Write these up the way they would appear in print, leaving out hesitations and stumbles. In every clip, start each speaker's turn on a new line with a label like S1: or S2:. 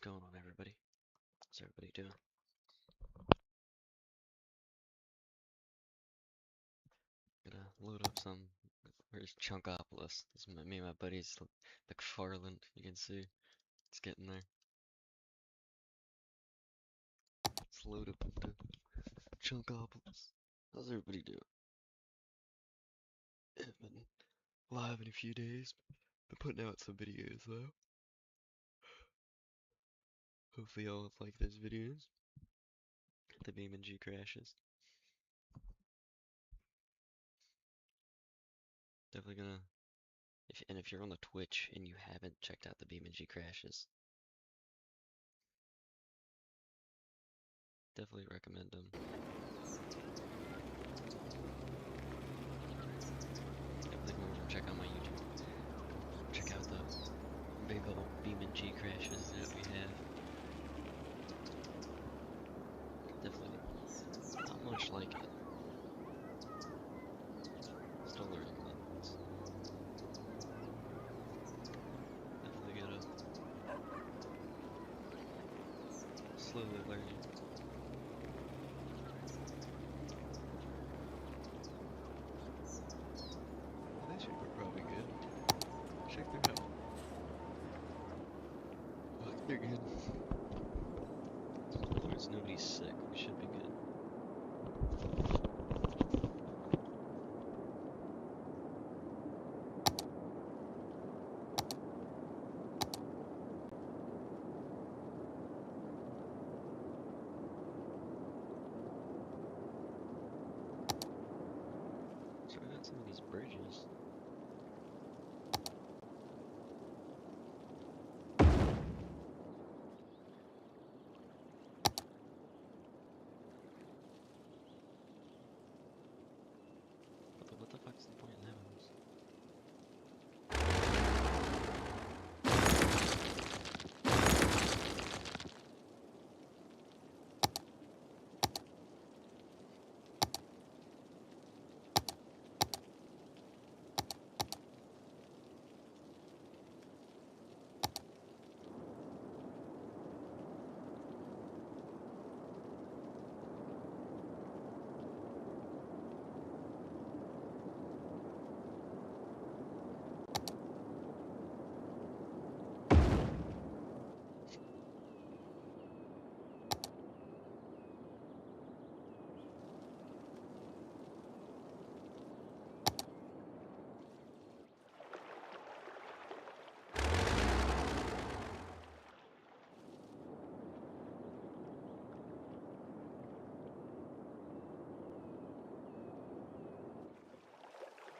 S1: going on, everybody? How's everybody doing? Gonna load up some. Where's Chunkopolis? This is me and my buddies, McFarland. You can see it's getting there. Let's load up into Chunkopolis. How's everybody doing? Haven't been live in a few days. Been putting out some videos though. Hopefully y'all like those videos. The BeamNG crashes. Definitely gonna. If you're on the Twitch and you haven't checked out the BeamNG crashes, definitely recommend them. Definitely go over and check out my YouTube. Check out the big old BeamNG crashes that we have. Definitely not much like it. Still learning lessons. Definitely gotta slowly learning. They should be probably good. Check them out. Oh, they're good. As long as nobody's sick, we should be good. So I got some of these bridges. What the fuck's the point in having this?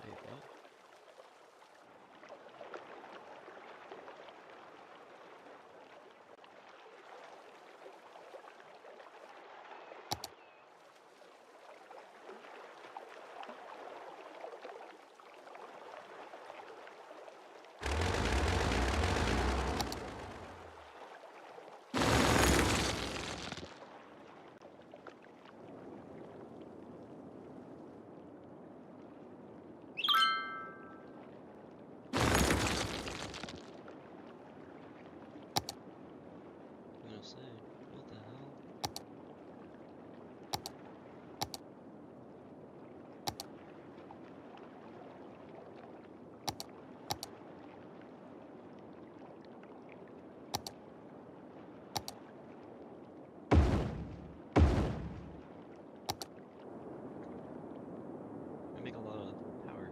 S1: Wait, what? I'm gonna say, what the hell? I make a lot of power,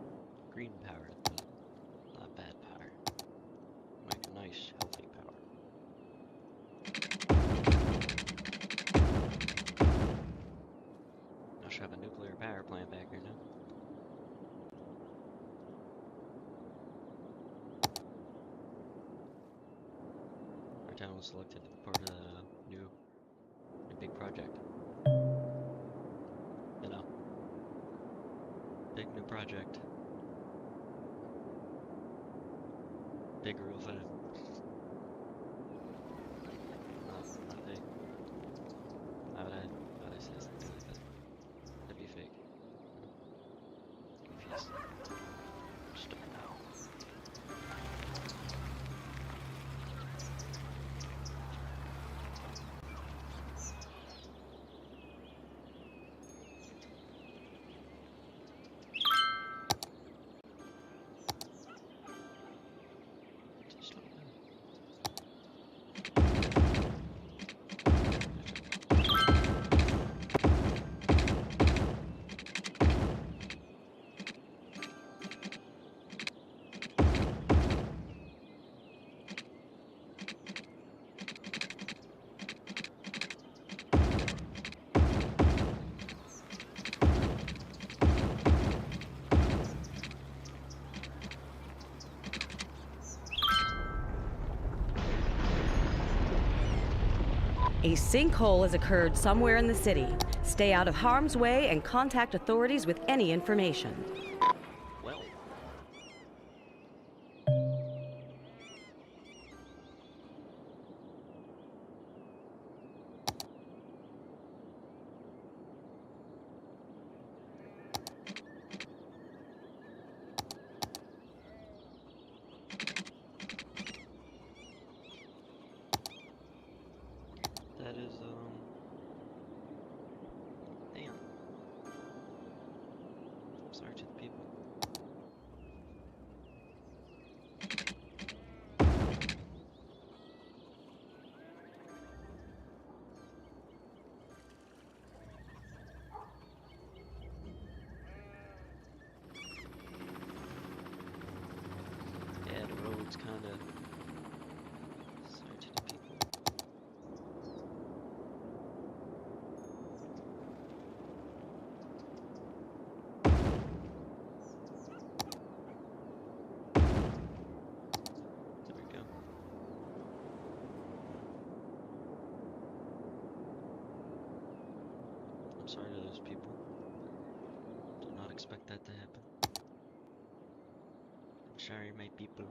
S1: green power, but not bad power. Like nice, healthy power. I should have a nuclear power plant back here now. Our town was selected to be part of the new big project. You know, big new project. Big real thing. Not big. Why would I say something like that? That'd be fake. Confused. Just don't know.
S2: A sinkhole has occurred somewhere in the city. Stay out of harm's way and contact authorities with any information.
S1: Well. That is, damn. I'm sorry to the people. Yeah, the road's kinda... Sorry to the people. There we go. I'm sorry to those people. Did not expect that to happen. I'm sorry, my people.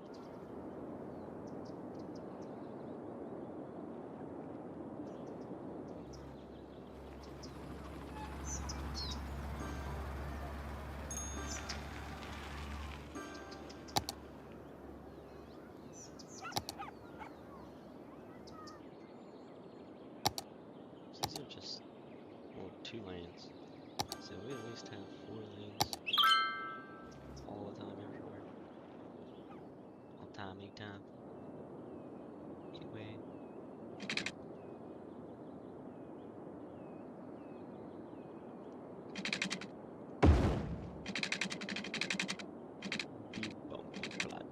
S1: These are just, well, 2 lanes. So we at least have 4 lanes all the time, everywhere. All time, anytime. Anyway. Be bumble blood.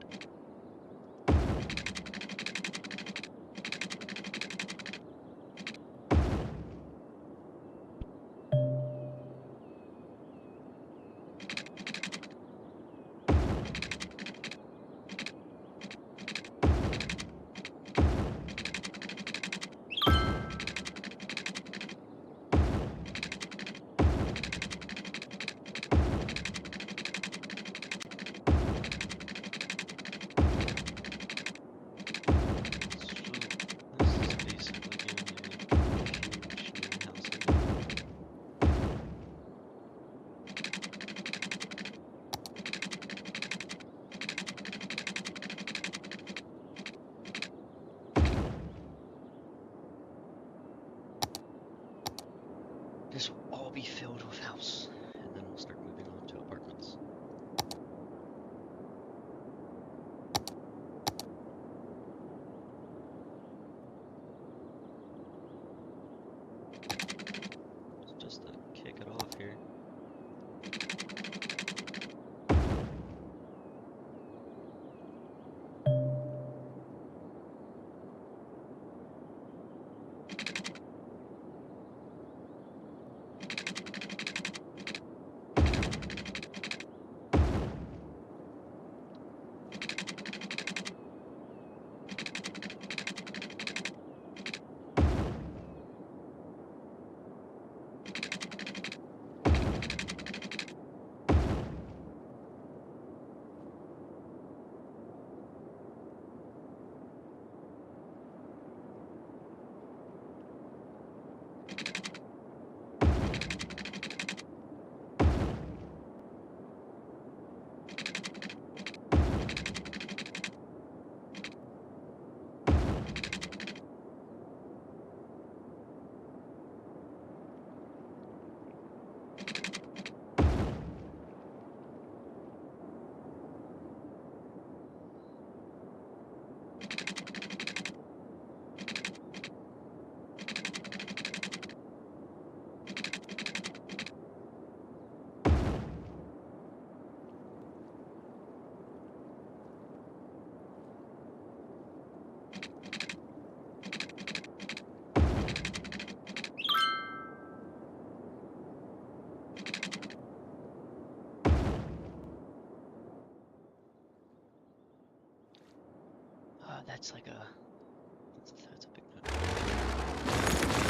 S1: This will all be filled with house, and then we'll start moving on to apartments. Just to kick it off here. That's like a... That's a big nut.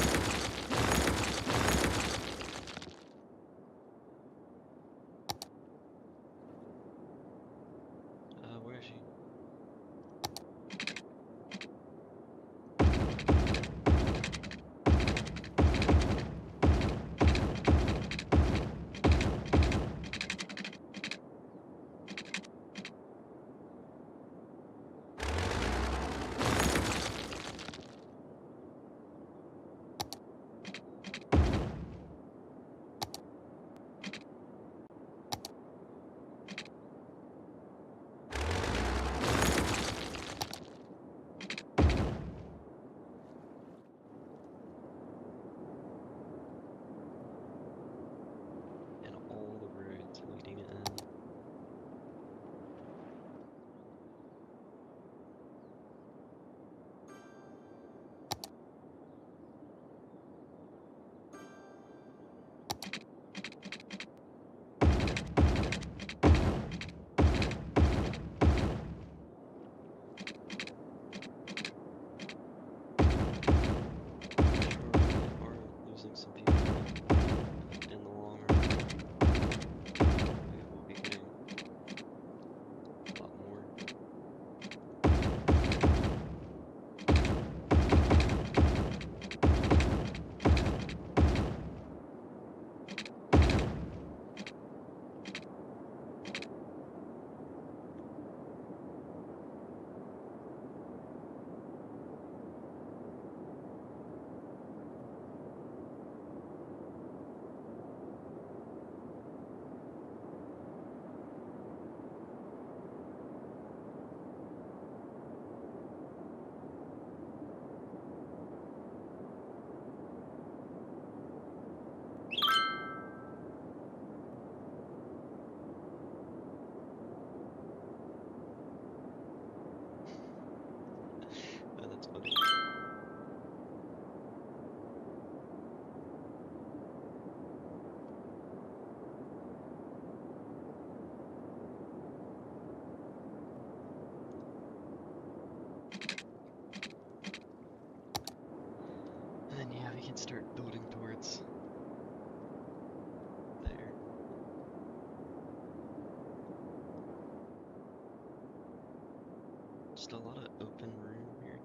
S1: Just a lot of open room here.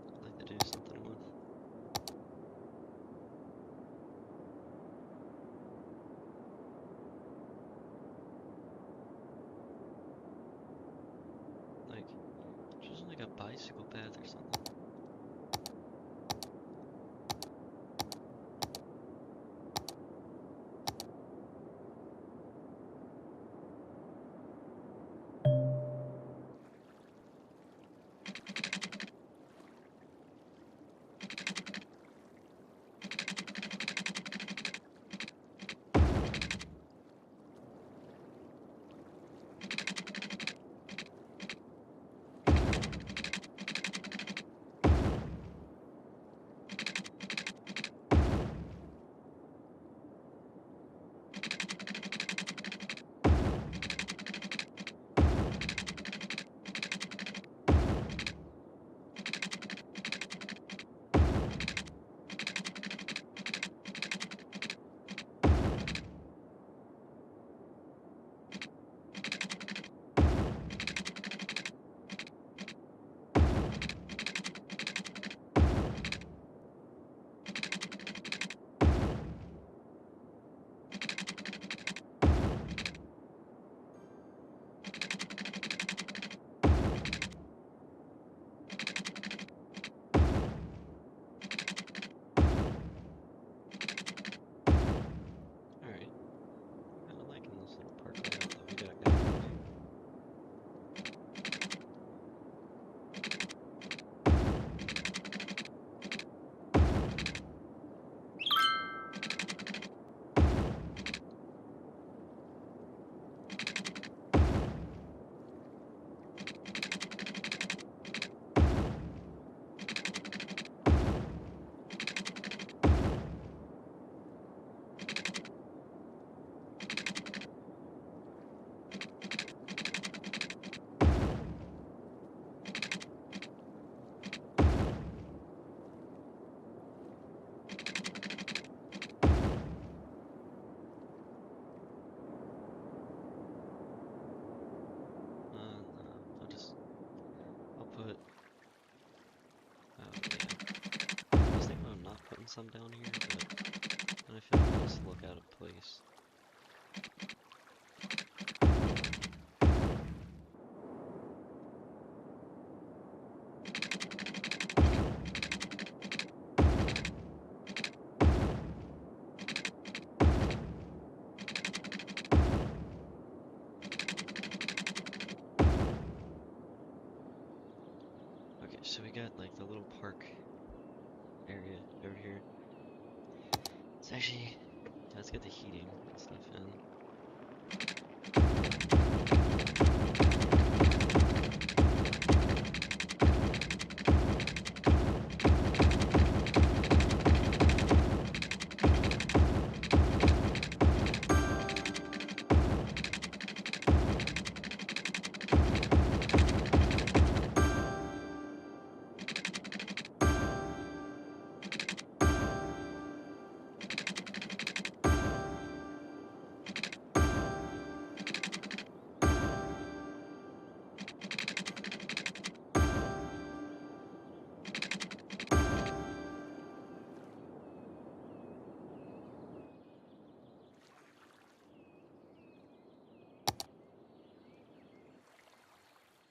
S1: I'd like to do something with. Like, just like a bicycle path or something. Alright. Kinda liking this little park layout that we got going on here. No, I'll put, oh yeah. I was thinking about not putting some down here, but then I feel like I just look out of place. Okay, so we got like the little park area over here. It's actually, let's get the heating and stuff in.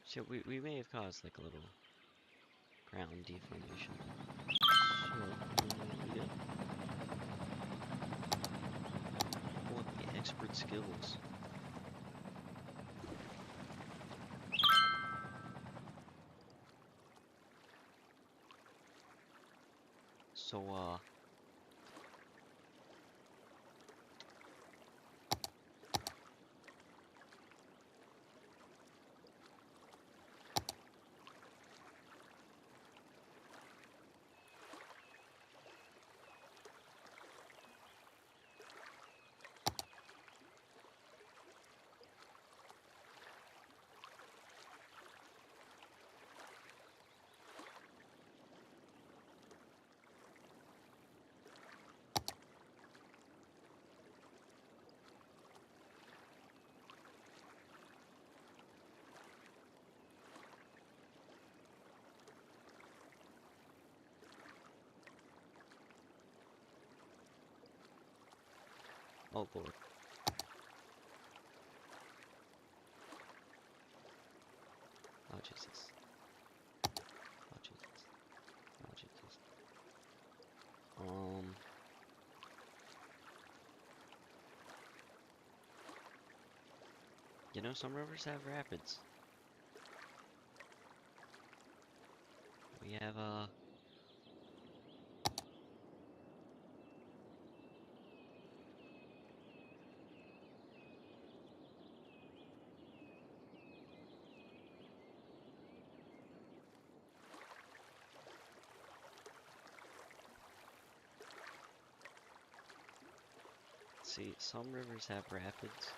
S1: So we may have caused like a little ground deformation. So, we got pull up the expert skills. So, Oh lord. Oh Jesus. Oh Jesus. Oh Jesus. You know, some rivers have rapids. We have, see, some rivers have rapids.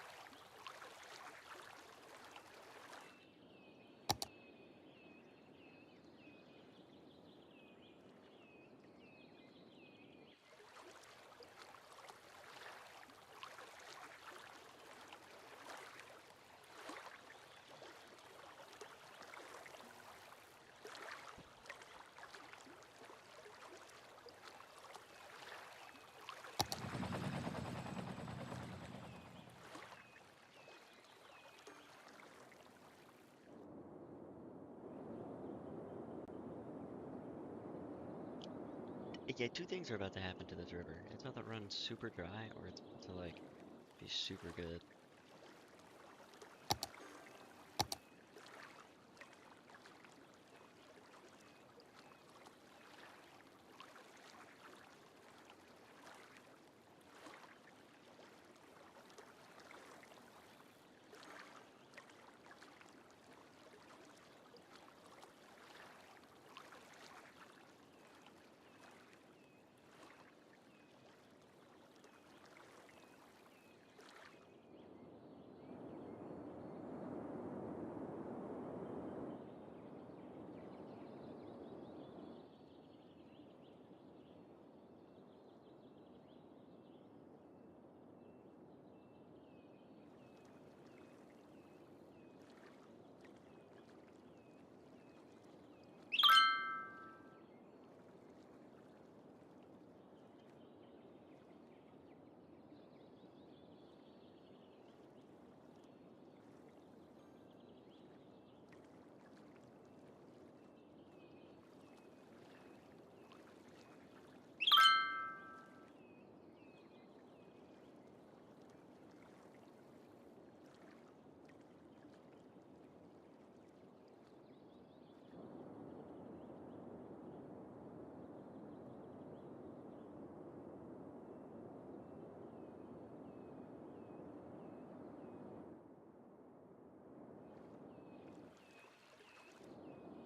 S1: Yeah, two things are about to happen to this river. It's about to run super dry, or it's about to, like, be super good.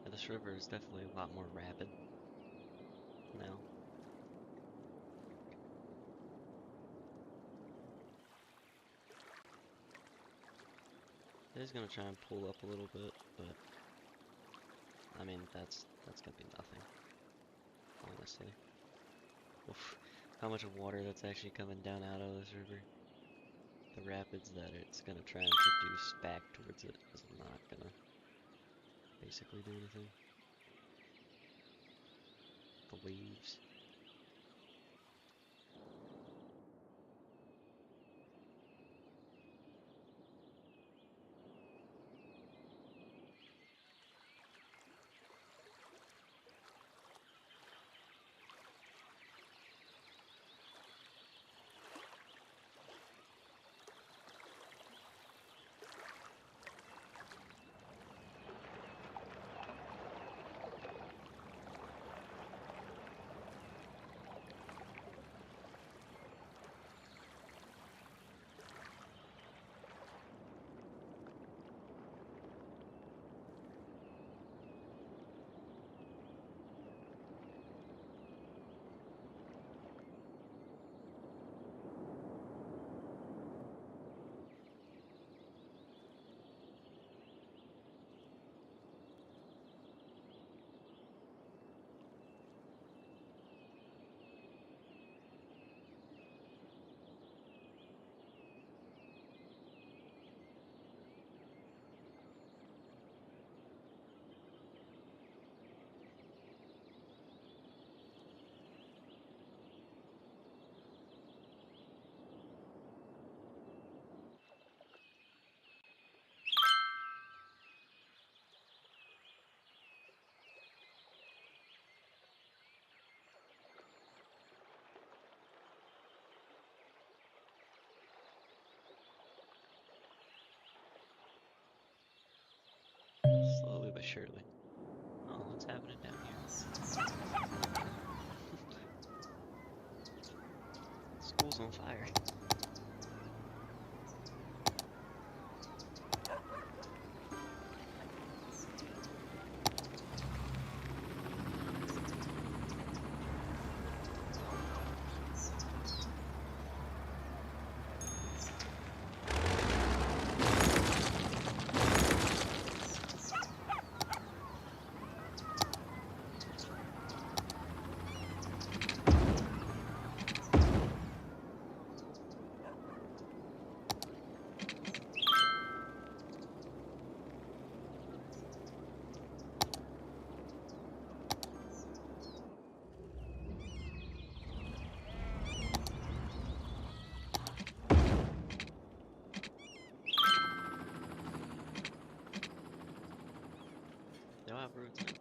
S1: Yeah, this river is definitely a lot more rapid now. It is gonna try and pull up a little bit, but I mean that's gonna be nothing, honestly. Oof, how much water that's actually coming down out of this river. The rapids that it's gonna try and produce back towards it is not gonna basically do anything. The waves. surely. Oh, what's happening down here? School's on fire. They don't have roads now.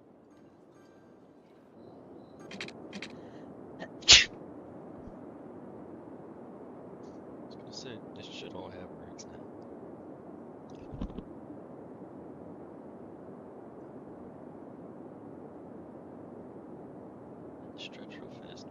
S1: I was gonna say, they should all have roads now. Stretch real fast.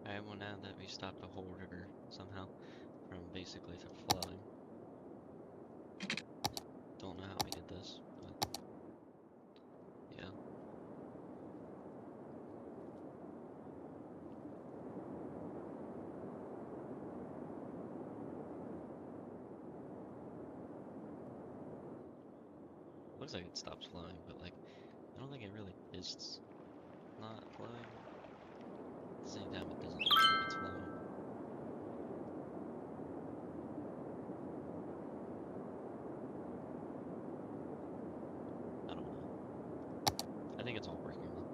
S1: Alright, well now that we stopped the whole river somehow from basically flowing. Don't know how we did this, but yeah. Looks like it stops flowing, but like, I don't think it really is not flowing. At the same time, it doesn't look like it's flowing. I don't know. I think it's all working though.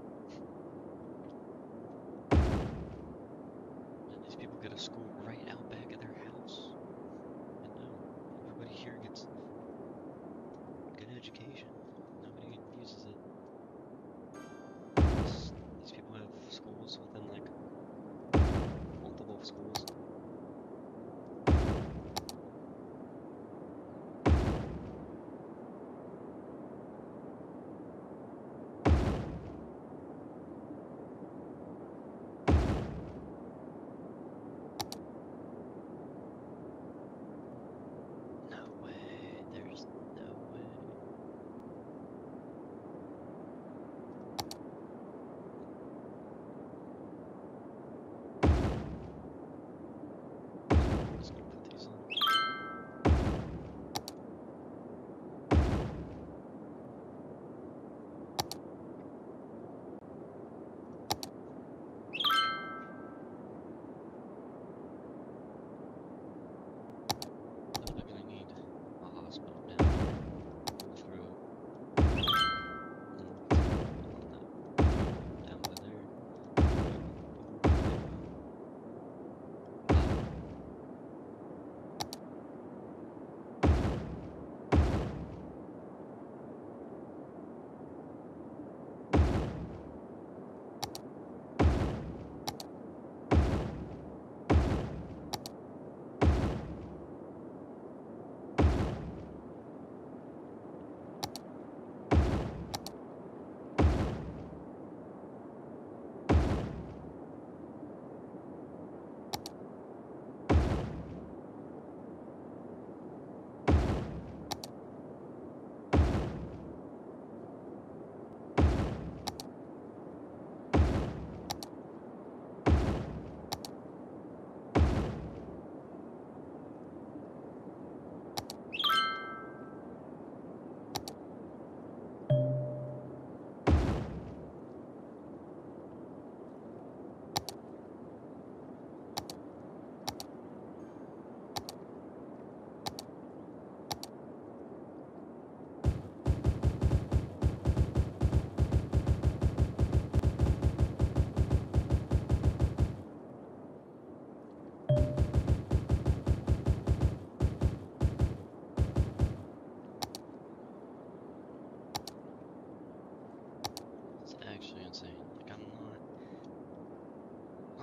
S1: And these people get a school right out back of their house. And no, everybody here gets good education. Nobody uses it. These people have schools within like multiple schools. No way, there's no way.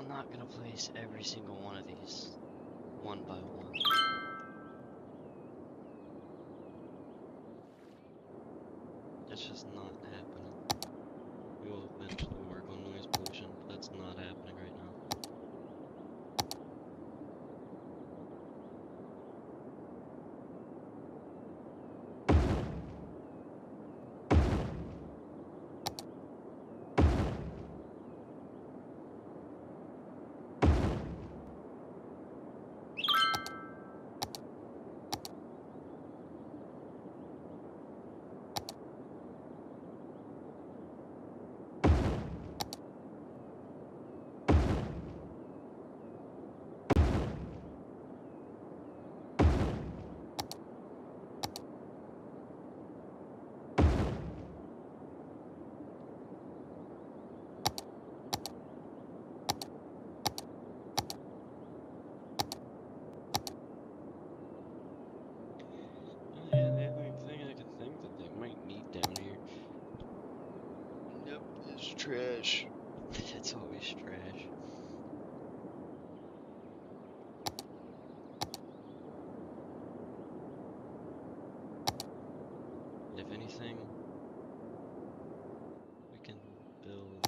S1: not gonna place every single one of these one by one. That's just not happening. We will eventually work on noise pollution, but that's not happening right now. Yeah, the only thing I can think that they might need down here. Nope, it's trash. It's always trash. If anything, we can build.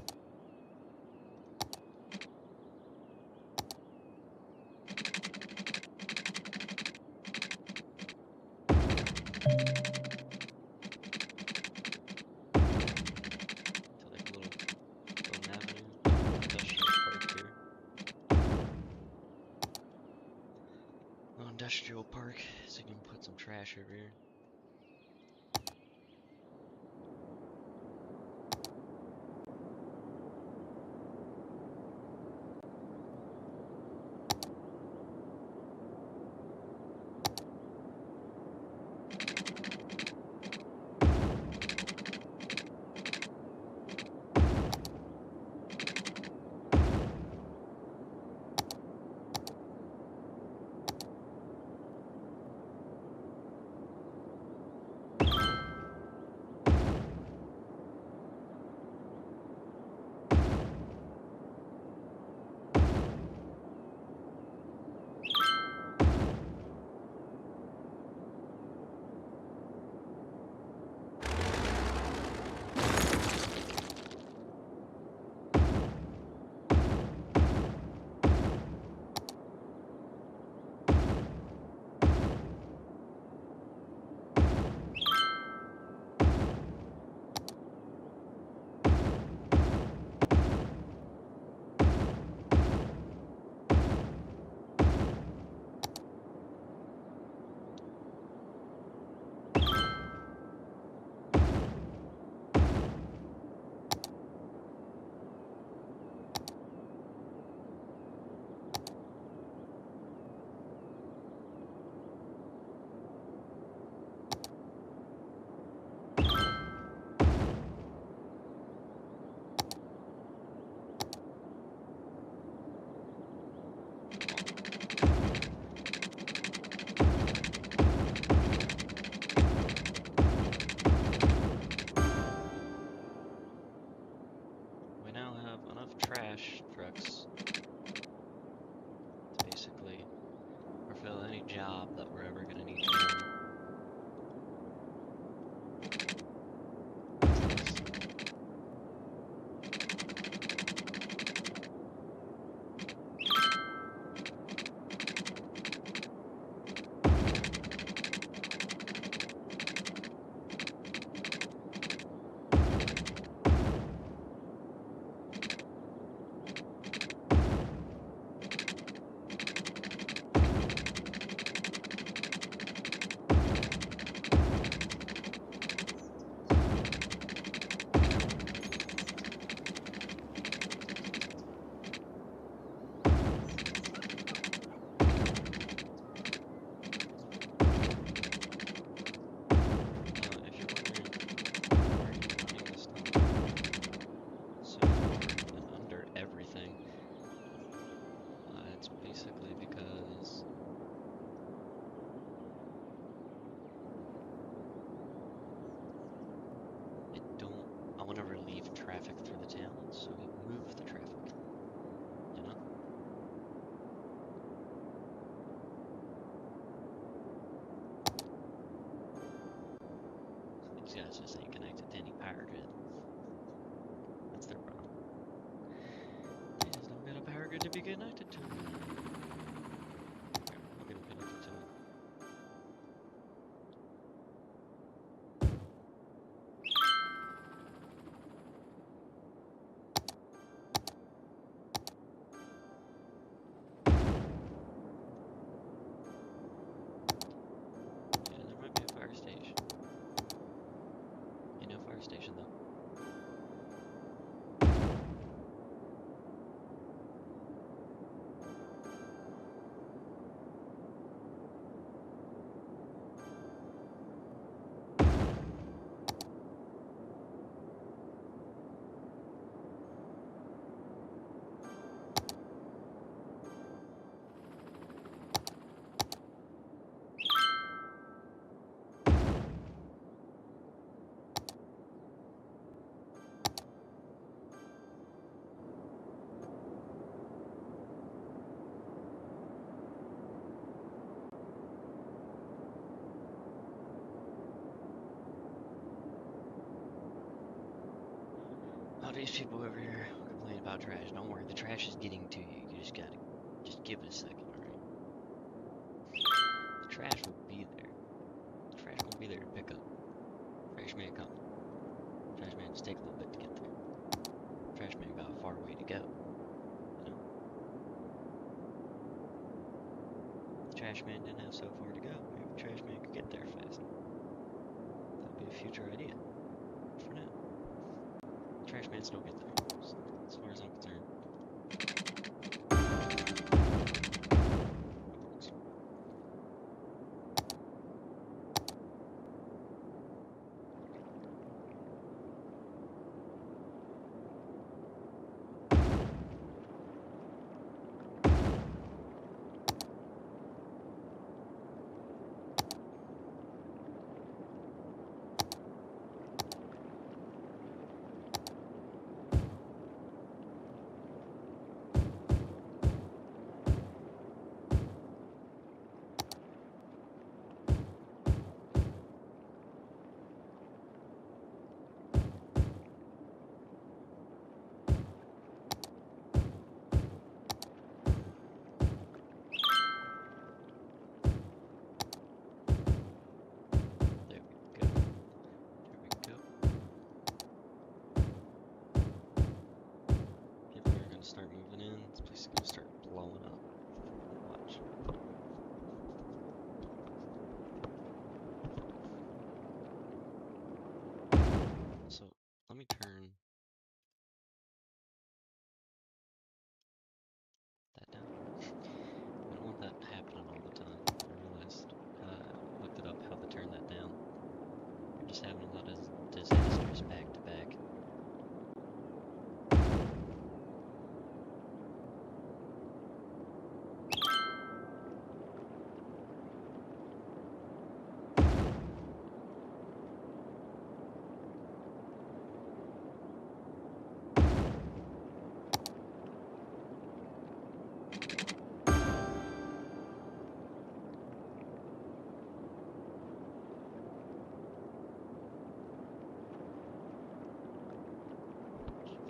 S1: To like a little avenue, industrial park here. Little industrial park, so you can put some trash over here. These guys just ain't connected to any power grid. That's their problem. They just don't got a power grid to be connected to. Here, I'll get them connected to it. Yeah, there might be a fire station. Ain't no fire station though. All these people over here complain about trash. Don't worry, the trash is getting to you. You just gotta, just give it a second, alright? The trash will be there. The trash gonna be there to pick up. Trash man come. Trash man just take a little bit to get there. Trash man got a far way to go, you know? If trash man didn't have so far to go, maybe trash man could get there faster. That'd be a future idea. For now, trash man still get there, as far as I'm concerned. Start moving in. This place is gonna start blowing up. Watch. So let me turn that down. We don't want that happening all the time. I realized, looked it up how to turn that down. You're just having a lot of disasters back to back.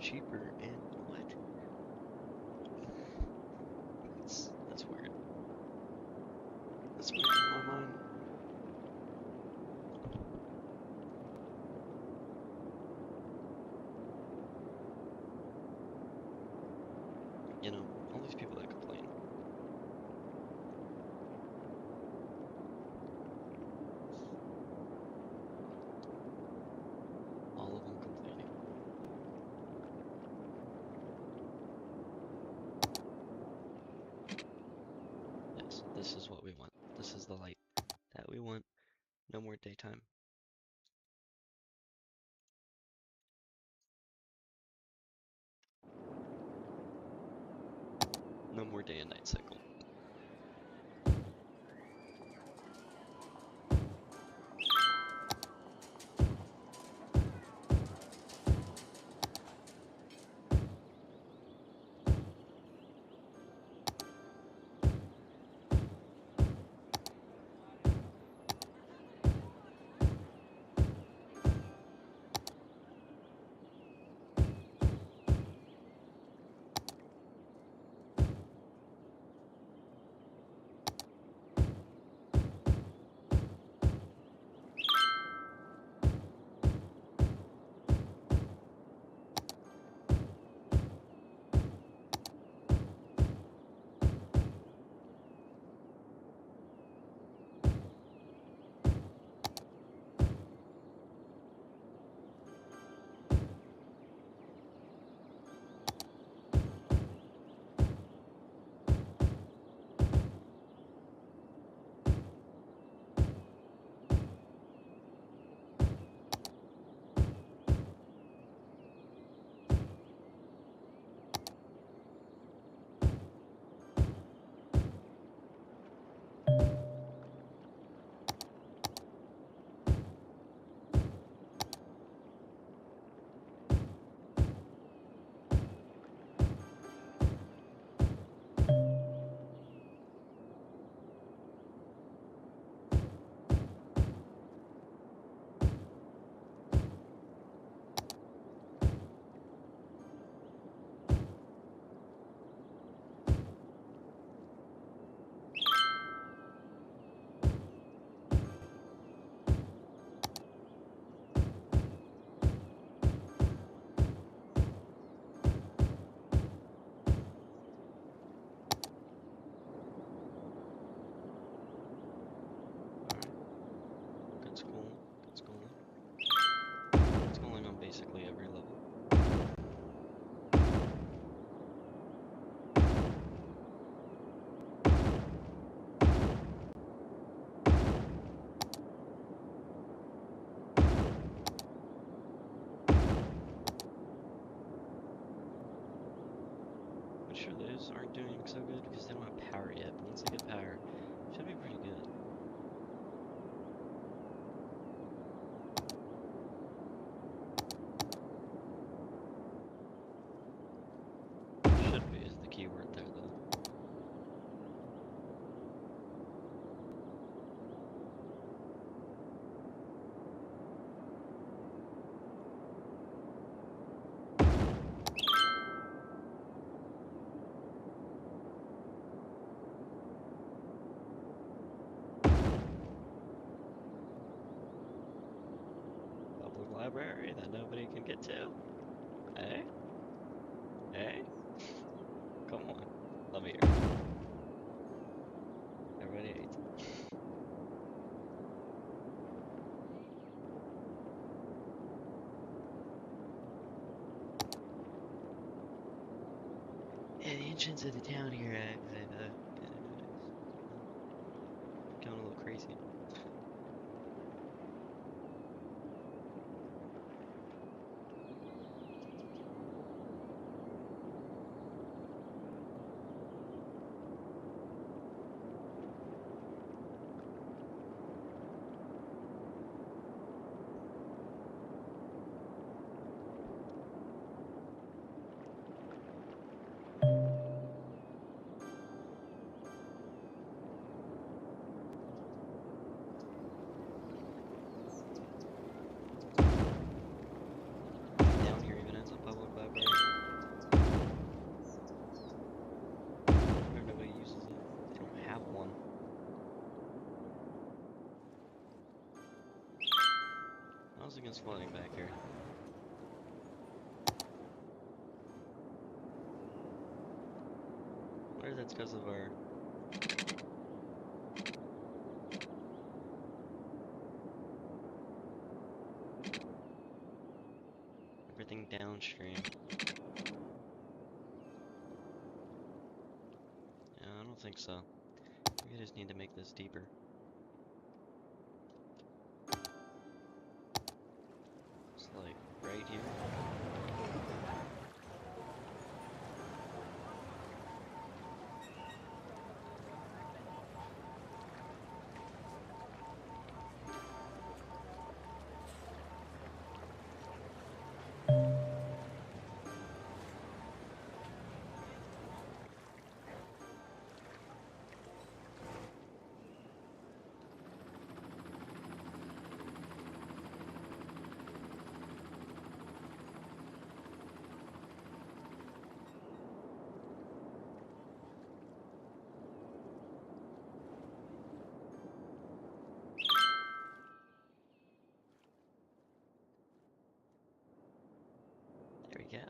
S1: Cheaper and what? That's weird. That's weird in my mind. You know, all these people that complain. All of them complaining. Yes, this is what we want. This is the light that we want. No more daytime. No more day and night cycle. sure those aren't doing so good because they don't have power yet, but once they get power, it should be pretty good. Should be is the key word there, though. Public library that nobody can get to? Eh? Eh? Come on. Let me hear. Everybody hates it. Yeah, the entrance of the town here, I've kind of noticed. Going a little crazy. Down here even has a public library. Where nobody uses it. They don't have one. I was against flooding back here. I wonder if that's because of our everything downstream. Yeah, I don't think so. We just need to make this deeper. It's like right here. There we go.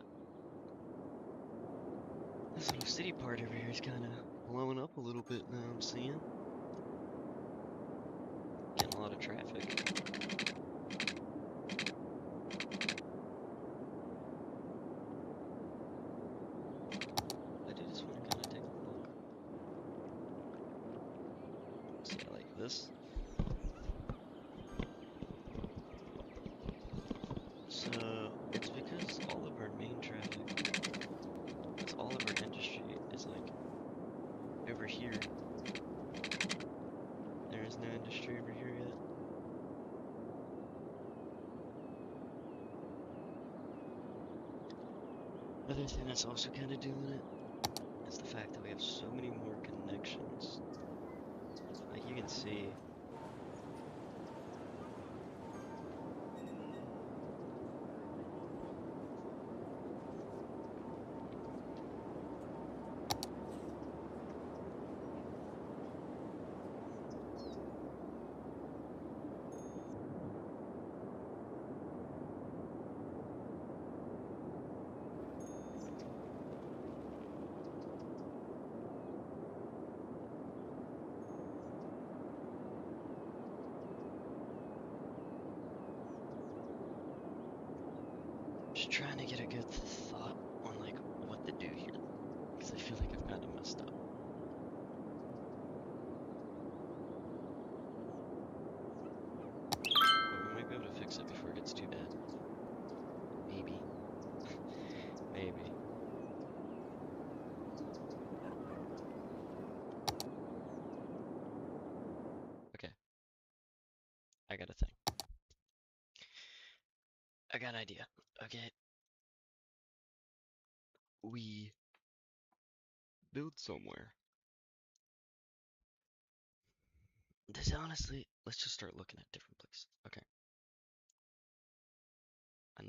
S1: This little city part over here is kind of blowing up a little bit now, I'm seeing. Getting a lot of traffic. I do just want to kind of take a look. See, I like this. So, it's because all of our main traffic, it's all of our industry is like over here. There is no industry over here yet. Another thing that's also kind of doing it is the fact that we have so many more connections. Like you can see. Just trying to get a good thought on like what to do here, because I feel like I've kind of messed up. But we might be able to fix it before it gets too bad. Maybe. Maybe. I got a thing. I got an idea. Okay. We build somewhere. This honestly, let's just start looking at different places. Okay. I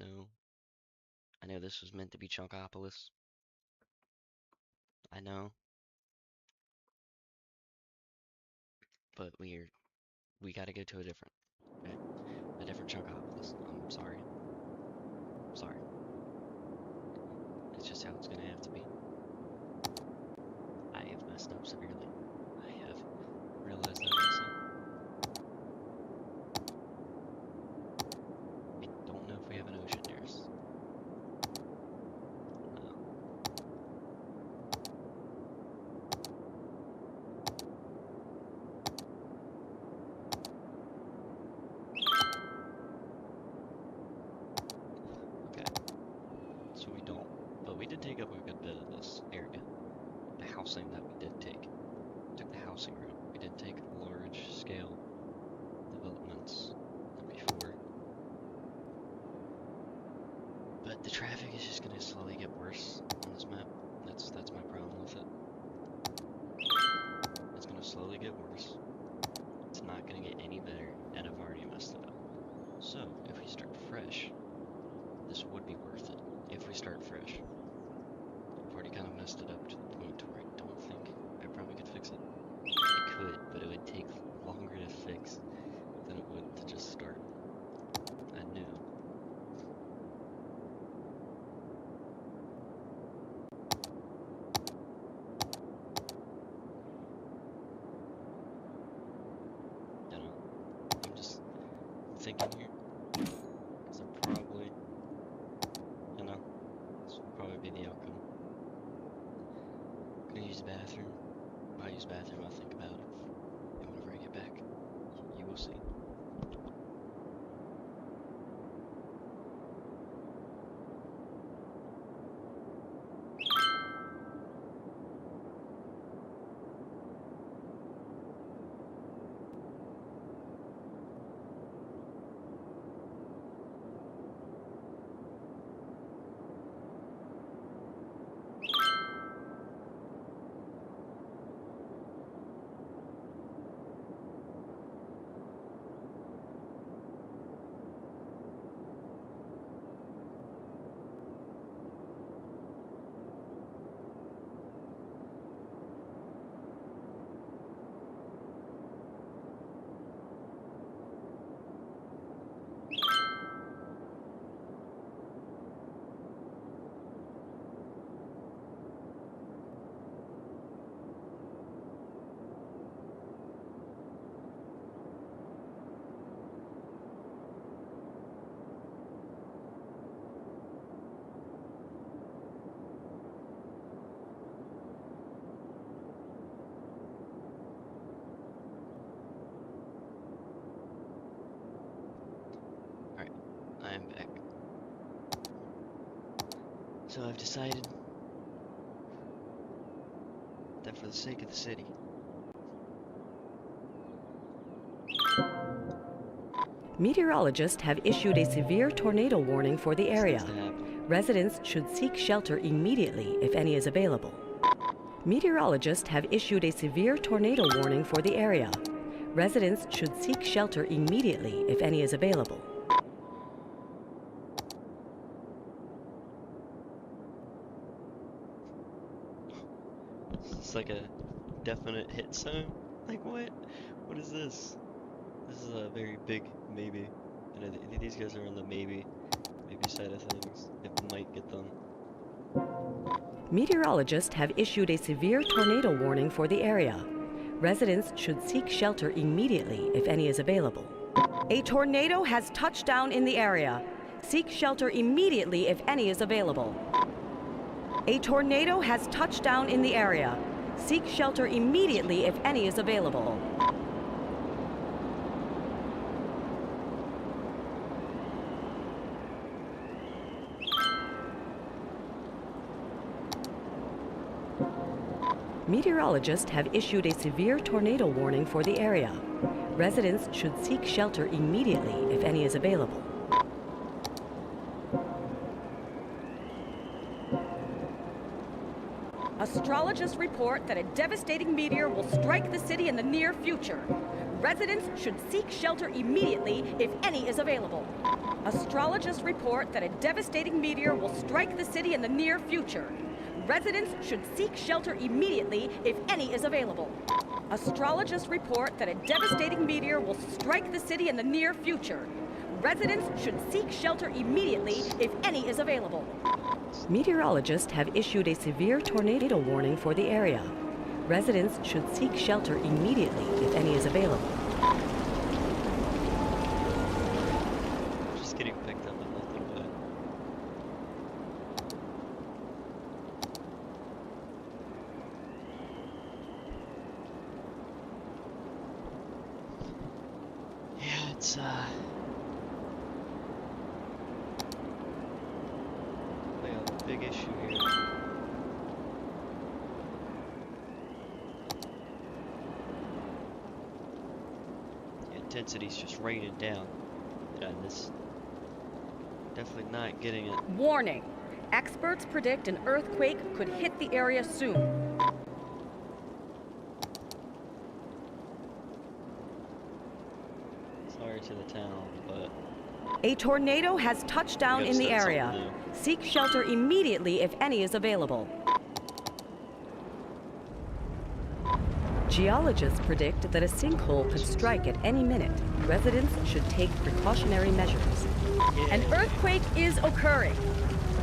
S1: know this was meant to be Chunkopolis. I know. But we gotta go to a different, okay? A different Chunkopolis. I'm sorry. I'm sorry. It's just how it's gonna have to be. I have messed up severely. I have realized that also. I don't know if we have an ocean near us. No. Okay. So we don't. But we did take up a good bit of this area. The housing that we did take. Took the housing route. We did take large scale developments before. But the traffic is just gonna slowly get worse on this map. That's my problem with it. It's gonna slowly get worse. It's not gonna get any better, and I've already messed it up. So if we start fresh, this would be worth it. If we start fresh. I've already kind of messed it up to the point to where I don't think I probably could fix it. I could, but it would take longer to fix than it would to just start anew. You know, I'm just thinking here, because I'm probably, you know, this will probably be the outcome. I'm gonna use the bathroom. I'll use the bathroom, I'll think about it. And whenever I get back, you will see. Alright, I am back. So I've decided that for the sake of the city,
S2: Meteorologists have issued a severe tornado warning for the
S1: this
S2: area.
S1: needs to happen.
S2: Residents should seek shelter immediately if any is available. Meteorologists have issued a severe tornado warning for the area. Residents should seek shelter immediately if any is available.
S1: It's like a definite hit zone. Like what? What is this? This is a very big maybe. And I think these guys are on the maybe side of things. It might get them.
S2: Meteorologists have issued a severe tornado warning for the area. Residents should seek shelter immediately if any is available. A tornado has touched down in the area. Seek shelter immediately if any is available. A tornado has touched down in the area. Seek shelter immediately if any is available. Meteorologists have issued a severe tornado warning for the area. Residents should seek shelter immediately if any is available. Astrologists report that a devastating meteor will strike the city in the near future. Residents should seek shelter immediately if any is available. Astrologists report that a devastating meteor will strike the city in the near future. Residents should seek shelter immediately if any is available. Astrologists report that a devastating meteor will strike the city in the near future. Residents should seek shelter immediately if any is available. Meteorologists have issued a severe tornado warning for the area. Residents should seek shelter immediately if any is available.
S1: Just getting picked up on nothing but. Yeah, it's a big issue here. The intensity's just raining down. Yeah, and this definitely not getting it.
S2: Warning! Experts predict an earthquake could hit the area soon.
S1: Sorry to the town, but
S2: A tornado has touched down in the area. Seek shelter immediately if any is available. Geologists predict that a sinkhole could strike at any minute. Residents should take precautionary measures. An earthquake is occurring.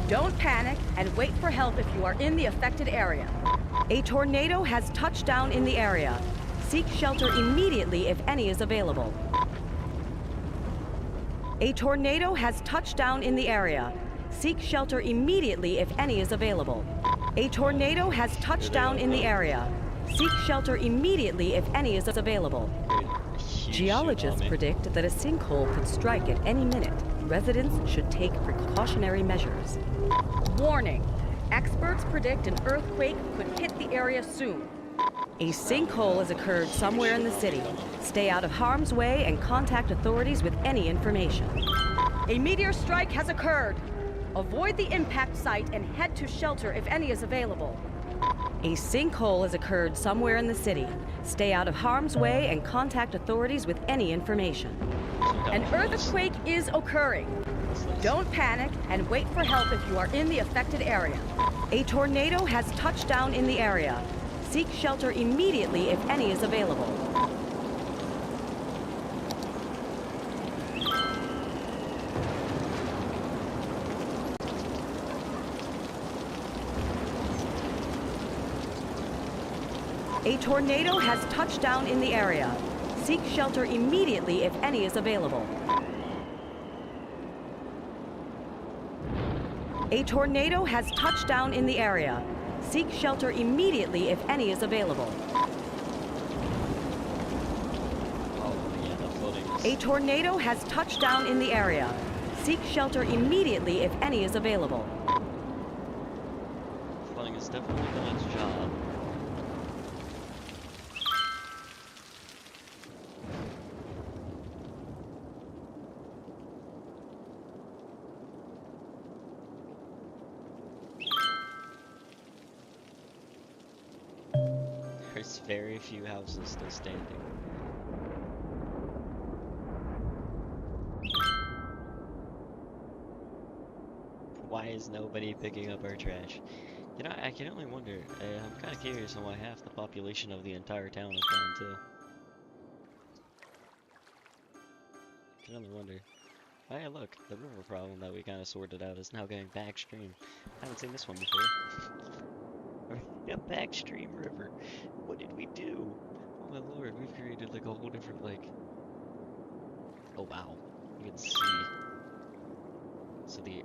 S2: Don't panic and wait for help if you are in the affected area. A tornado has touched down in the area. Seek shelter immediately if any is available. A tornado has touched down in the area. Seek shelter immediately if any is available. A tornado has touched down in the area. Seek shelter immediately if any is available. Geologists predict that a sinkhole could strike at any minute. Residents should take precautionary measures. Warning! Experts predict an earthquake could hit the area soon. A sinkhole has occurred somewhere in the city. Stay out of harm's way and contact authorities with any information. A meteor strike has occurred. Avoid the impact site and head to shelter if any is available. A sinkhole has occurred somewhere in the city. Stay out of harm's way and contact authorities with any information. An earthquake is occurring. Don't panic and wait for help if you are in the affected area. A tornado has touched down in the area. Seek shelter immediately if any is available. A tornado has touched down in the area. Seek shelter immediately if any is available. A tornado has touched down in the area. Seek shelter immediately if any is available. A tornado has touched down in the area. Seek shelter immediately if any is available.
S1: Flooding has definitely done its job. There's very few houses still standing. Why is nobody picking up our trash? You know, I can only wonder. I'm kind of curious on why half the population of the entire town is gone too. I can only wonder. Oh yeah, look, the river problem that we kind of sorted out is now getting backstream. I haven't seen this one before. A backstream river. What did we do? Oh my lord, we've created like a whole different like. Oh wow, you can see. So the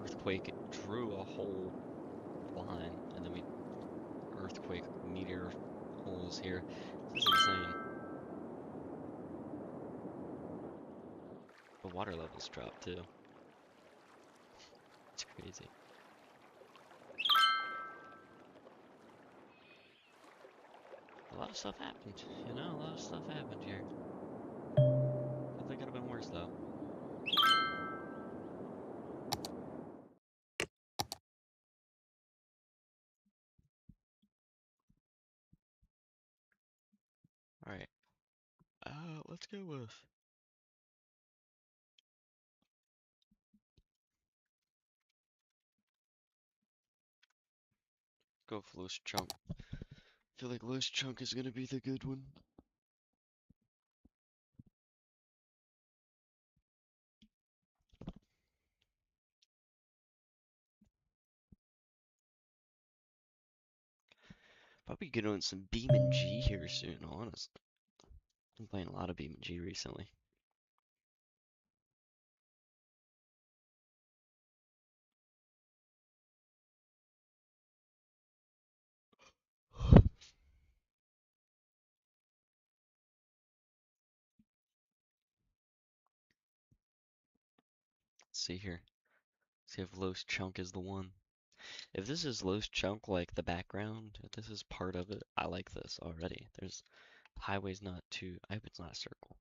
S1: earthquake drew a whole line, and then we earthquake meteor holes here. This is insane. The water levels dropped too. It's crazy. A lot of stuff happened, you know, a lot of stuff happened here. Let's go with. Go for loose chunk. Feel like loose chunk is gonna be the good one. Probably get on some Beam and G here soon, honestly. I'm playing a lot of Beam and G recently. Let's see here. See if Los Chunk is the one. If this is Los Chunk like the background, if this is part of it, I like this already. There's highway's not too. I hope it's not a circle.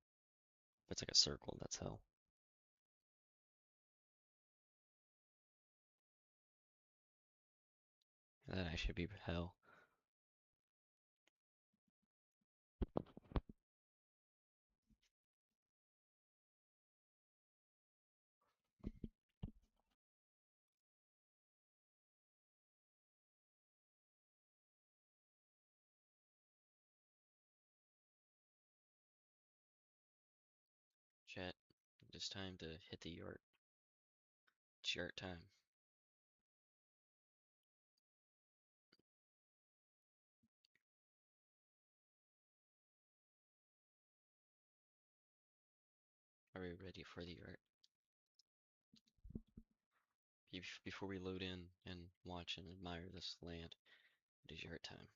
S1: If it's like a circle, that's hell. That actually be hell. Chat, it's time to hit the yard. It's yard time. Are we ready for the yard? Before we load in and watch and admire this land, it is yard time.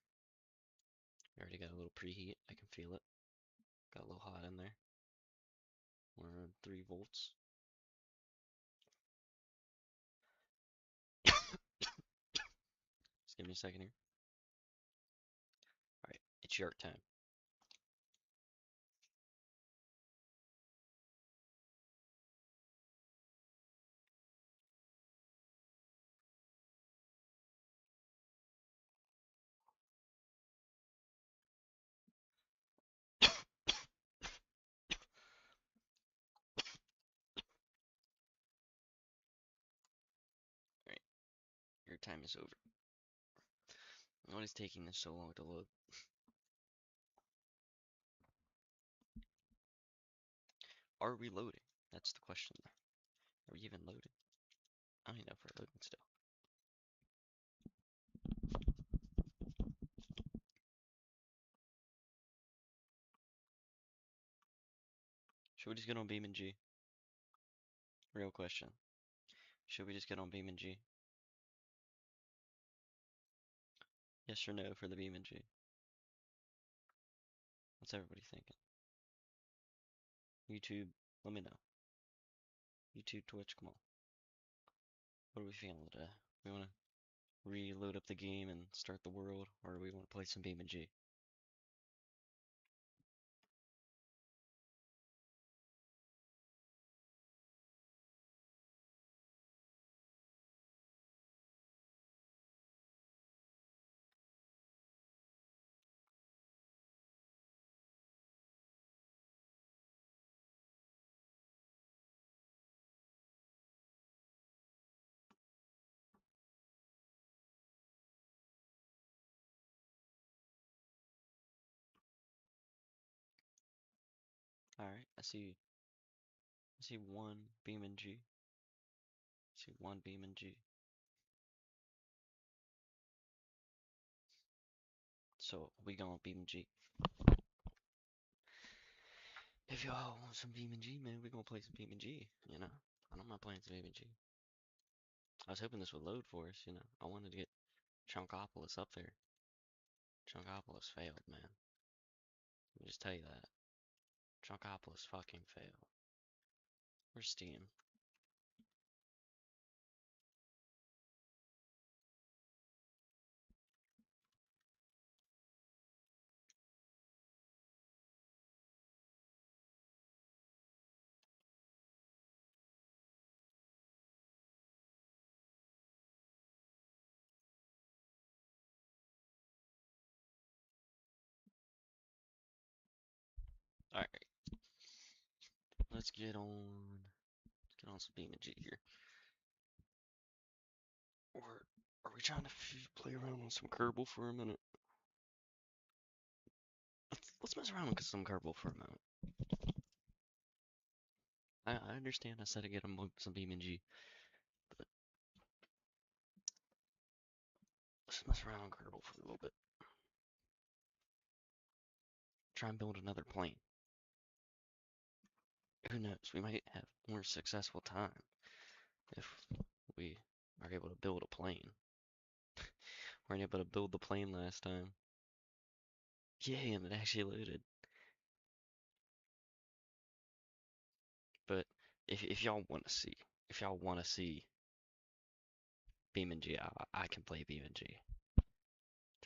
S1: We already got a little preheat. I can feel it. Got a little hot in there. We're on 3 volts. Just give me a second here. Alright, it's yard time. Alright, your time is over. What is taking this so long to load? Are we loading? That's the question. Are we even loading? I don't even know if we're loading still. Should we just get on Beam and G? Real question. Should we just get on Beam and G? Yes or no for the Beam and G? What's everybody thinking? YouTube, let me know. YouTube, Twitch, come on. What are we feeling today? We want to reload up the game and start the world, or we want to play some Beam and G? Alright, I see one Beam and G. I see one Beam and G. So we gonna Beam and G. If y'all want some Beam and G, man, we gonna play some Beam and G, you know? I'm not playing some Beam and G. I was hoping this would load for us, you know? I wanted to get Chunkopolis up there. Chunkopolis failed, man. Let me just tell you that. Chunkopolis fucking failed. Where's Steam? Alright. let's get on some BeamNG here. Or are we trying to play around with some Kerbal for a minute? Let's mess around with some Kerbal for a minute. I understand I said to get some BeamNG, but let's mess around on Kerbal for a little bit. Try and build another plane. Who knows? We might have more successful time if we are able to build a plane. We weren't able to build the plane last time. Yay, and it actually loaded. But if y'all want to see, BeamNG, I can play BeamNG.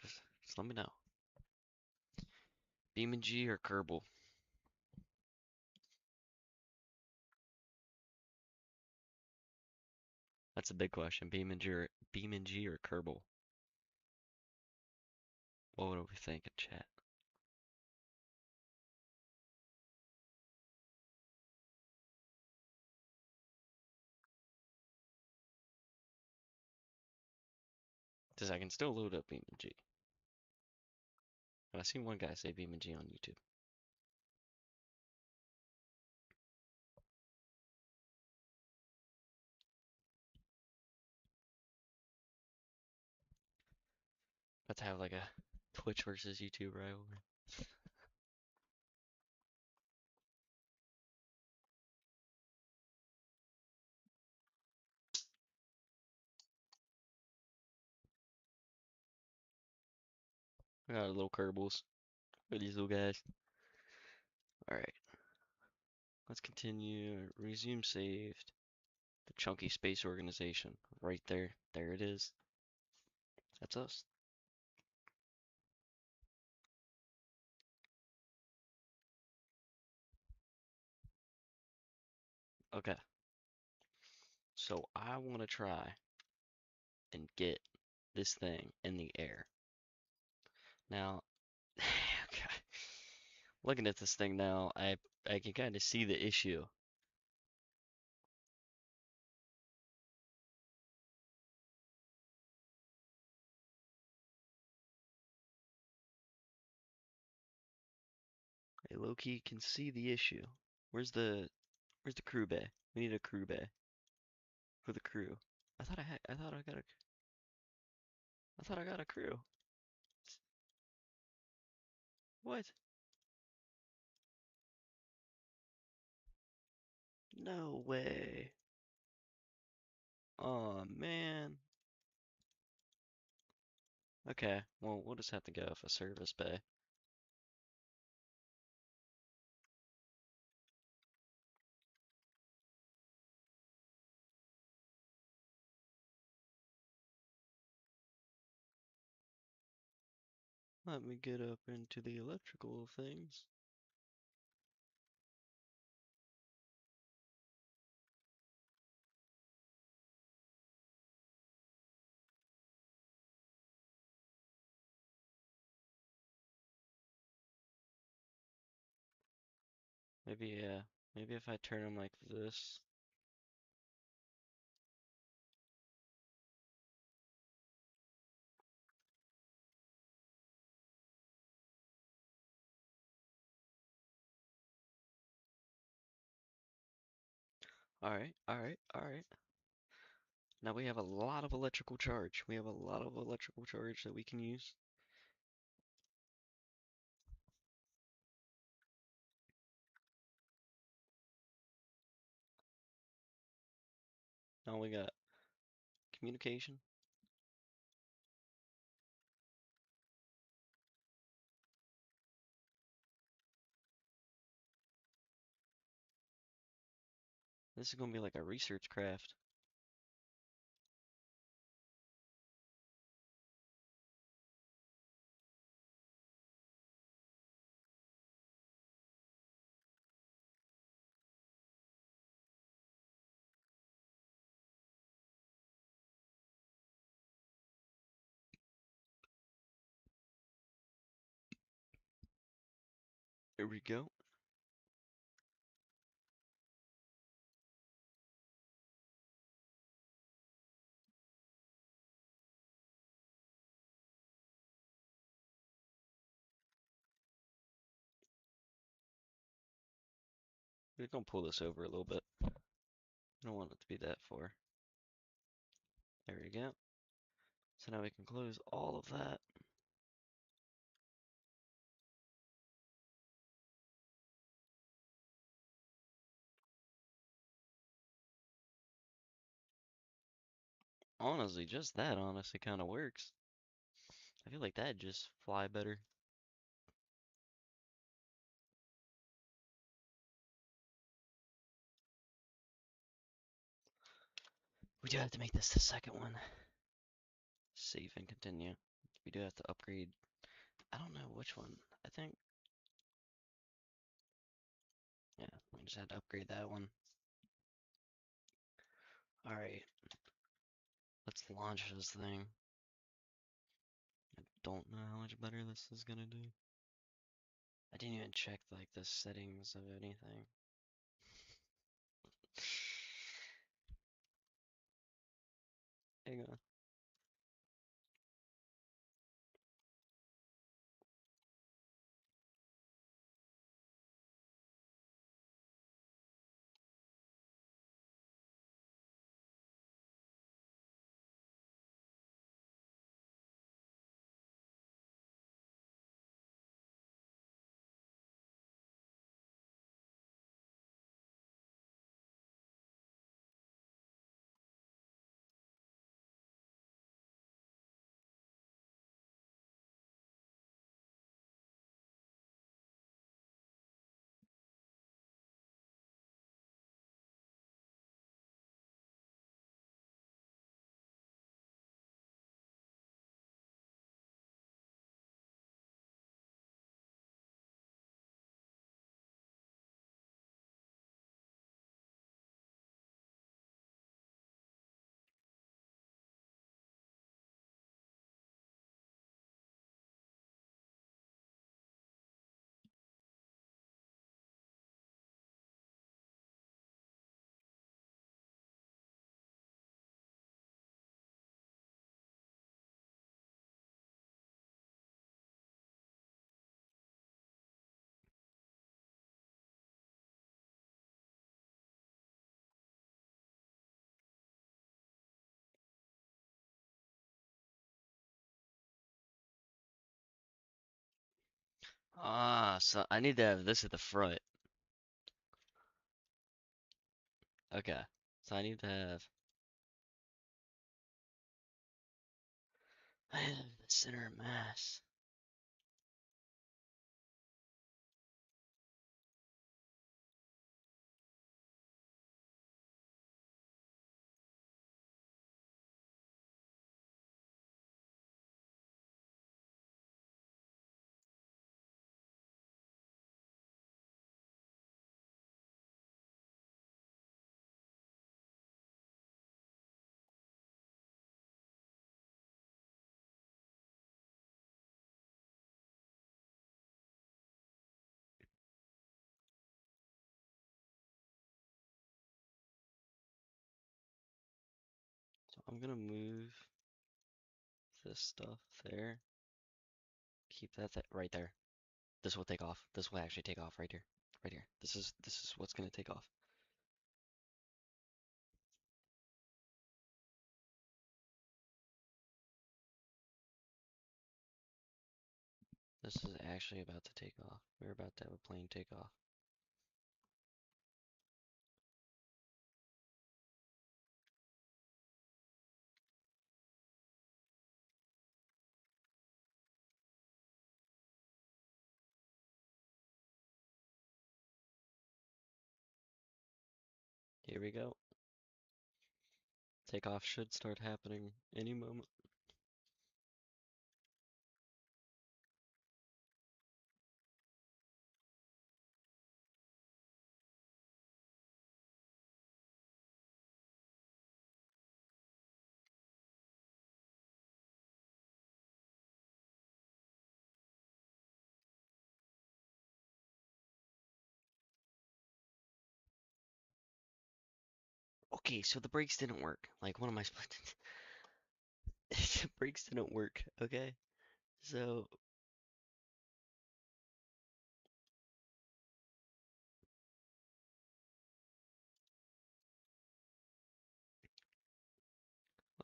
S1: Just let me know. BeamNG or Kerbal? That's a big question. BeamNG or Kerbal? What would we think in chat? Because I can still load up BeamNG. And I seen one guy say BeamNG on YouTube. Let's have like a Twitch versus YouTube rivalry. We got little Kerbals. Look at these little guys. Alright. Let's continue. Resume saved. The Chunky Space Organization. Right there. There it is. That's us. Okay. So I want to try and get this thing in the air. Now, okay. Looking at this thing now, I can kind of see the issue. I low-key can see the issue. Where's the crew bay? We need a crew bay for the crew. I thought I got a crew. What? No way. Oh man. Okay, well we'll just have to go with a service bay. Let me get up into the electrical things. Maybe if I turn them like this. Alright. Now we have a lot of electrical charge. We have a lot of electrical charge that we can use. Now we got communication. This is gonna be like a research craft. Here we go. we're gonna pull this over a little bit. I don't want it to be that far. There we go. So now we can close all of that. Honestly, just that honestly kind of works. I feel like that'd just fly better. We do have to make this the second one. Save and continue. We do have to upgrade. I don't know which one. I think, yeah, we just had to upgrade that one. Alright, let's launch this thing. I don't know how much better this is gonna do. I didn't even check like the settings of anything. Hang on. Ah, so I need to have this at the front. Okay. So I need to have the center of mass. So I'm gonna move this stuff there. Keep that right there. This will take off. This will actually take off right here. Right here. This is what's gonna take off. This is actually about to take off. We're about to have a plane take off. Here we go. Takeoff should start happening any moment. Okay, so the brakes didn't work. Like one of my splits. The brakes didn't work, okay? So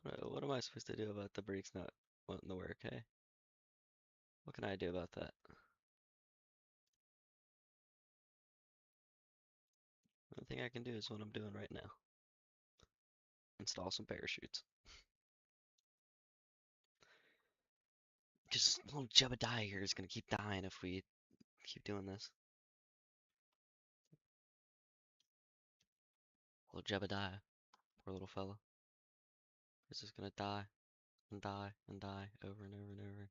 S1: What am I supposed to do about the brakes not wanting to work, hey? What can I do about that? The only thing I can do is what I'm doing right now. Install some parachutes. Just little Jebediah here is gonna keep dying if we keep doing this. Little Jebediah, poor little fella. He's just gonna die and die and die over and over and over.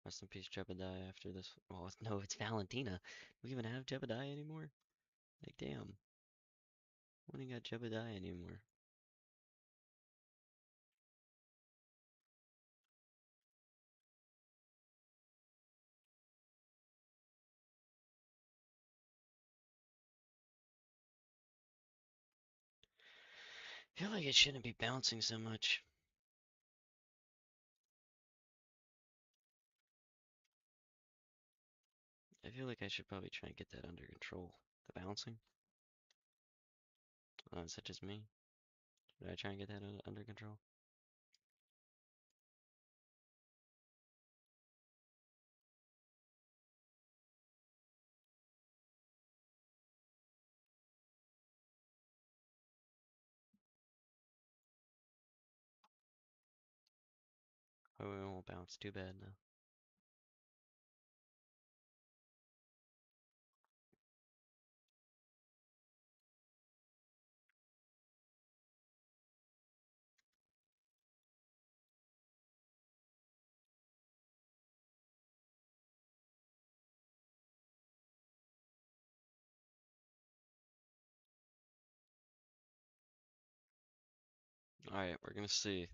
S1: Rest in peace, Jebediah, after this. Well, no, it's Valentina. Do we even have Jebediah anymore? Like, damn. We ain't got Jebediah anymore. I feel like it shouldn't be bouncing so much. I feel like I should probably try and get that under control. The bouncing? Oh, is that just me? Should I try and get that under control? Oh, it won't bounce too bad now. Alright, we're gonna see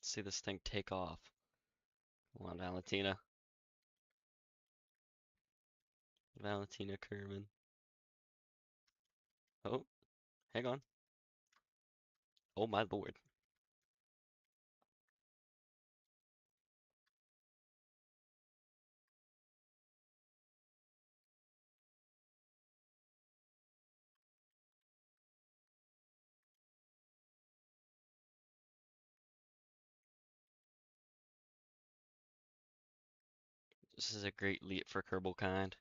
S1: this thing take off. Come on, Valentina. Valentina Kerman. Oh, hang on. Oh my lord. This is a great leap for Kerbal Kind.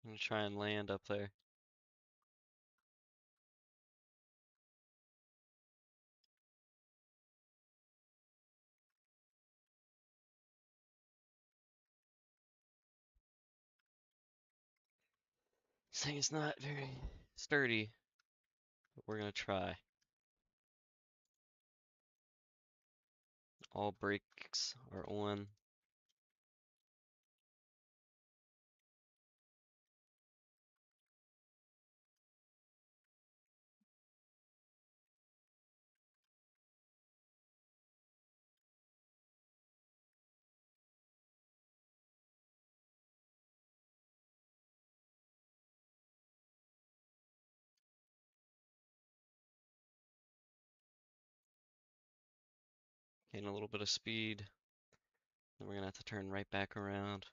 S1: I'm gonna try and land up there. This thing is not very sturdy, but we're gonna try. All brakes are on. Gain a little bit of speed. Then we're gonna have to turn right back around.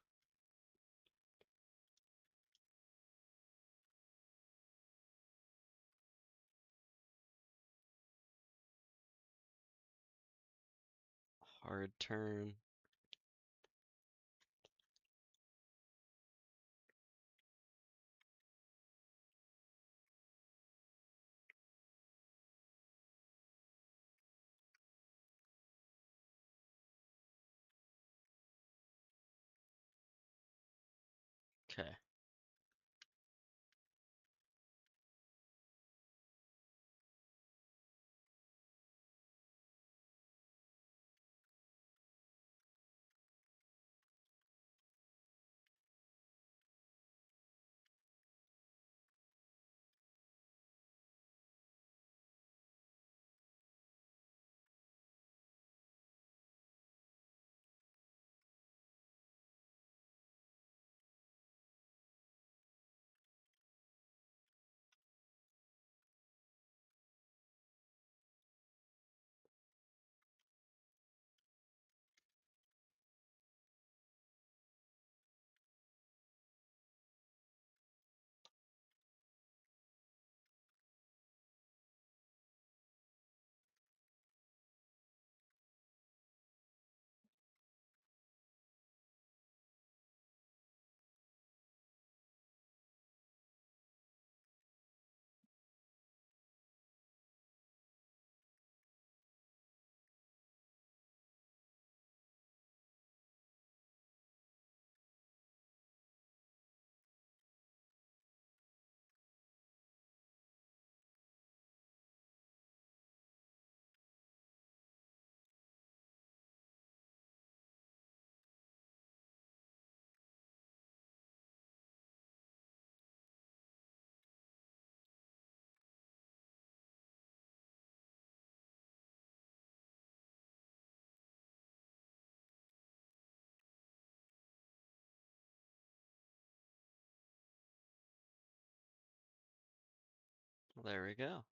S1: Hard turn. Okay. Well, there we go.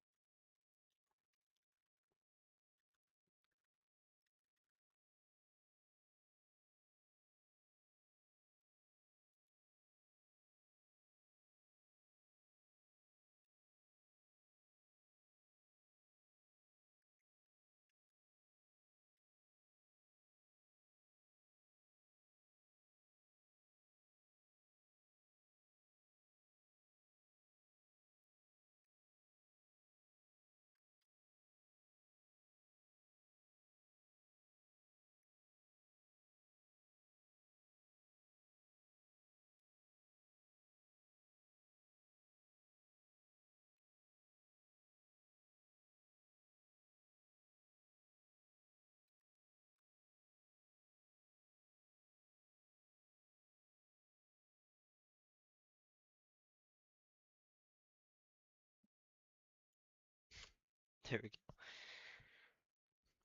S1: There we go.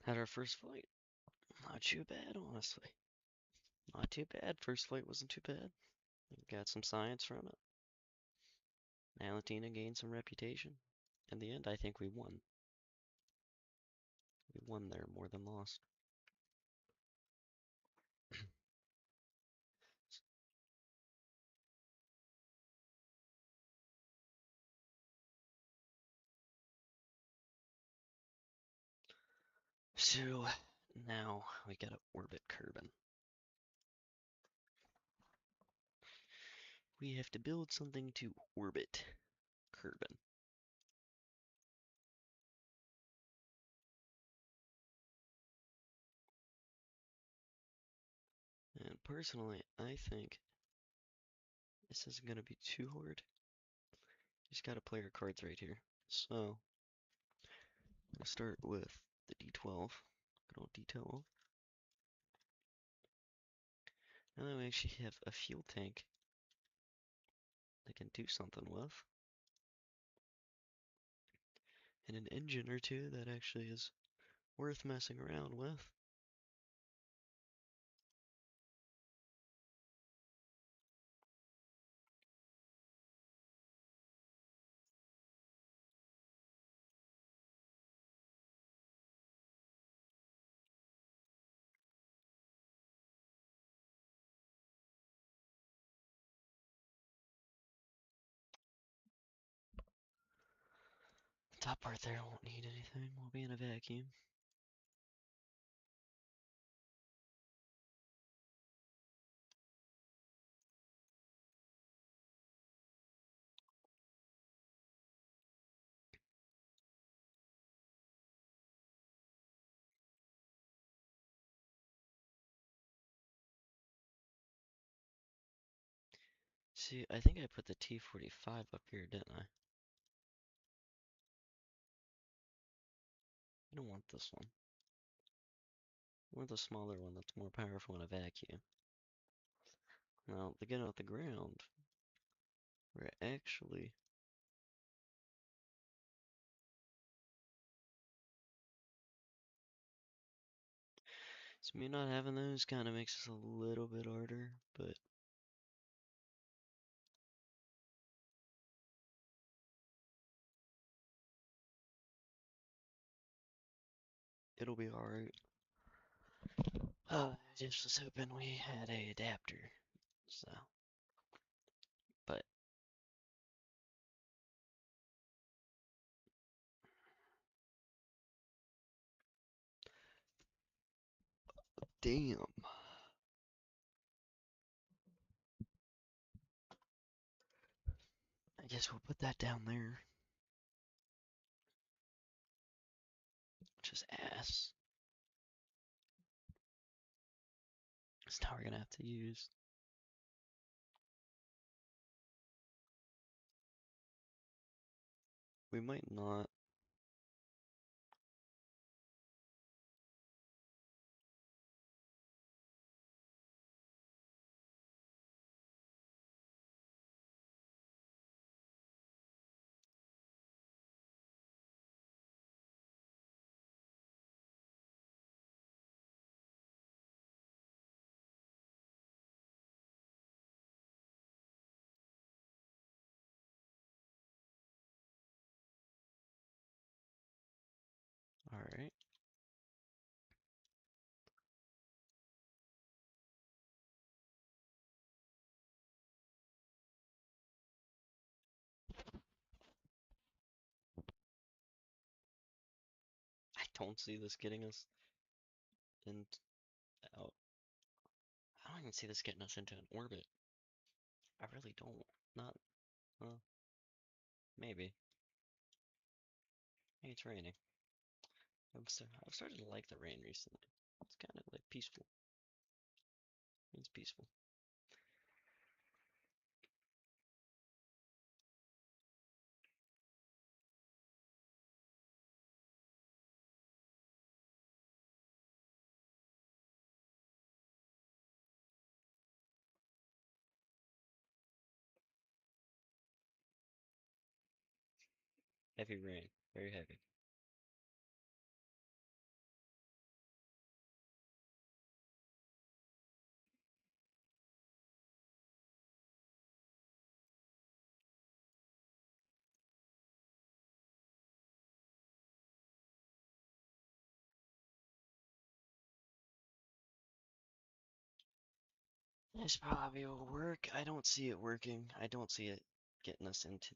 S1: Had our first flight. Not too bad, honestly. Not too bad. First flight wasn't too bad. Got some science from it. Alatina gained some reputation. In the end, I think we won. We won there more than lost. So now we gotta orbit Kerbin. we have to build something to orbit Kerbin. And personally, I think this isn't going to be too hard. You just got to play your cards right here. So, I'm going to start with the D12. Good old D12. And then we actually have a fuel tank that can do something with. And an engine or two that actually is worth messing around with. The top part there won't need anything. We'll be in a vacuum. See, I think I put the T-45 up here, didn't I? I don't want this one. I want the smaller one that's more powerful in a vacuum. Now, to get off the ground, we're actually... So me not having those kind of makes this a little bit harder, but... It'll be alright. I just was hoping we had a adapter, so... But... Damn. I guess we'll put that down there. Which is ass. So now we're gonna have to use... We might not... Alright. I don't see this getting us in out. I don't even see this getting us into an orbit. I really don't. Not, well, maybe. Hey, it's raining. I've started to like the rain recently. It's kind of like peaceful. It's peaceful. Heavy rain. Very heavy. This probably will work. I don't see it working. I don't see it getting us into...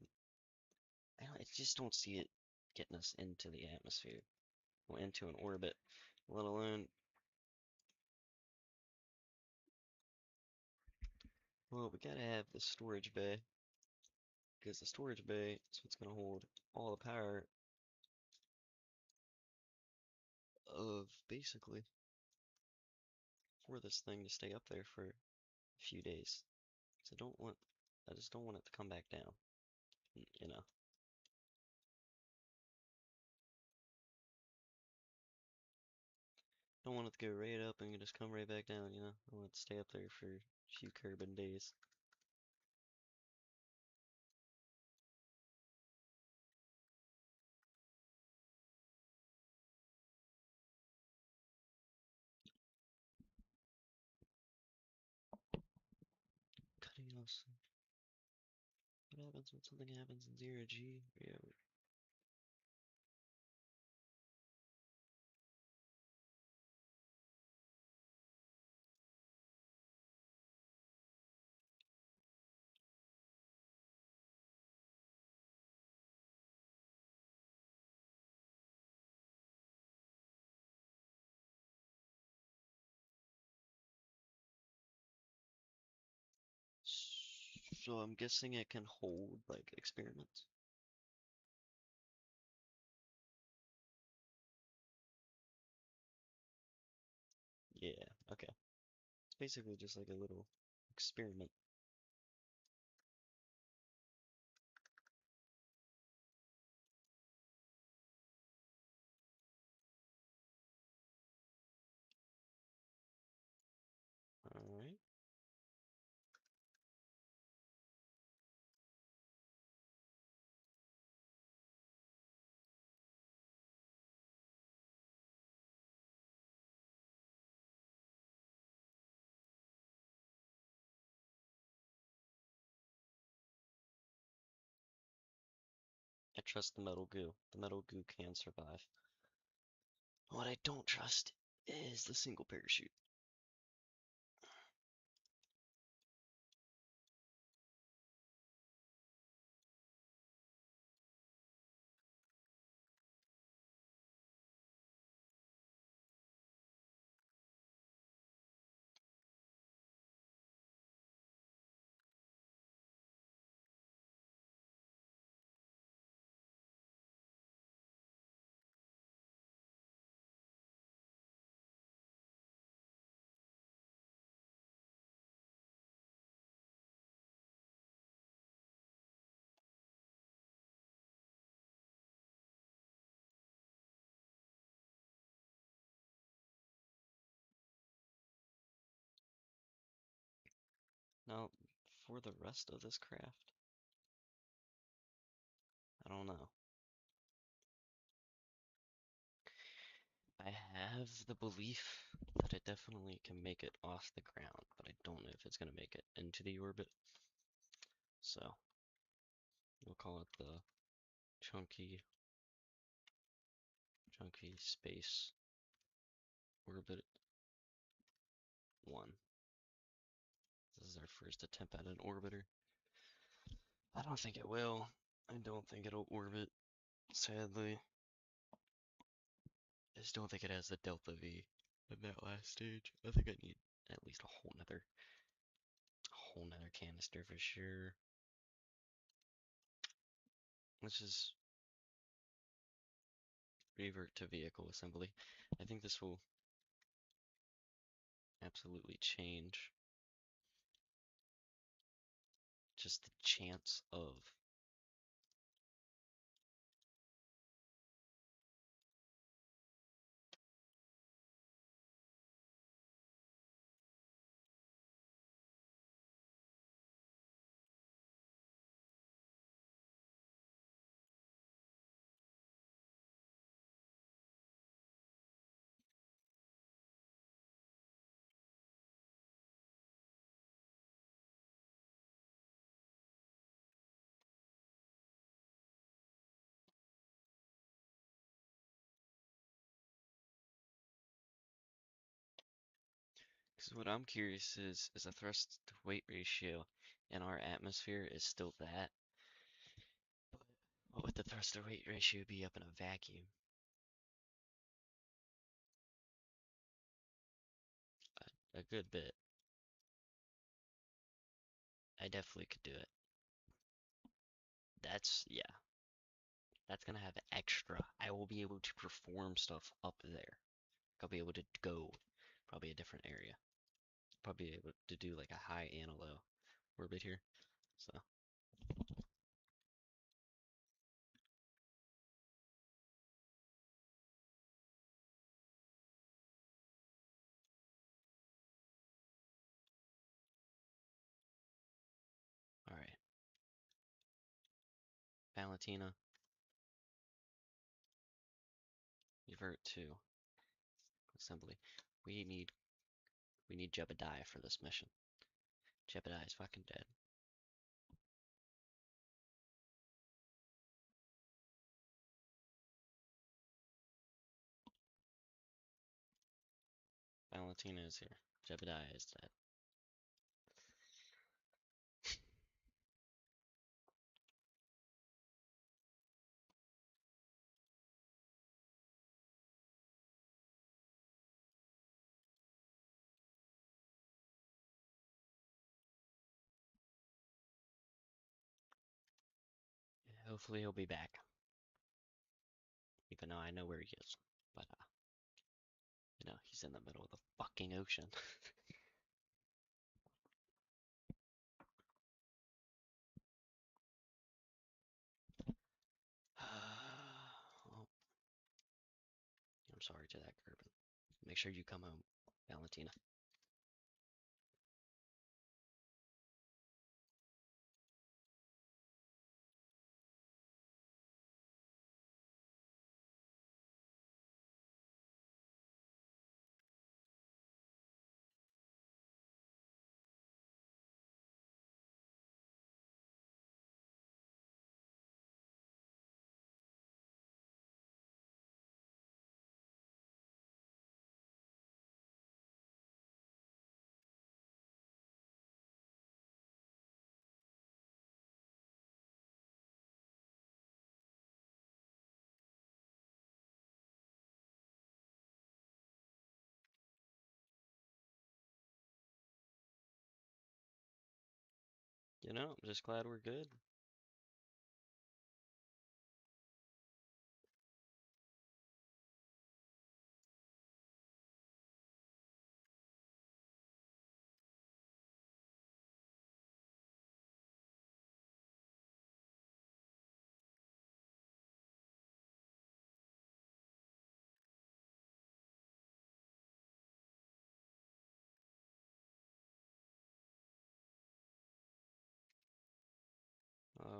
S1: I just don't see it getting us into the atmosphere. Or into an orbit. Let alone... Well, we gotta have the storage bay, because the storage bay is what's gonna hold all the power of basically for this thing to stay up there for a few days. So I just don't want it to come back down, you know. Don't want it to go right up and just come right back down, you know. I want it to stay up there for a few carbon days. Cutting off some. What happens when something happens in zero G? Yeah. So I'm guessing it can hold like experiments. Yeah, okay. It's basically just like a little experiment. Alright. I trust the metal goo. The metal goo can survive. What I don't trust is the single parachute. Now, for the rest of this craft, I don't know. I have the belief that it definitely can make it off the ground, but I don't know if it's going to make it into the orbit. So, we'll call it the chunky space orbit 1. This is our first attempt at an orbiter. I don't think it will. I don't think it'll orbit, sadly. I just don't think it has the delta V in that last stage. I think I need at least a whole nother canister for sure. Let's just revert to vehicle assembly. I think this will absolutely change just the chance of because what I'm curious is the thrust to weight ratio in our atmosphere is still that, but what would the thrust to weight ratio be up in a vacuum? A good bit. I definitely could do it. That's, yeah, that's gonna have extra. I will be able to perform stuff up there. I'll be able to go probably a different area. Probably able to do like a high and a low orbit here. So, all right. Valentina, revert to assembly. We need we need Jebediah for this mission. Jebediah is fucking dead. Valentina is here. Jebediah is dead. Hopefully he'll be back. Even though I know where he is. But you know, he's in the middle of the fucking ocean. Oh, I'm sorry to that Gerben. Make sure you come home, Valentina. You know, I'm just glad we're good.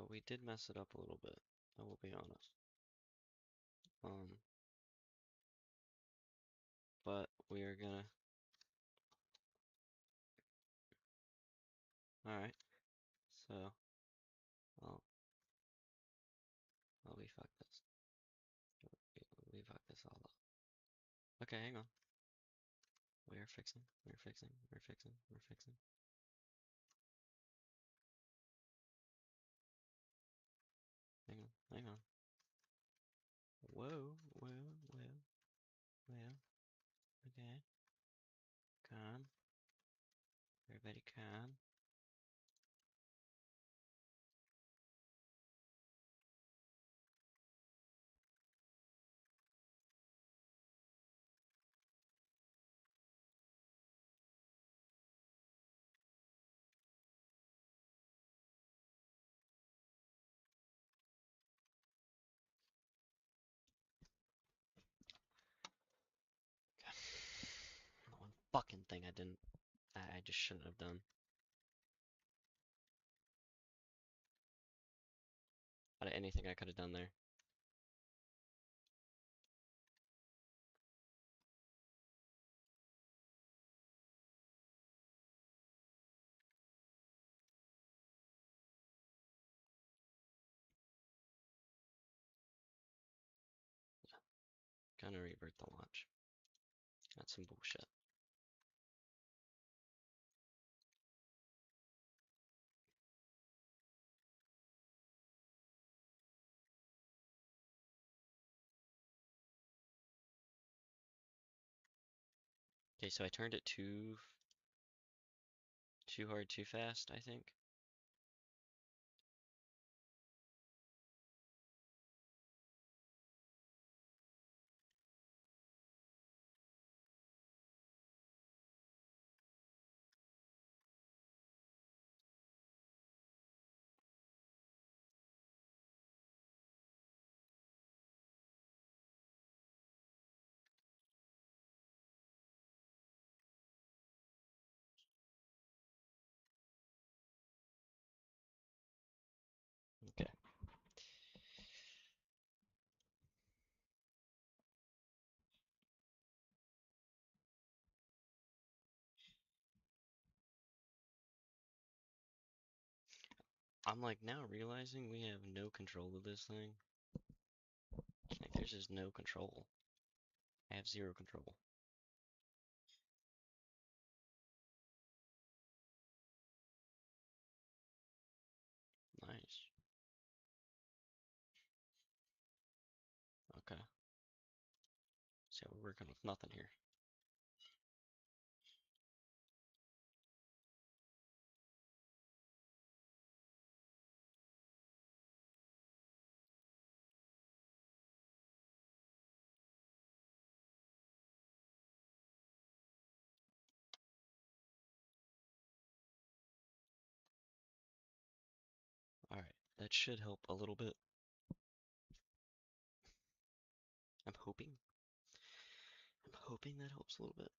S1: We did mess it up a little bit. I will be honest. Um, but we are gonna. All right. So, well, we fucked this. We fucked this all up. Okay, hang on. We are fixing. We're fixing. We're fixing. We're fixing. Hang on. Hang on. Whoa. Whoa. Whoa. Whoa. Okay. Calm. Everybody calm. One fucking thing I didn't. I just shouldn't have done. Out of anything I could have done there. Gonna revert the launch. That's some bullshit. Okay, so I turned it too hard, too fast, I think. I'm like now realizing we have no control of this thing. Like there's just no control. I have zero control. Nice. Okay. So we're working with nothing here. Alright, that should help a little bit. I'm hoping. I'm hoping that helps a little bit.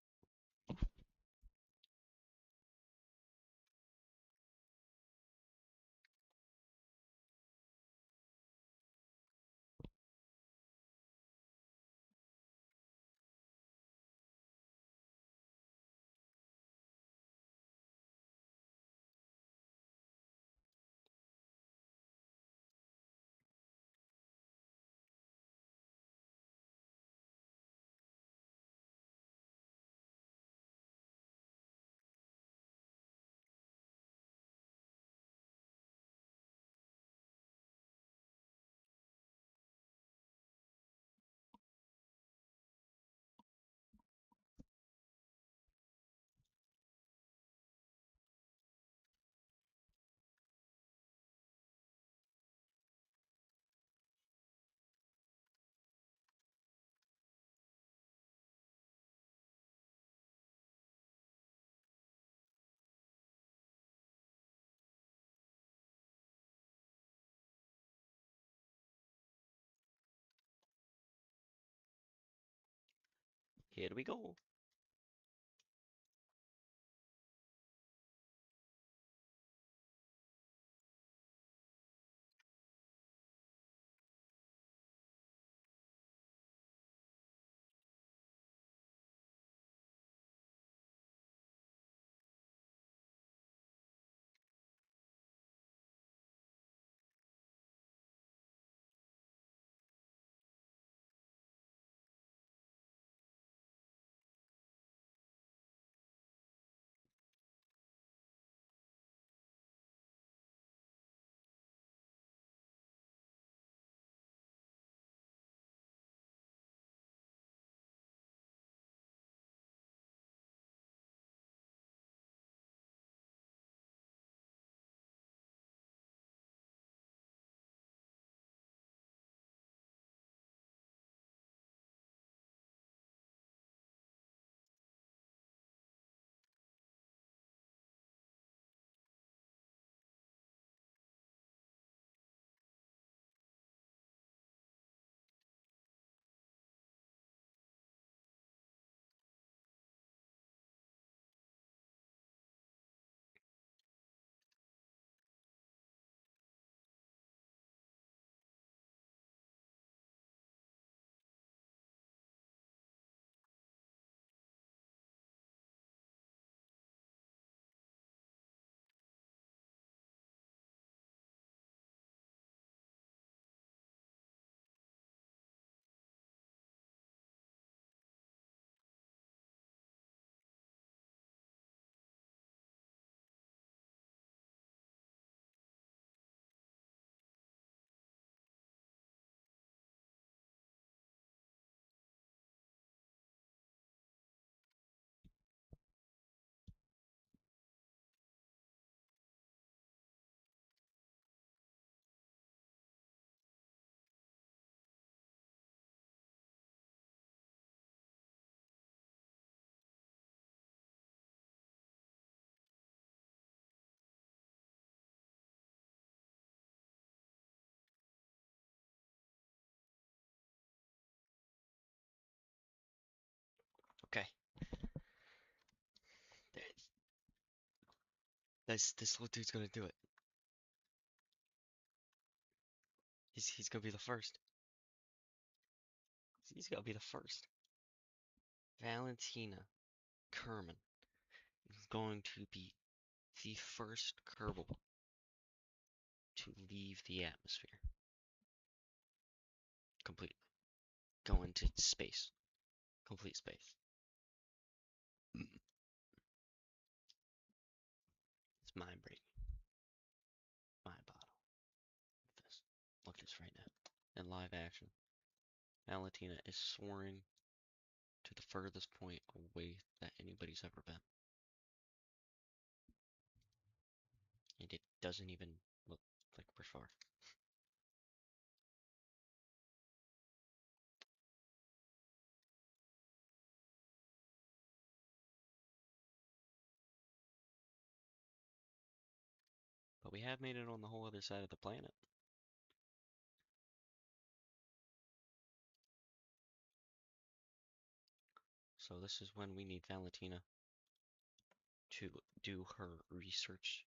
S1: Here we go. Okay. This little dude's gonna do it. He's gonna be the first. He's gonna be the first. Valentina Kerman is going to be the first Kerbal to leave the atmosphere completely. Go into space. Complete space. It's mind breaking. Mind bottle. Look at this. Look at this right now. In live action. Valentina is soaring to the furthest point away that anybody's ever been. And it doesn't even look like we're far. But we have made it on the whole other side of the planet. So this is when we need Valentina to do her research.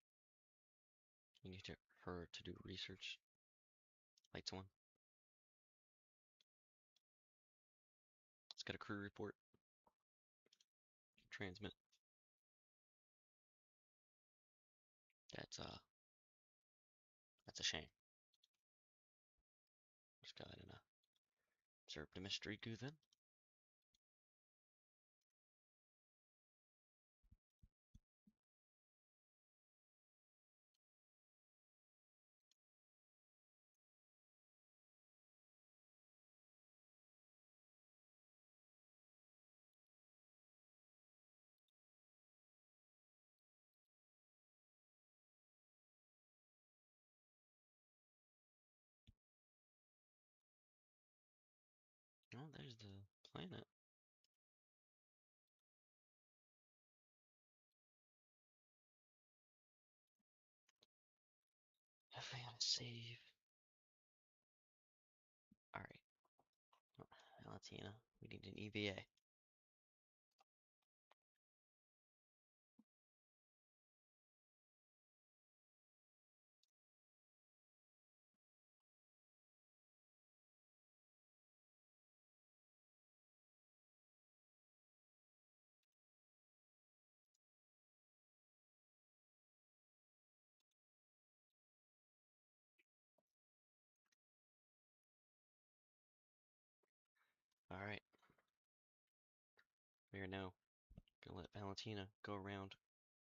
S1: We need her to do research. Lights on. Let's get a crew report. Transmit. That's a shame. Let's go ahead and observe the mystery goo then. Oh, there's the planet. If I gotta save. Alright. Oh, Valentina, we need an EVA. Alright. We are now gonna let Valentina go around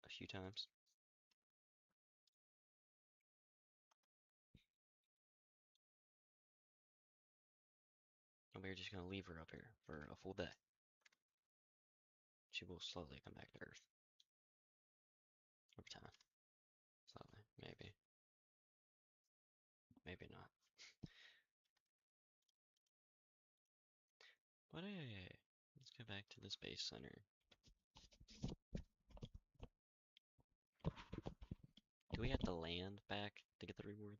S1: a few times. And we're just gonna leave her up here for a full day. She will slowly come back to Earth. Over time. Slowly. Maybe. Maybe not. But hey, let's go back to the Space Center. Do we have to land back to get the reward?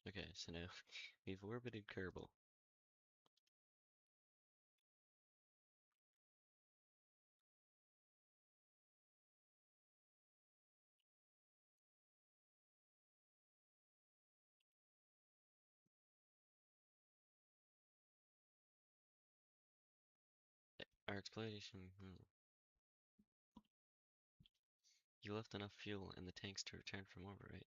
S1: Okay, so now we've orbited Kerbal. Our exploration. You left enough fuel in the tanks to return from orbit, right?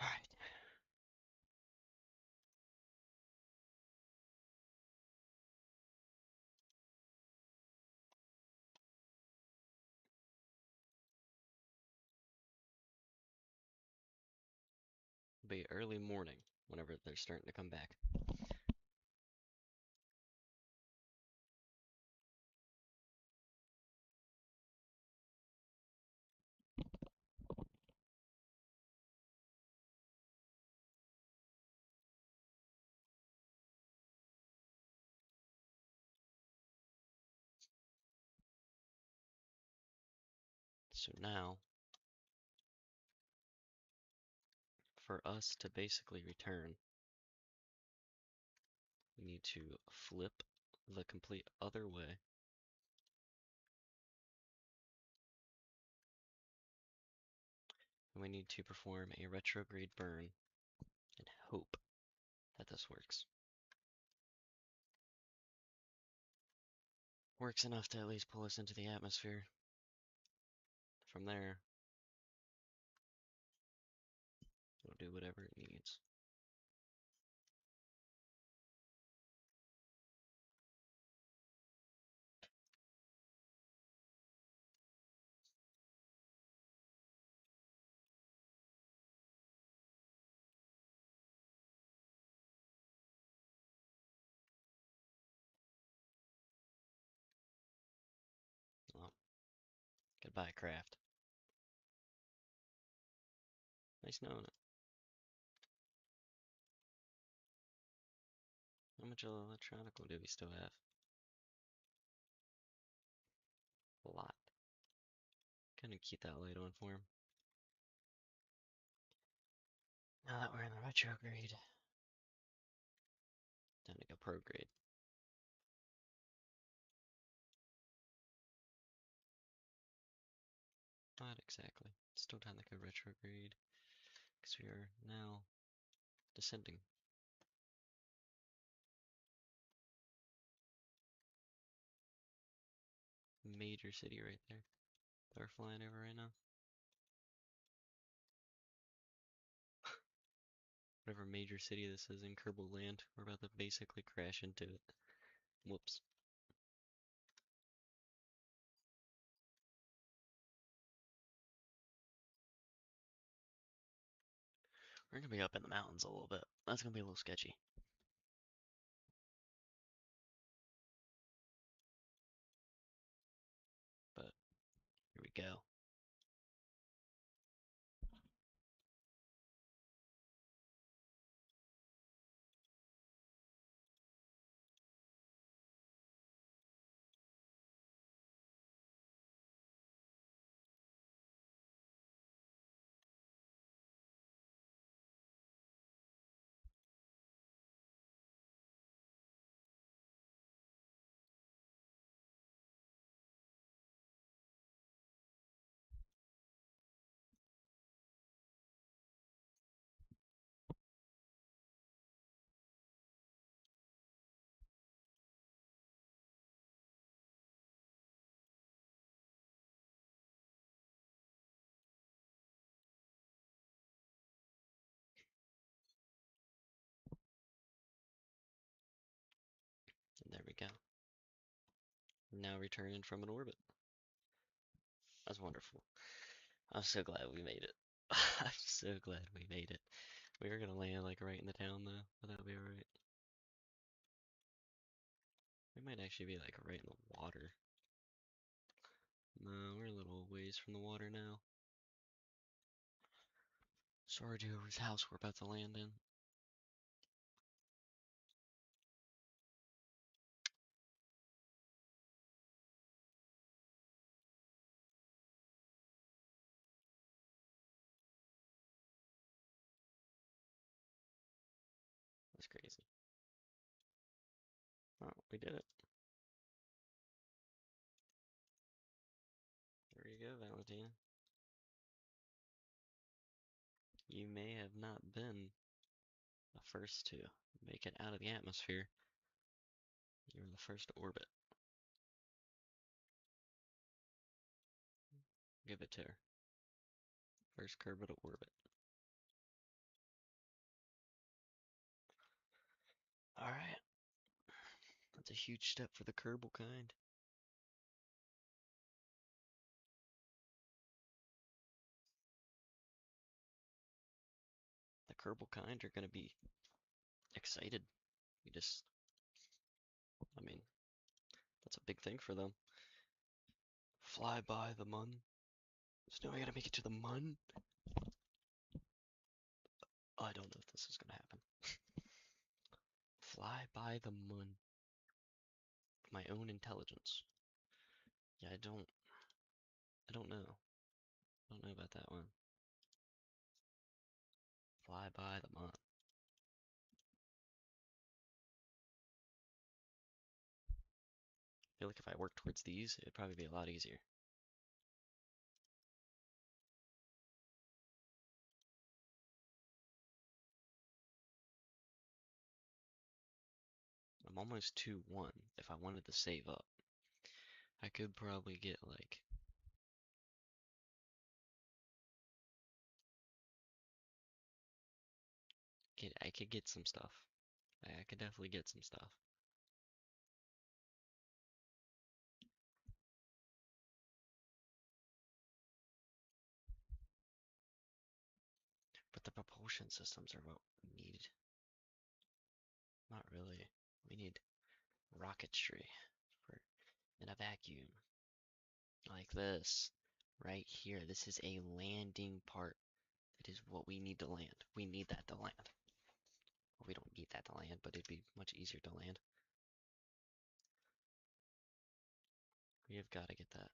S1: Alright. It'll be early morning whenever they're starting to come back. So now, for us to basically return, we need to flip the complete other way. And we need to perform a retrograde burn and hope that this works. Works enough to at least pull us into the atmosphere. From there, it'll do whatever it needs. Well, goodbye, craft. Nice knowing it. How much electronical do we still have? A lot. Gonna keep that light on for him. Now that we're in the retrograde, time to go prograde. Not exactly. Still time to go retrograde, because we are now descending. Major city right there that we're flying over right now. Whatever major city this is in Kerbal Land, we're about to basically crash into it. Whoops. We're gonna be up in the mountains a little bit. That's gonna be a little sketchy. But here we go. And there we go. Now returning from an orbit. That's wonderful. I'm so glad we made it. I'm so glad we made it. We were gonna land like right in the town though, but that'll be alright. We might actually be like right in the water. No, we're a little ways from the water now. Sorry to whose house we're about to land in. That's crazy. Oh, we did it. There you go, Valentina. You may have not been the first to make it out of the atmosphere. You were the first to orbit. Give it to her. First Kerbal to orbit. Alright. That's a huge step for the Kerbal kind. The Kerbal kind are gonna be excited. We just, I mean, that's a big thing for them. Fly by the mun. So now we gotta make it to the mun? I don't know if this is gonna happen. Fly by the mun. My own intelligence. Yeah, I don't know. I don't know about that one. Fly by the mun. I feel like if I work towards these, it'd probably be a lot easier. almost 2-1 if I wanted to save up. I could probably get like I could get some stuff. I could definitely get some stuff. But the propulsion systems are what we need. Not really. We need rocketry for in a vacuum. Like this. Right here. This is a landing part. That is what we need to land. We need that to land. Well, we don't need that to land, but it'd be much easier to land. We have got to get that.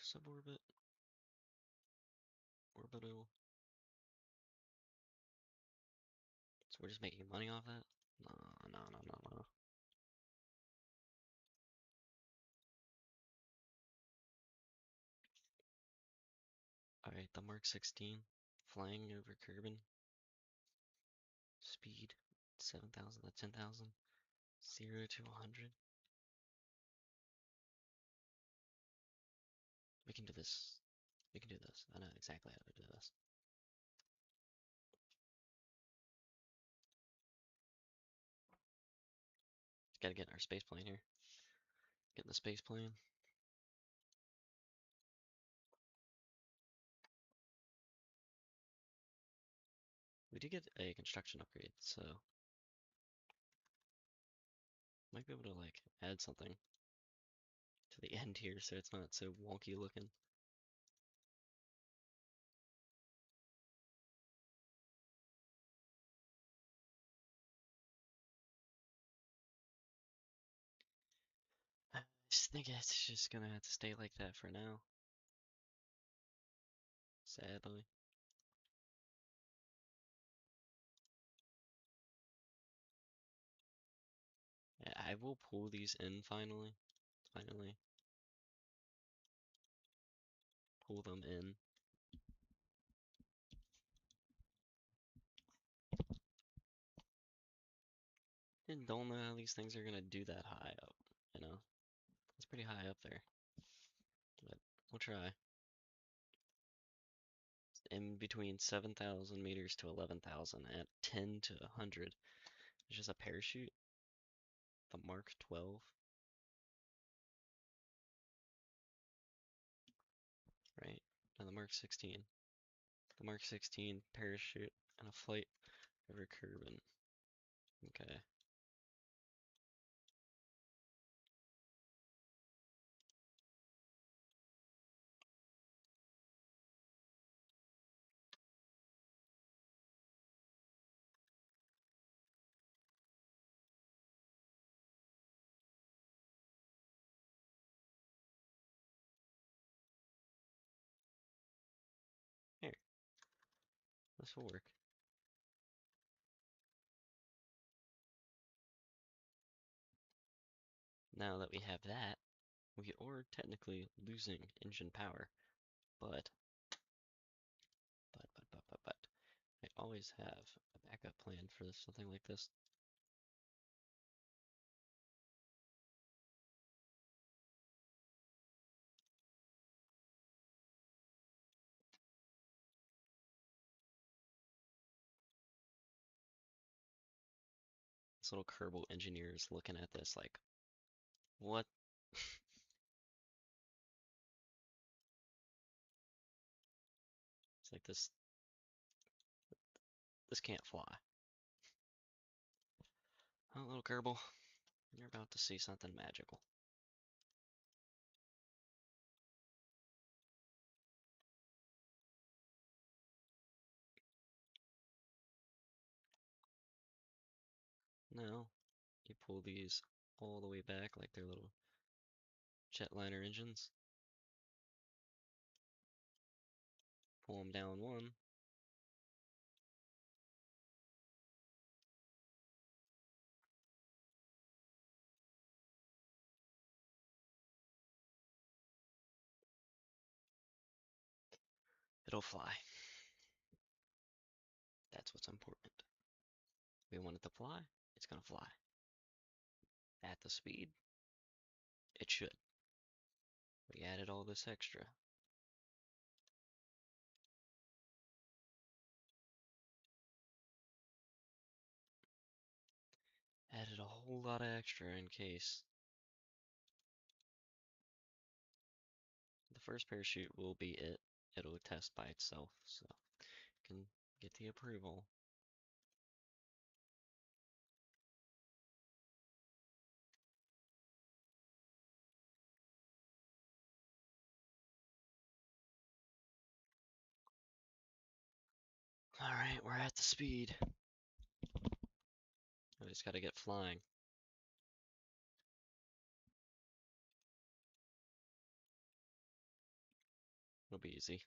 S1: Suborbit. Orbital. So we're just making money off that? No, no, no, no, no. Alright, the Mark 16. Flying over Kerbin. Speed. 7,000 to 10,000. 0 to 100. We can do this. We can do this. I know exactly how to do this. Gotta get in our space plane here. Get in the space plane. We did get a construction upgrade, so might be able to like add something to the end here so it's not so wonky looking. I just think it's just gonna have to stay like that for now. Sadly. I will pull these in finally. Finally. Pull them in. And don't know how these things are gonna do that high up, you know? It's pretty high up there. But we'll try. In between 7,000 meters to 11,000 at 10 to 100. It's just a parachute. The Mark 12. Right? And the Mark 16. The Mark 16 parachute and a flight over Kerbin. Okay. Here. This will work. Now that we have that, we are technically losing engine power. But I always have a backup plan for something like this. This little Kerbal engineer is looking at this like, what? It's like this can't fly. Oh, little Kerbal, you're about to see something magical. Now, you pull these all the way back like they're little jetliner engines. Pull them down one. It'll fly. That's what's important. We want it to fly, it's gonna fly. At the speed, it should. We added all this extra. Added a whole lot of extra in case. The first parachute will be it. It'll test by itself, so can get the approval. Alright, we're at the speed. I just gotta get flying. It'll be easy.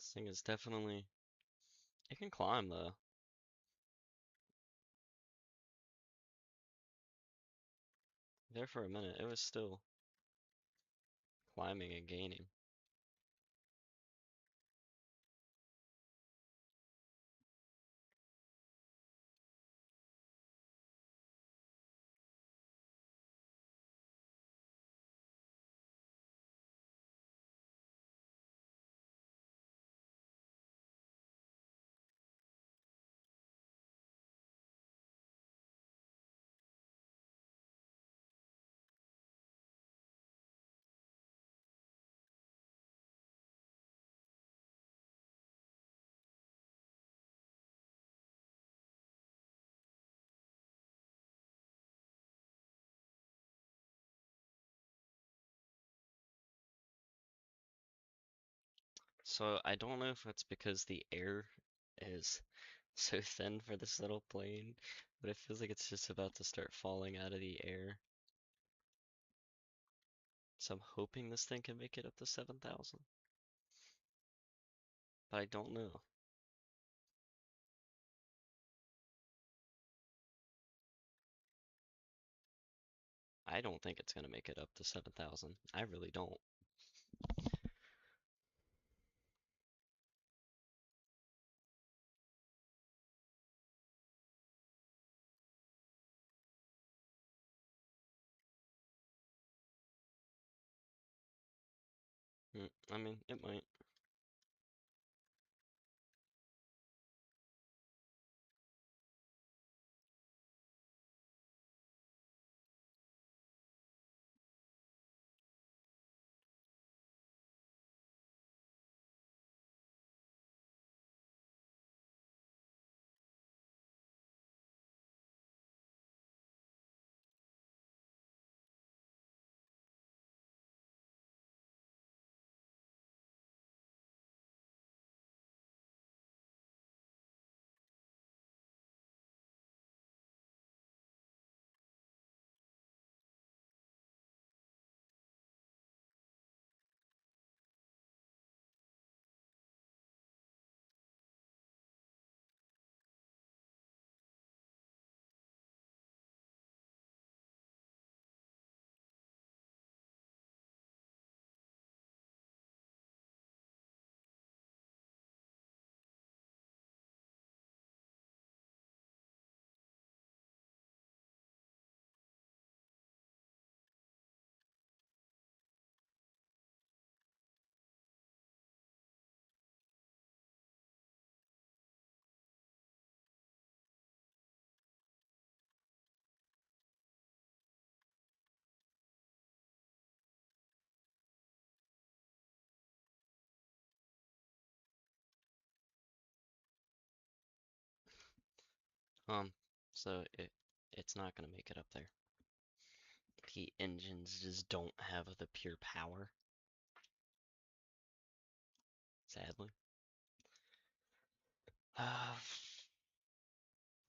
S1: This thing is definitely... It can climb, though. There for a minute, it was still climbing and gaining. So I don't know if it's because the air is so thin for this little plane, but it feels like it's just about to start falling out of the air. So I'm hoping this thing can make it up to 7,000. But I don't know. I don't think it's gonna make it up to 7,000. I really don't. I mean, it might. So it's not gonna make it up there. The engines just don't have the pure power, sadly.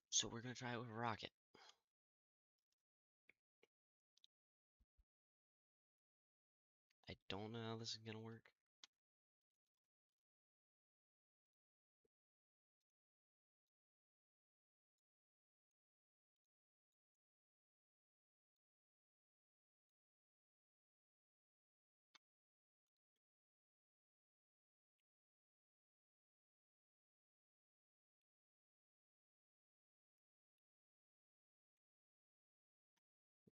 S1: So we're gonna try it with a rocket. I don't know how this is gonna work.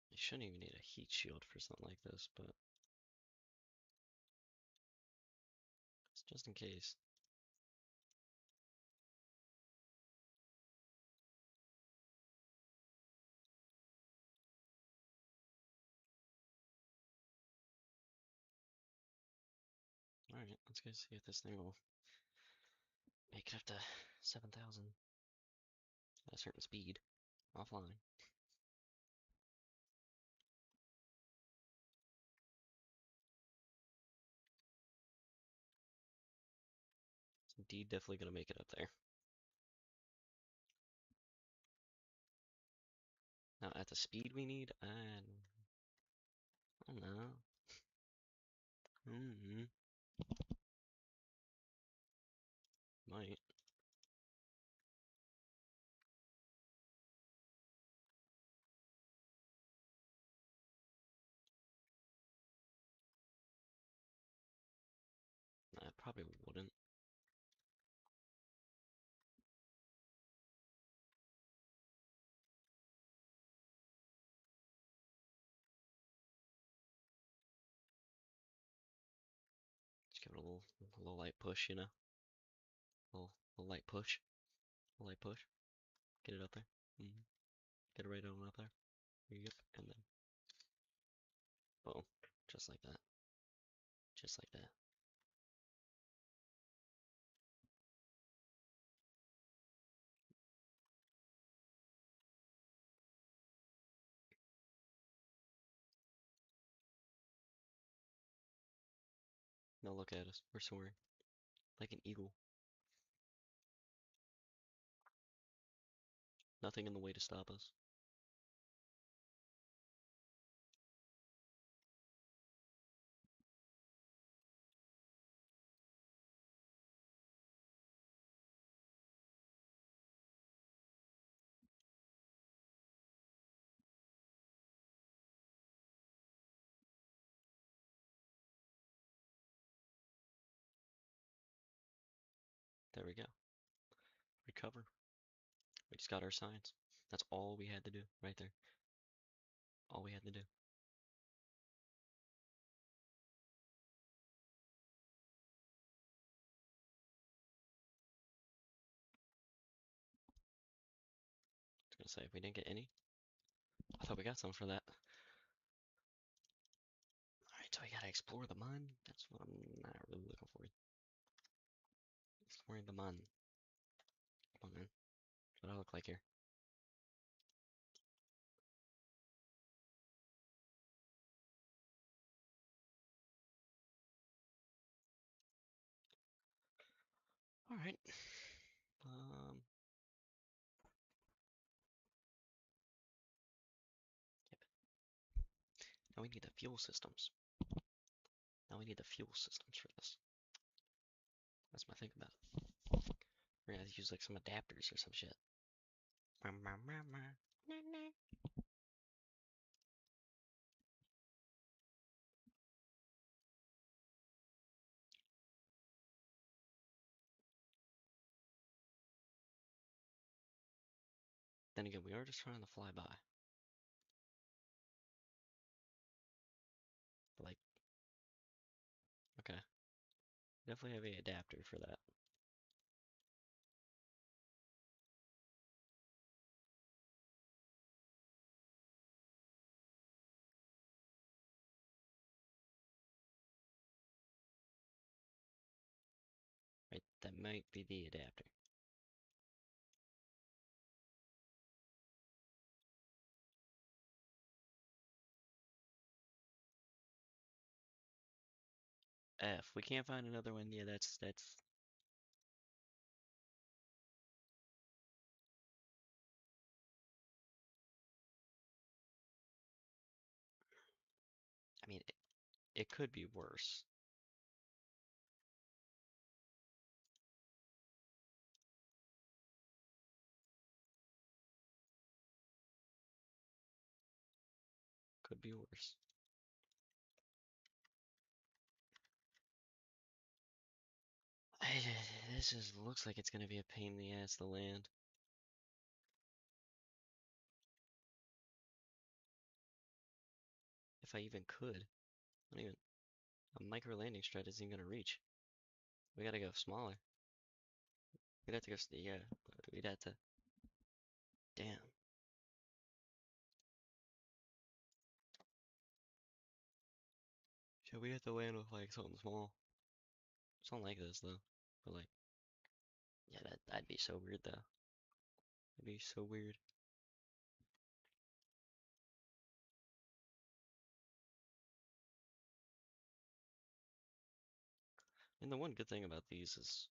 S1: You shouldn't even need a heat shield for something like this, but it's just in case. Alright, let's go see if this thing will make it up to 7,000 at a certain speed offline. It's indeed definitely gonna make it up there. Now at the speed we need, I don't know. Might. I probably wouldn't. Just give it a little light push, you know? Little light push. A light push. Get it up there. Get it right on up there. Here you go. And then boom. Just like that. Just like that. Now look at us. We're soaring. Like an eagle. Nothing in the way to stop us. There we go. Recover. We just got our signs. That's all we had to do right there. All we had to do. I was gonna say, if we didn't get any, I thought we got some for that. Alright, so we gotta explore the mine. That's what I'm not really looking for. Exploring the mine. Come on, man. What do I look like here? Alright. Yep. Now we need the fuel systems. Now we need the fuel systems for this. That's my thing about it. We're gonna have to use like some adapters or some shit. Then again, we are just trying to fly by. But like, okay. Definitely have a adapter for that. Right, that might be the adapter. F. We can't find another one. Yeah, that's. I mean, it could be worse. Could be worse. This just looks like it's gonna be a pain in the ass to land. If I even could. I don't even. A micro landing strut isn't even gonna reach. We gotta go smaller. We'd have to go. Yeah, we'd have to. Damn. So we have to land with like something small. Something like this though. But like, yeah, that'd be so weird though. That'd be so weird. And the one good thing about these is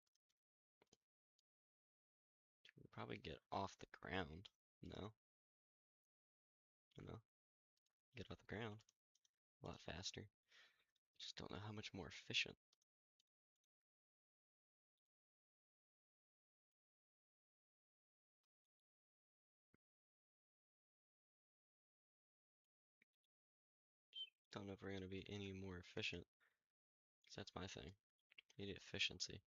S1: you can probably get off the ground. No, no, get off the ground a lot faster. Just don't know how much more efficient. Don't know if we're gonna be any more efficient. 'Cause that's my thing. I need efficiency.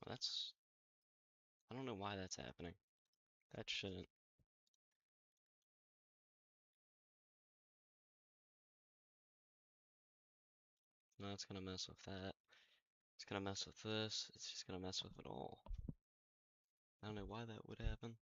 S1: That's, I don't know why that's happening. That shouldn't. No, it's gonna mess with that. It's gonna mess with this. It's just gonna mess with it all. I don't know why that would happen.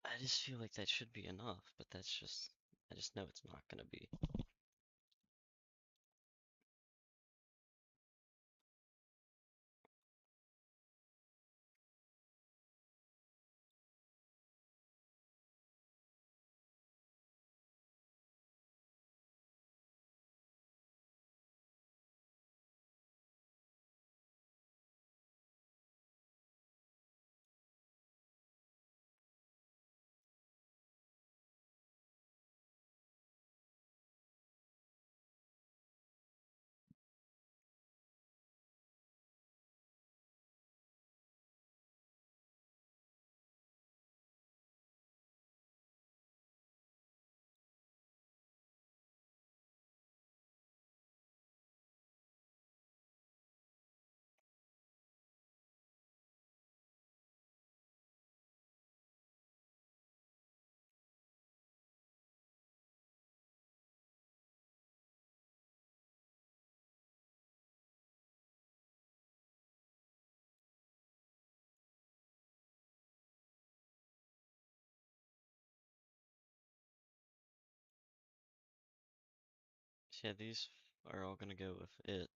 S1: I just feel like that should be enough, but I just know it's not gonna be. So yeah, these are all gonna go with it,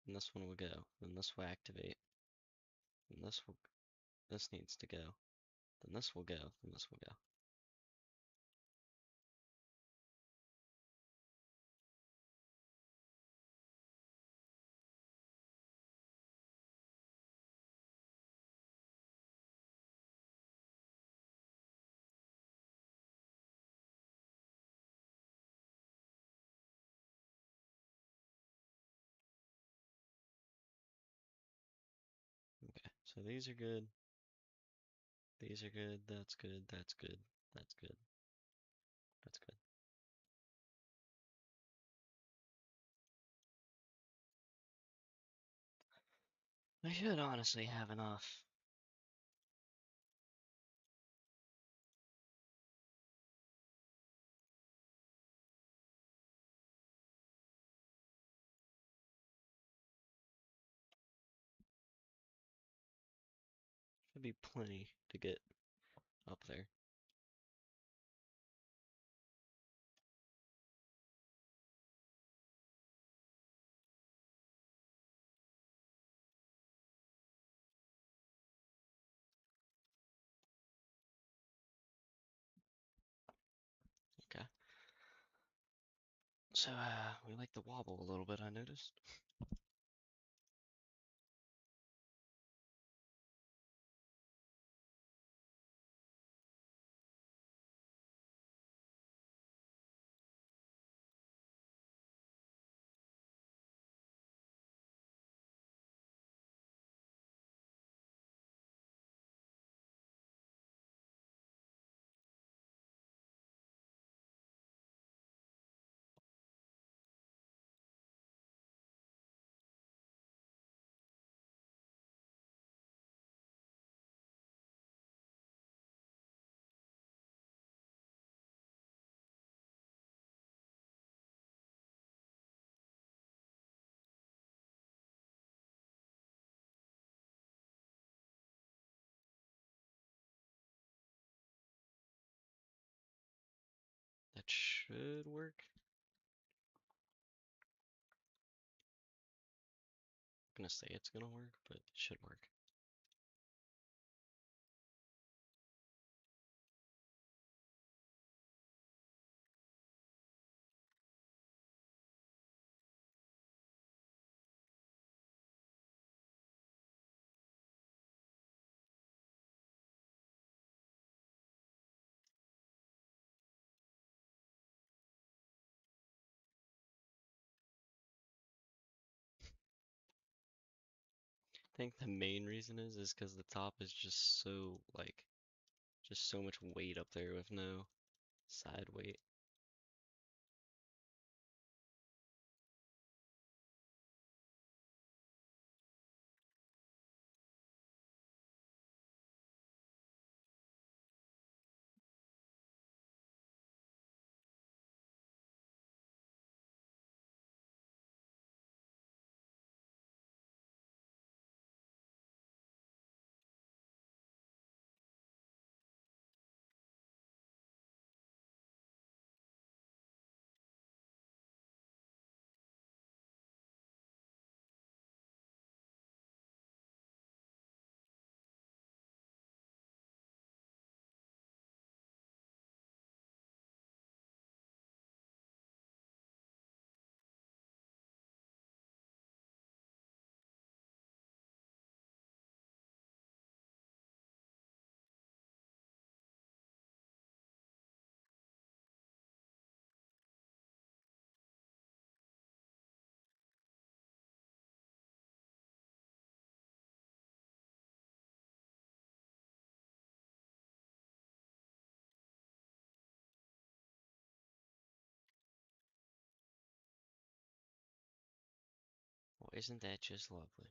S1: and this one will go, then this will activate, and this needs to go, then this will go, then this will go. Okay, so these are good, these are good, that's good, that's good, that's good, that's good. I should honestly have enough. Should be plenty to get up there. Okay. So, we like the wobble a little bit, I noticed. That should work. I'm gonna say it's gonna work, but it should work. I think the main reason is because the top is just so, like, just so much weight up there with no side weight. Isn't that just lovely?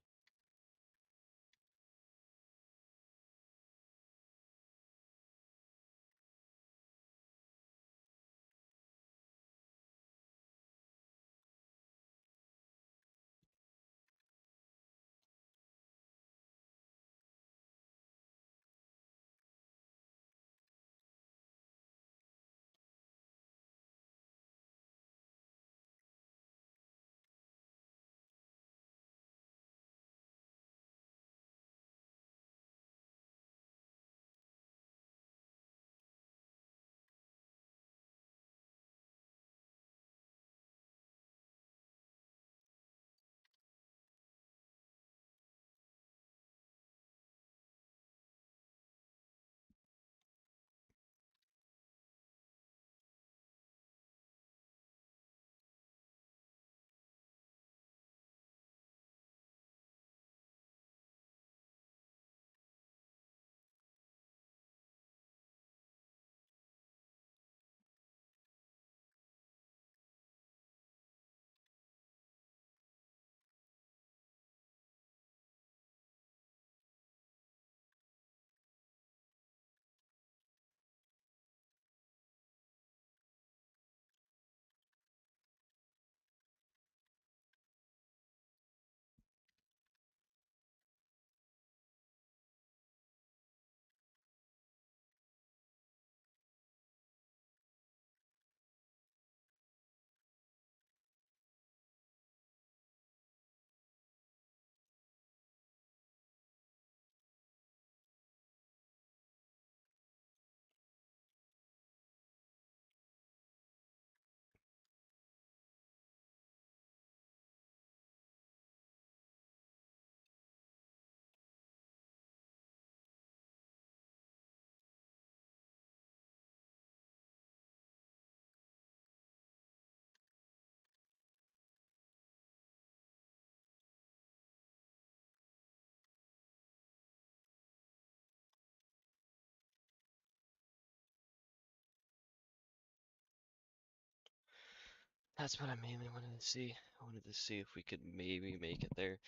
S1: That's what I mainly wanted to see. I wanted to see if we could maybe make it there.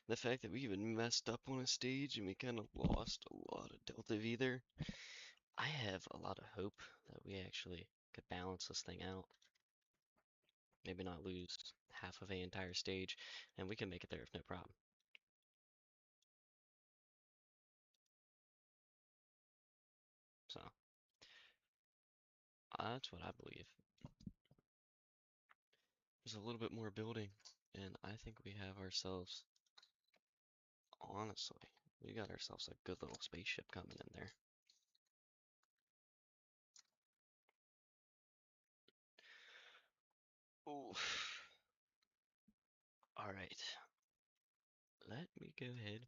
S1: The fact that we even messed up on a stage and we kind of lost a lot of Delta V there, I have a lot of hope that we actually could balance this thing out. Maybe not lose half of an entire stage, and we can make it there with no problem. So, that's what I believe. There's a little bit more building, and I think we have ourselves, honestly, we got ourselves a good little spaceship coming in there. Oof. Alright. Let me go ahead,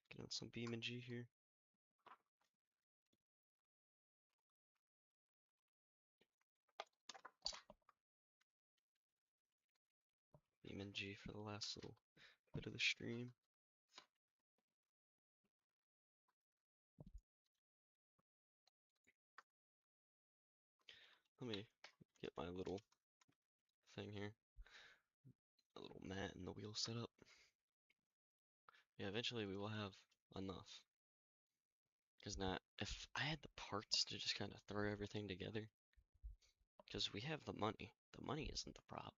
S1: get on some BeamNG here. BeamNG for the last little bit of the stream. Let me get my little thing here. A little mat and the wheel set up. Yeah, eventually we will have enough. Because not, if I had the parts to just kind of throw everything together, because we have the money isn't the problem.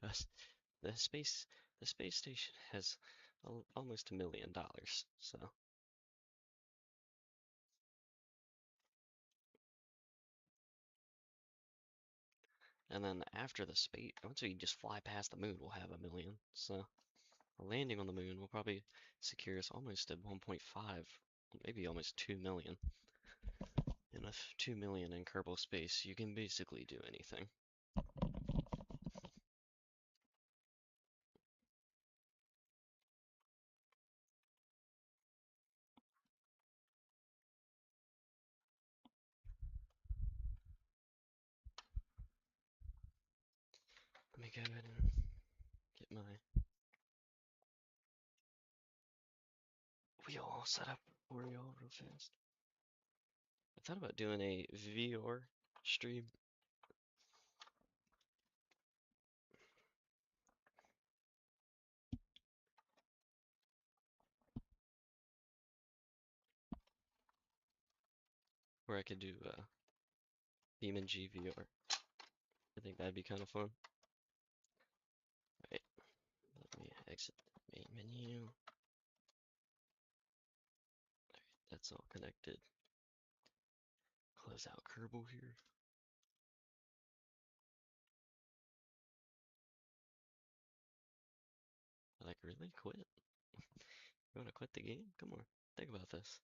S1: Just the space, the space station has almost $1 million, so. And then after the space, once we just fly past the moon, we'll have 1 million. So a landing on the moon will probably secure us almost at 1.5, maybe almost 2 million. And with 2 million in Kerbal space, you can basically do anything. Let me go ahead and get my wheel all set up for y'all real fast. I thought about doing a VR stream. Or I could do BeamNG VR. I think that'd be kind of fun. Right, let me exit the main menu. That's all connected. Close out Kerbal here. Like, really? Quit? You wanna quit the game? Come on, think about this.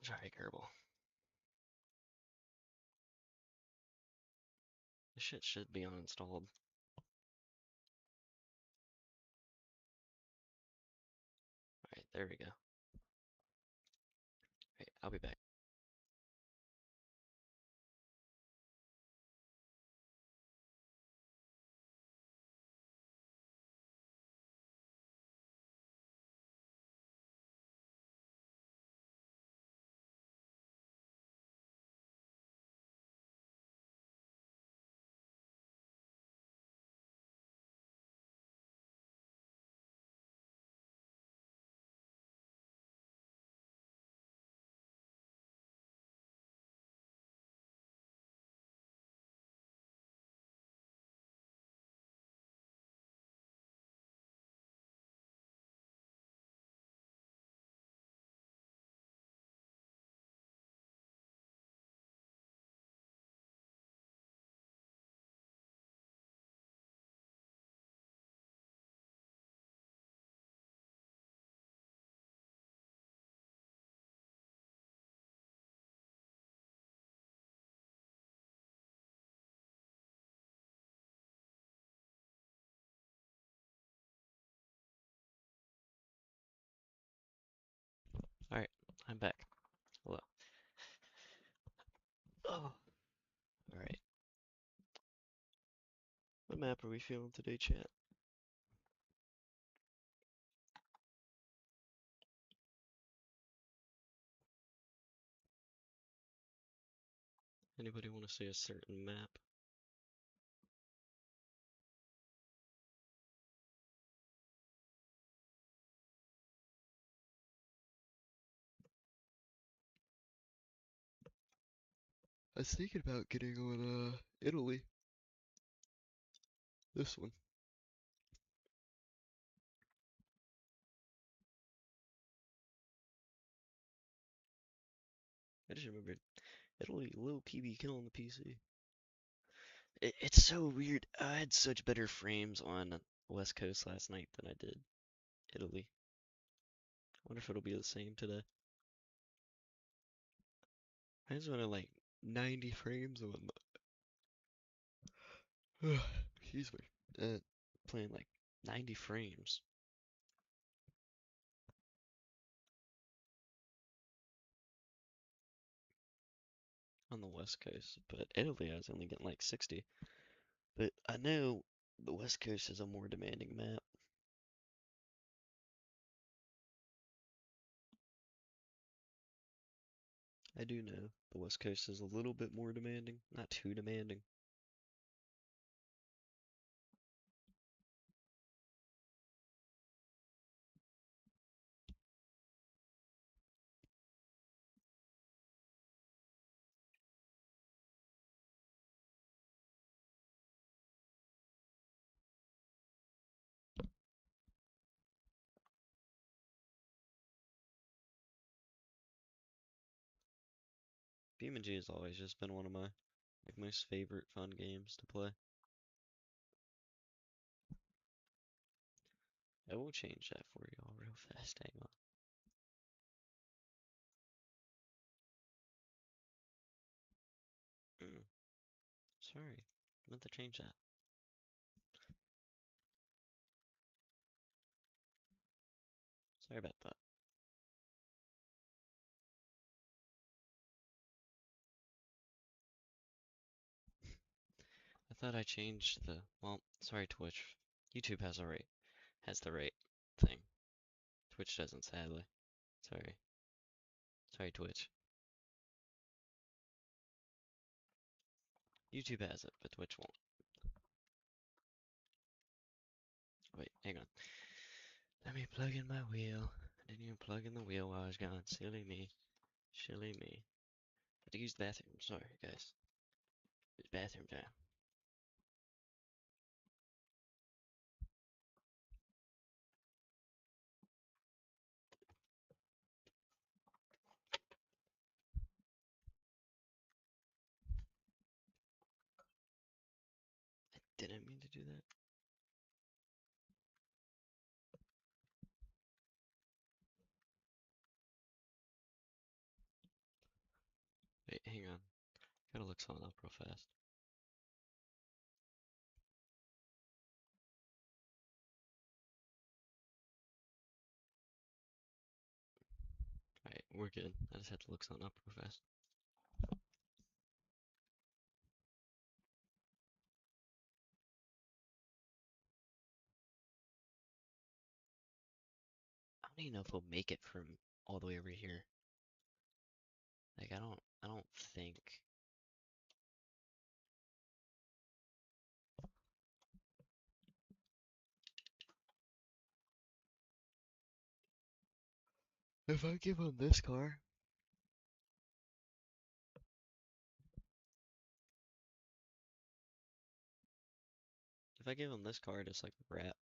S1: Sorry, Kerbal. This shit should be uninstalled. Alright, there we go. Alright, I'll be back. Alright, I'm back. Hello. Oh. Alright. What map are we feeling today, chat? Anybody want to say a certain map? I was thinking about getting on Italy. This one. I just remembered Italy low key be killing the PC. It's so weird. I had such better frames on West Coast last night than I did Italy. I wonder if it'll be the same today. I just wanted like 90 frames on excuse me. Playing like 90 frames on the West Coast, but Italy I was only getting like 60. But I know the West Coast is a more demanding map. I do know the West Coast is a little bit more demanding, not too demanding. BeamNG has always just been one of my most favorite fun games to play. I will change that for you all real fast. Hang on. Sorry, I meant to change that. Sorry about that. I thought I changed the, well, sorry Twitch. YouTube has the right thing. Twitch doesn't, sadly. Sorry. Sorry, Twitch. YouTube has it, but Twitch won't. Wait, hang on. Let me plug in my wheel. I didn't even plug in the wheel while I was gone. Silly me. Silly me. Had to use the bathroom. Sorry, guys. It's bathroom time. I didn't mean to do that. Wait, hang on. Gotta look something up real fast. Alright, we're good. I just had to look something up real fast. I don't even know if we'll make it from all the way over here. Like, I don't think. If I give him this car, if I give him this card, it's like wrapped.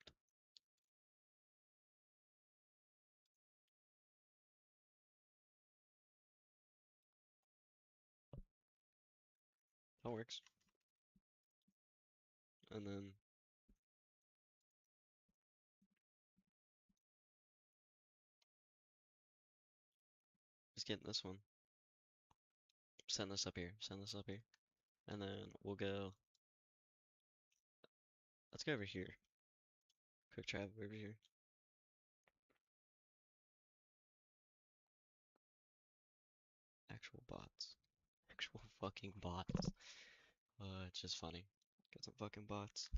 S1: That works. And then just get this one. Send this up here. Send this up here. And then we'll go. Let's go over here. Quick travel over here. Actual bots. Actual fucking bots. It's just funny. Got some fucking bots.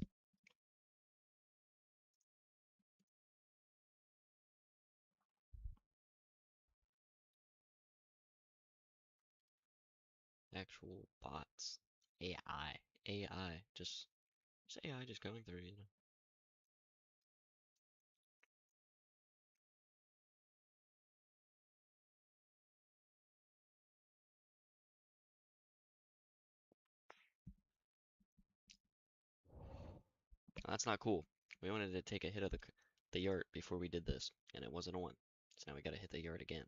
S1: Actual bots. AI. AI. Just AI just going through, you know. That's not cool. We wanted to take a hit of the yard before we did this, and it wasn't on. So now we gotta hit the yard again.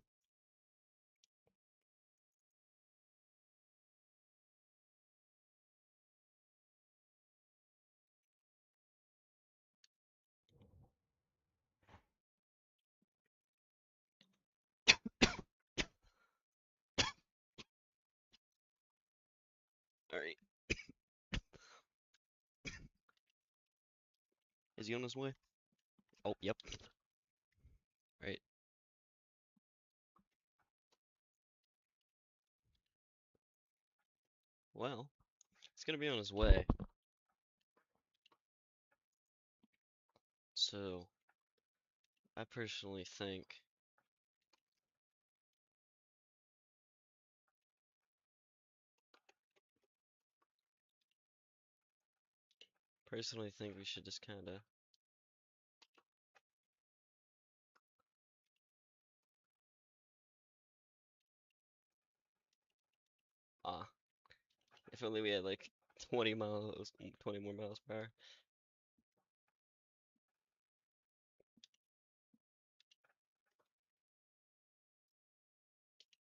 S1: Alright. Is he on his way? Oh, yep. Right. Well, he's gonna be on his way. So, I personally think we should just kinda ah. If only we had like 20 miles 20 more miles per hour.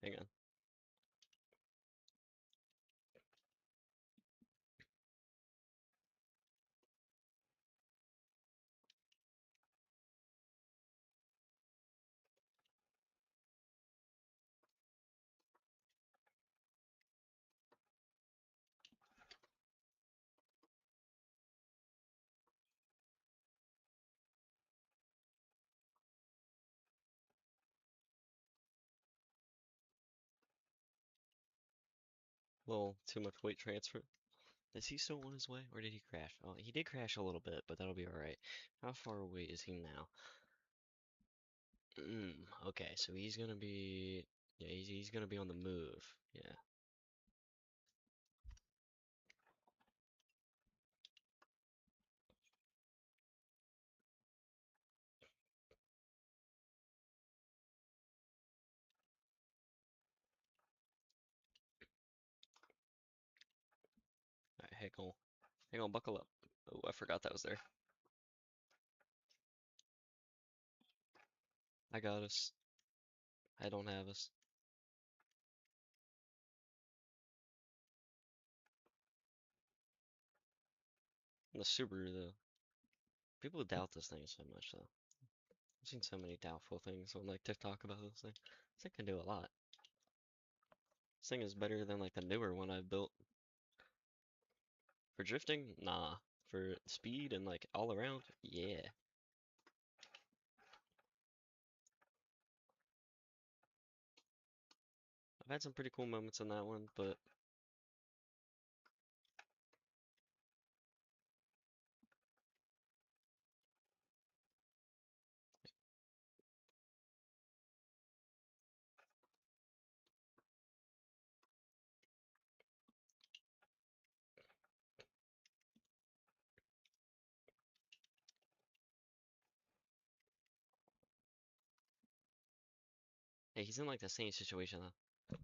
S1: Hang on. Little too much weight transfer. Is he still on his way, or did he crash? Oh, he did crash a little bit, but that'll be alright. How far away is he now? Okay, so he's gonna be, yeah, he's gonna be on the move. Yeah. Hang on, buckle up. Oh, I forgot that was there. I got us. I don't have us. The Subaru, though. People doubt this thing so much, though. I've seen so many doubtful things on like TikTok about this thing. This thing can do a lot. This thing is better than like the newer one I've built. For drifting, nah. For speed and like all around, yeah. I've had some pretty cool moments in that one, but hey, he's in like the same situation though.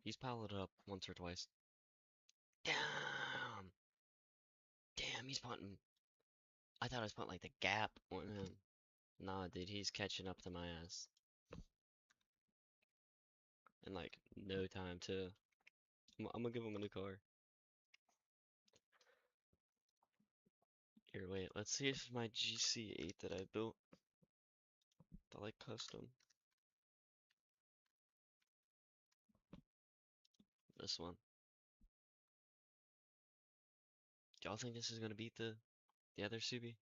S1: He's piloted up once or twice. Damn! Damn, he's punting. I thought I was punting like the gap on him. Nah, dude, he's catching up to my ass. In like no time to. I'm gonna give him a new car. Here, wait, let's see if my GC8 that I built, the like custom. This one. Do y'all think this is gonna beat the other Subi?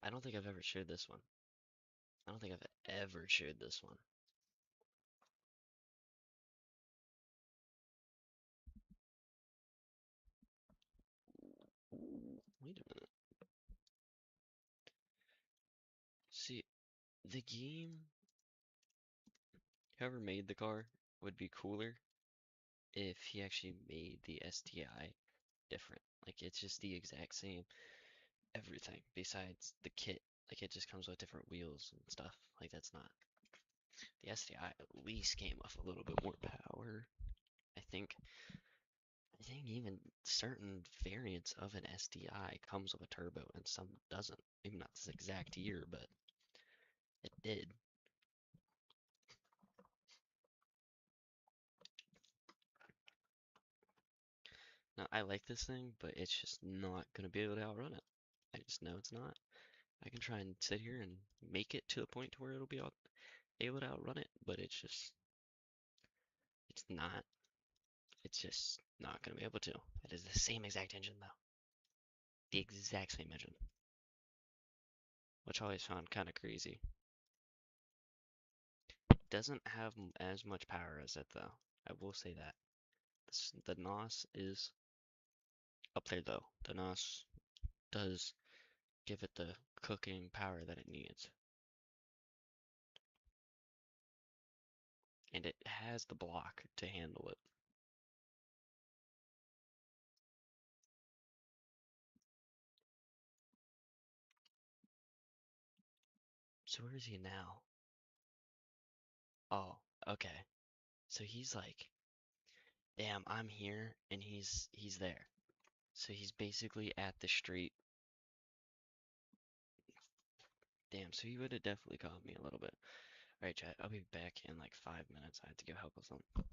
S1: I don't think I've ever shared this one. I don't think I've ever shared this one. Wait a minute. See, the game, whoever made the car would be cooler if he actually made the STI different. Like it's just the exact same everything besides the kit. Like it just comes with different wheels and stuff. Like that's not. The STI at least came with a little bit more power. I think I think even certain variants of an STI comes with a turbo and some doesn't. Maybe not this exact year, but it did. Now I like this thing, but it's just not gonna be able to outrun it. I just know it's not. I can try and sit here and make it to the point to where it'll be able to outrun it, but it's not. It's just not gonna be able to. It is the same exact engine though. The exact same engine. Which I always found kind of crazy. Doesn't have as much power as it though. I will say that. The NOS is up there though. The NOS does give it the cooking power that it needs. And it has the block to handle it. So where is he now? Oh, okay. So he's like, damn, I'm here and he's there. So he's basically at the street. Damn, so he would have definitely caught me a little bit. Alright, chat, I'll be back in like 5 minutes. I have to go help with something.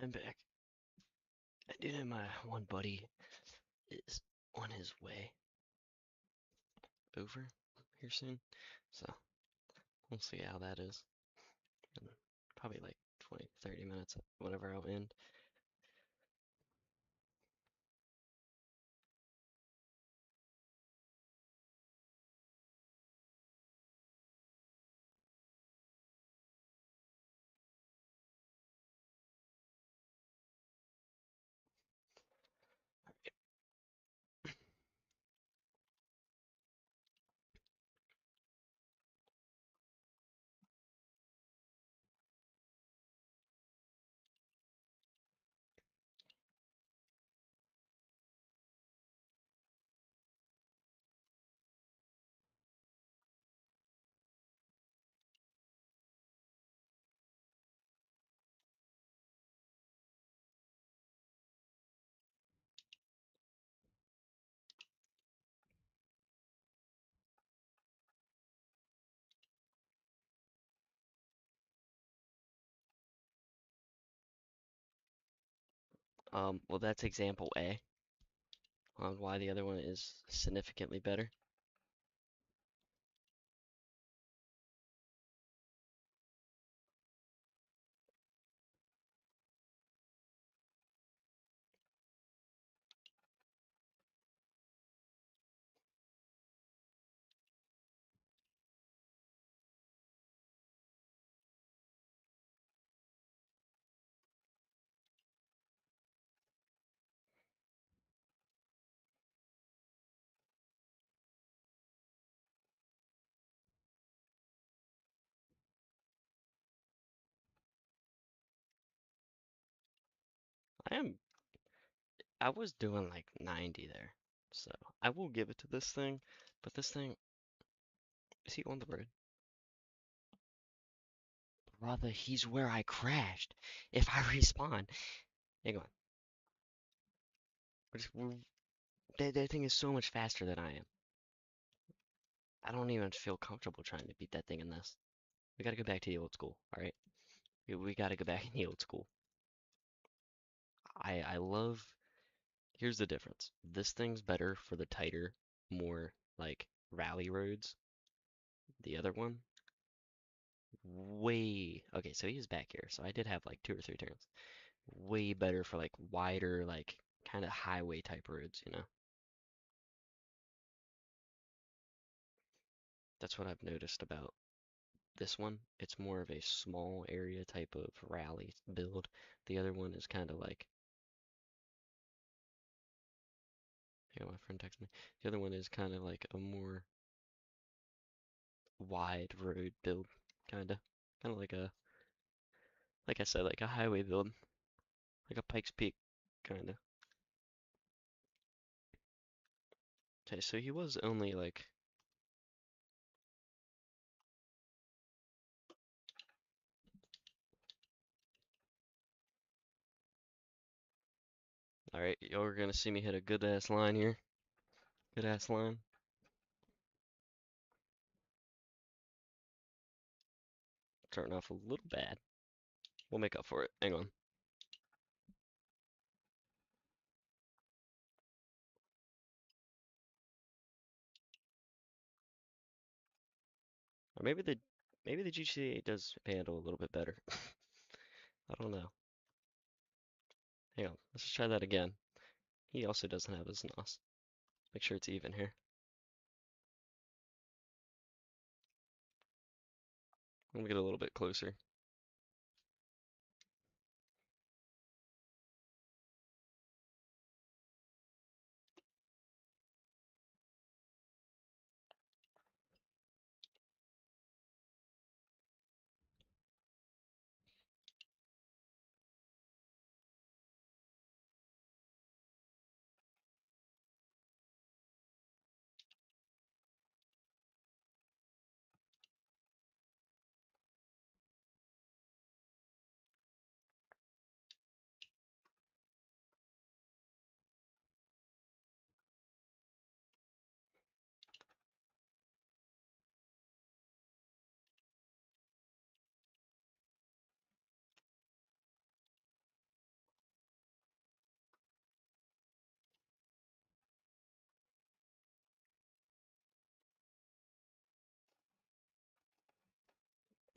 S1: I'm back. I do know my one buddy is on his way over here soon, so we'll see how that is. In probably like 20, 30 minutes, whenever I'll end. Well, that's example A on why the other one is significantly better. I am, I was doing like 90 there, so I will give it to this thing, but this thing, is he on the road? Brother, he's where I crashed. If I respawn, hang on. That thing is so much faster than I am. I don't even feel comfortable trying to beat that thing in this. We gotta go back to the old school, alright? We gotta go back in the old school. I love, here's the difference. This thing's better for the tighter, more like rally roads. The other one, way, okay, so he is back here. So I did have like 2 or 3 turns. Way better for like wider, like kind of highway type roads, you know? That's what I've noticed about this one. It's more of a small area type of rally build. The other one is kind of like, yeah, my friend texted me. The other one is kind of like a more wide road build, kind of like I said, like a highway build, like a Pikes Peak, kind of. Okay, so he was only like, all right, y'all are gonna see me hit a good ass line here, good ass line. Starting off a little bad. We'll make up for it. Hang on. Or maybe the GTA does handle a little bit better. I don't know. Hang on, let's just try that again. He also doesn't have his NOS. Make sure it's even here. Let me get a little bit closer.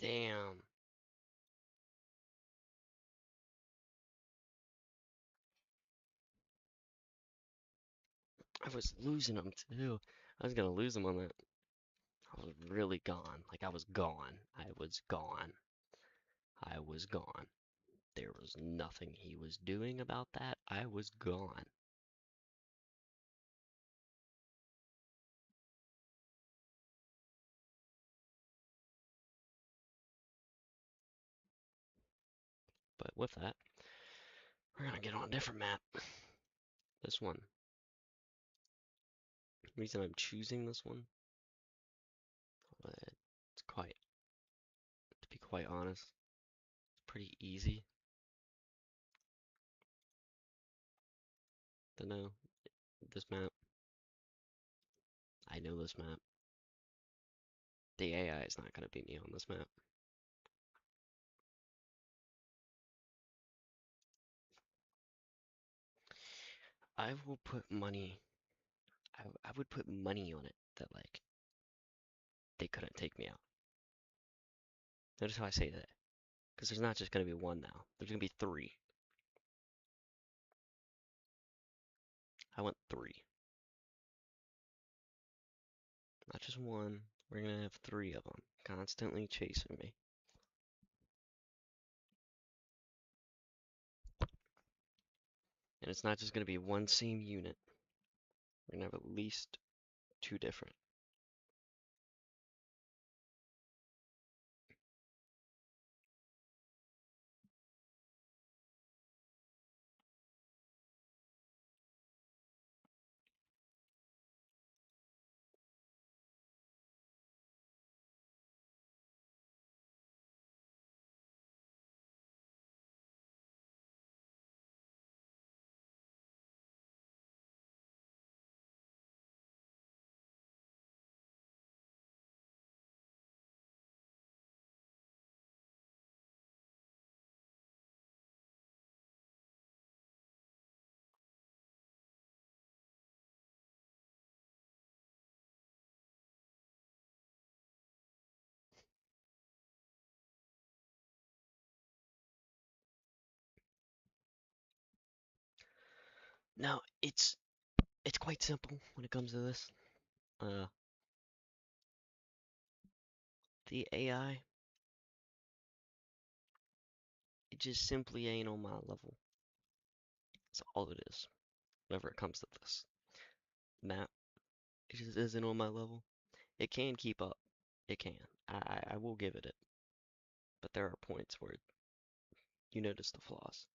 S1: Damn. I was losing them too. I was gonna lose them on that. I was really gone. Like I was gone. I was gone. I was gone. There was nothing he was doing about that. I was gone. But with that, we're gonna get on a different map. This one. The reason I'm choosing this one, it's quite, to be quite honest, it's pretty easy to know this map. I know this map. The AI is not gonna beat me on this map. I will put money. I would put money on it that like they couldn't take me out. Notice how I say that, because there's not just gonna be one now. There's gonna be three. I want three, not just one. We're gonna have three of them constantly chasing me. And it's not just gonna be one same unit. We're gonna have at least two different. Now, it's quite simple when it comes to this. Uh, the AI, it just simply ain't on my level. That's all it is. Whenever it comes to this map, it just isn't on my level. It can keep up. It can. I will give it. But there are points where you notice the flaws.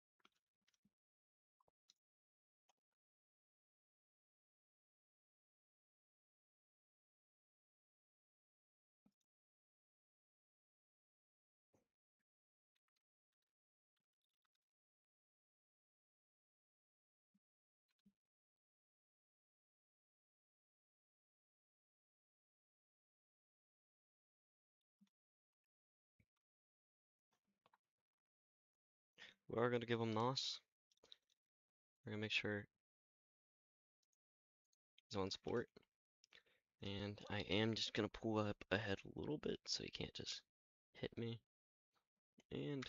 S1: We are going to give him NOS. We're going to make sure he's on sport. And I am just going to pull up ahead a little bit so he can't just hit me. And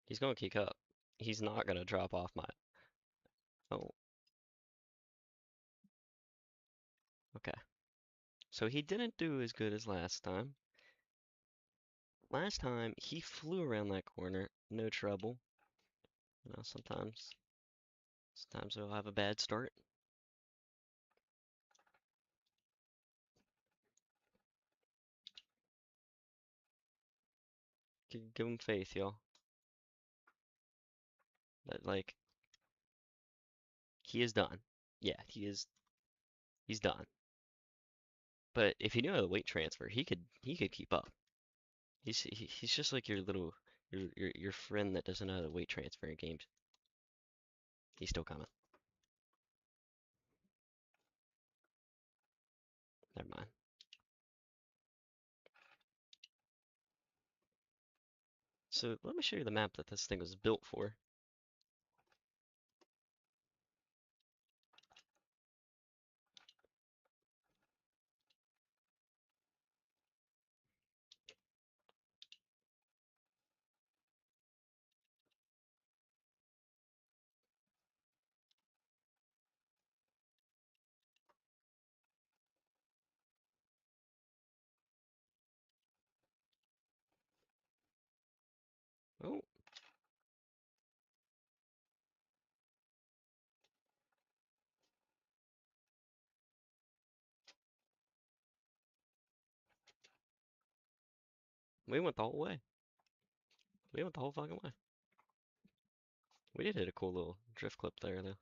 S1: he's going to kick up. He's not going to drop off my... Oh, okay. So he didn't do as good as last time. Last time, he flew around that corner, no trouble. You know, sometimes he'll have a bad start. Give him faith, y'all. That like he is done. Yeah, he's done. But if he knew how to weight transfer, he could keep up. He's just like your little your friend that doesn't know how to weight transfer in games. He's still coming. Never mind. So let me show you the map that this thing was built for. Oh, we went the whole way. We went the whole fucking way. We did hit a cool little drift clip there, though.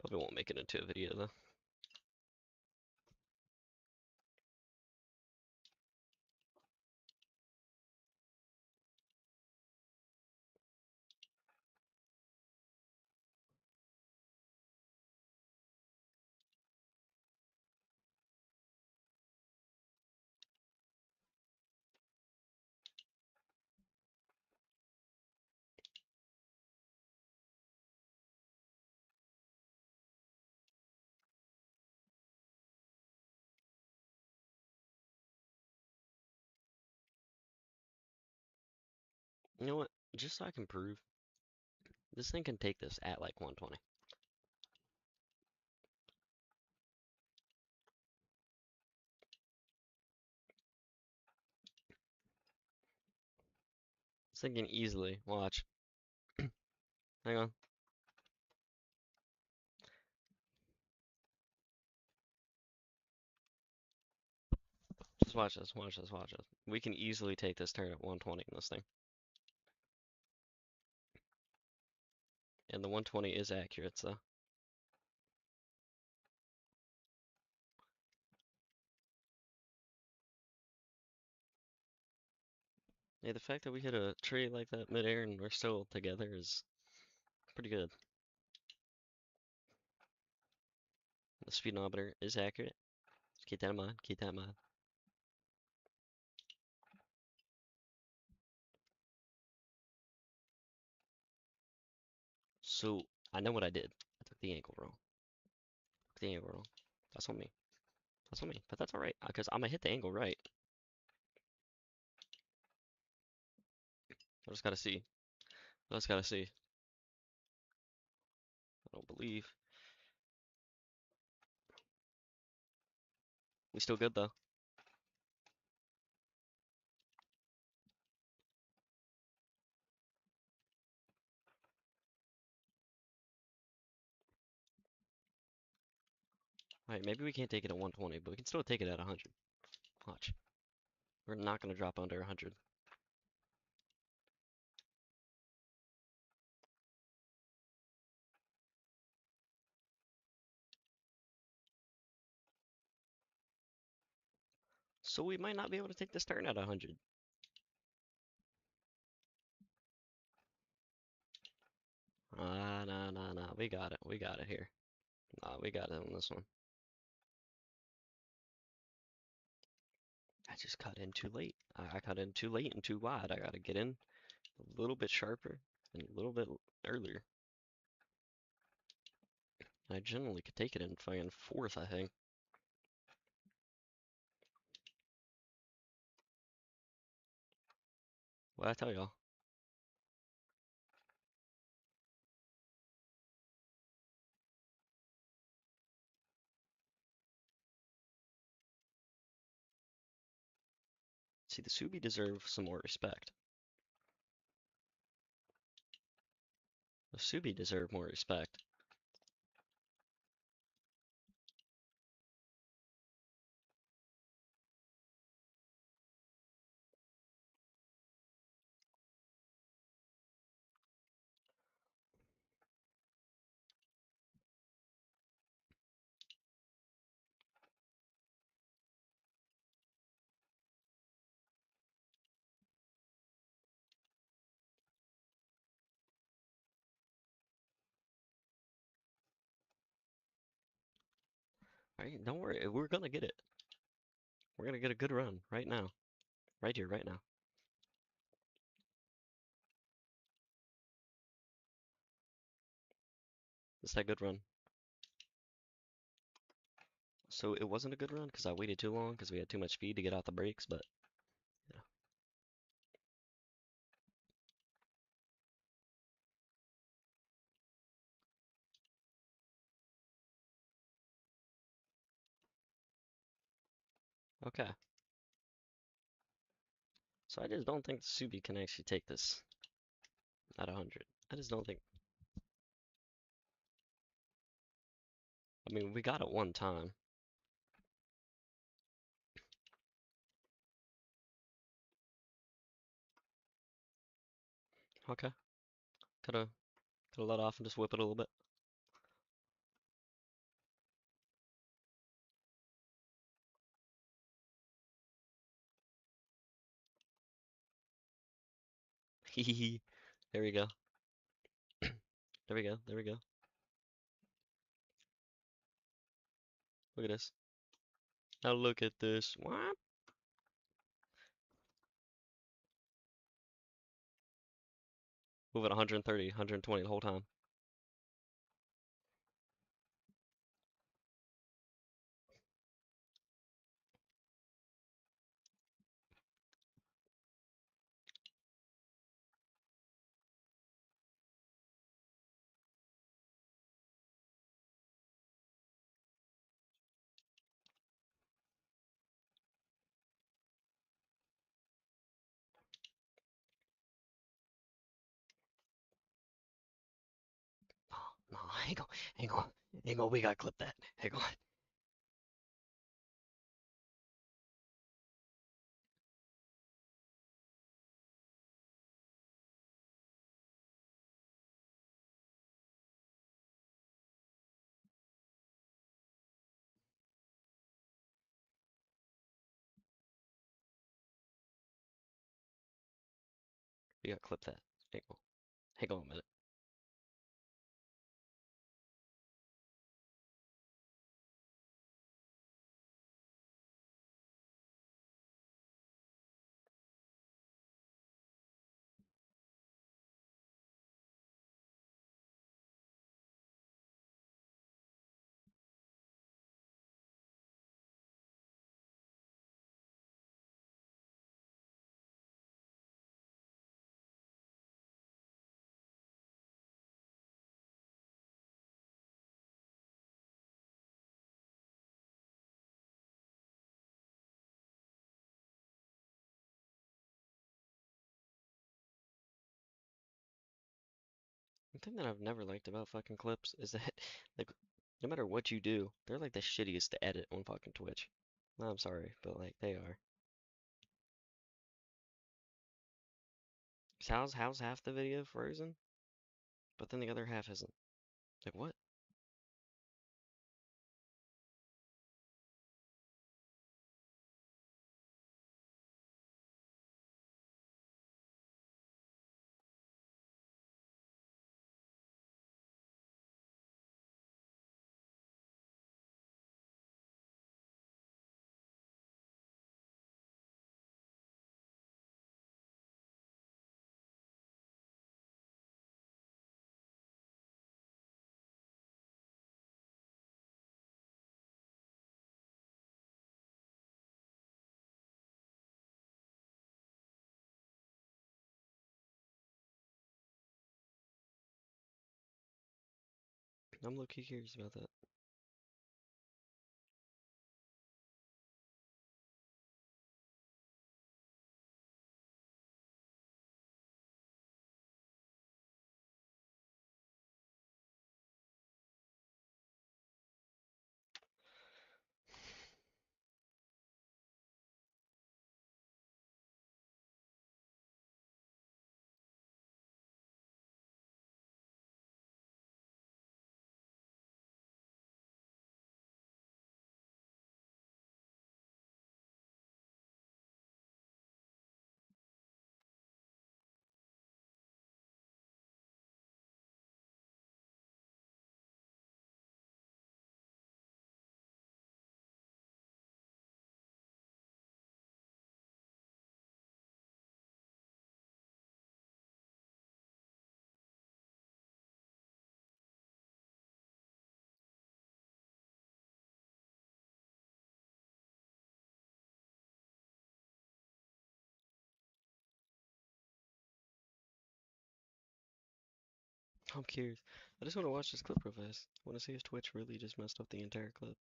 S1: Probably won't make it into a video, though. You know what? Just so I can prove, this thing can take this at like 120. This thing can easily, watch. Hang on. Just watch this, watch this, watch this. We can easily take this turn at 120 in this thing. And the 120 is accurate, so. Yeah, the fact that we hit a tree like that midair and we're still together is pretty good. The speedometer is accurate. Just keep that in mind, keep that in mind. So, I know what I did. I took the angle wrong. Took the angle wrong. That's on me. That's on me. But that's alright, because I'm gonna hit the angle right. I just gotta see. I just gotta see. I don't believe. We still good though. Alright, maybe we can't take it at 120, but we can still take it at 100. Watch. We're not gonna drop under 100. So we might not be able to take this turn at 100. Nah. We got it. We got it here. Nah, we got it on this one. I just cut in too late. I cut in too late and too wide. I gotta get in a little bit sharper and a little bit earlier. I generally could take it in fucking fourth, I think. What I tell y'all? See, the Subi deserve some more respect. The Subi deserve more respect. Alright, don't worry, we're gonna get it. We're gonna get a good run right now. Right here, right now. It's that good run. So it wasn't a good run because I waited too long because we had too much speed to get out the brakes, but yeah. Okay. So I just don't think the Subi can actually take this at 100. I just don't think. I mean, we got it one time. Okay. Coulda let off and just whip it a little bit. Hee. There we go. There we go. There we go. Look at this. Now look at this. What? Move at 130, 120 the whole time. Oh, no, hang on, hang on, hang on. We gotta clip that. Hang on. We gotta clip that. Hang on. Hang on a minute. One thing that I've never liked about fucking clips is that, like, no matter what you do, they're like the shittiest to edit on fucking Twitch. I'm sorry, but like they are. 'Cause how's half the video frozen, but then the other half isn't? Like what? I'm low-key curious about that. I'm curious. I just want to watch this clip real fast. I want to see if Twitch really just messed up the entire clip.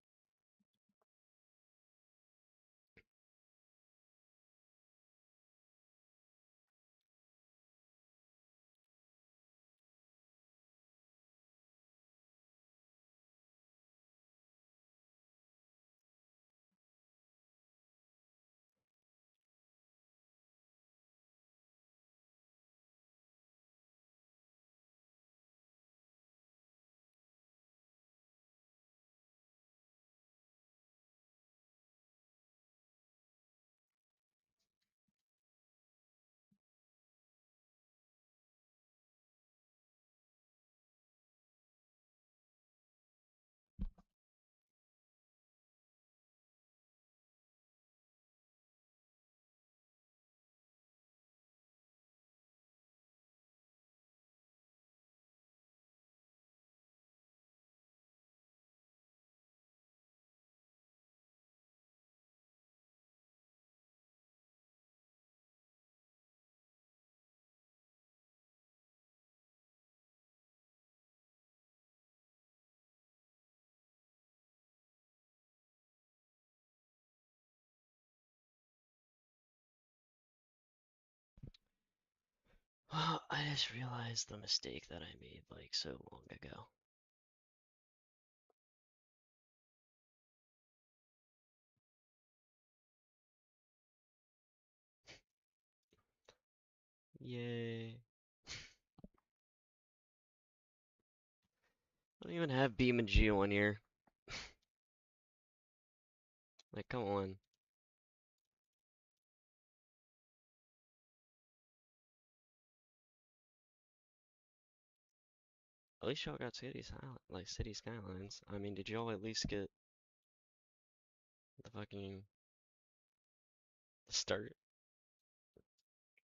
S1: Well, I just realized the mistake that I made like so long ago. Yay. I don't even have Beam and Geo on here. Like, come on. At least y'all got city skylines. I mean, did y'all at least get the fucking start?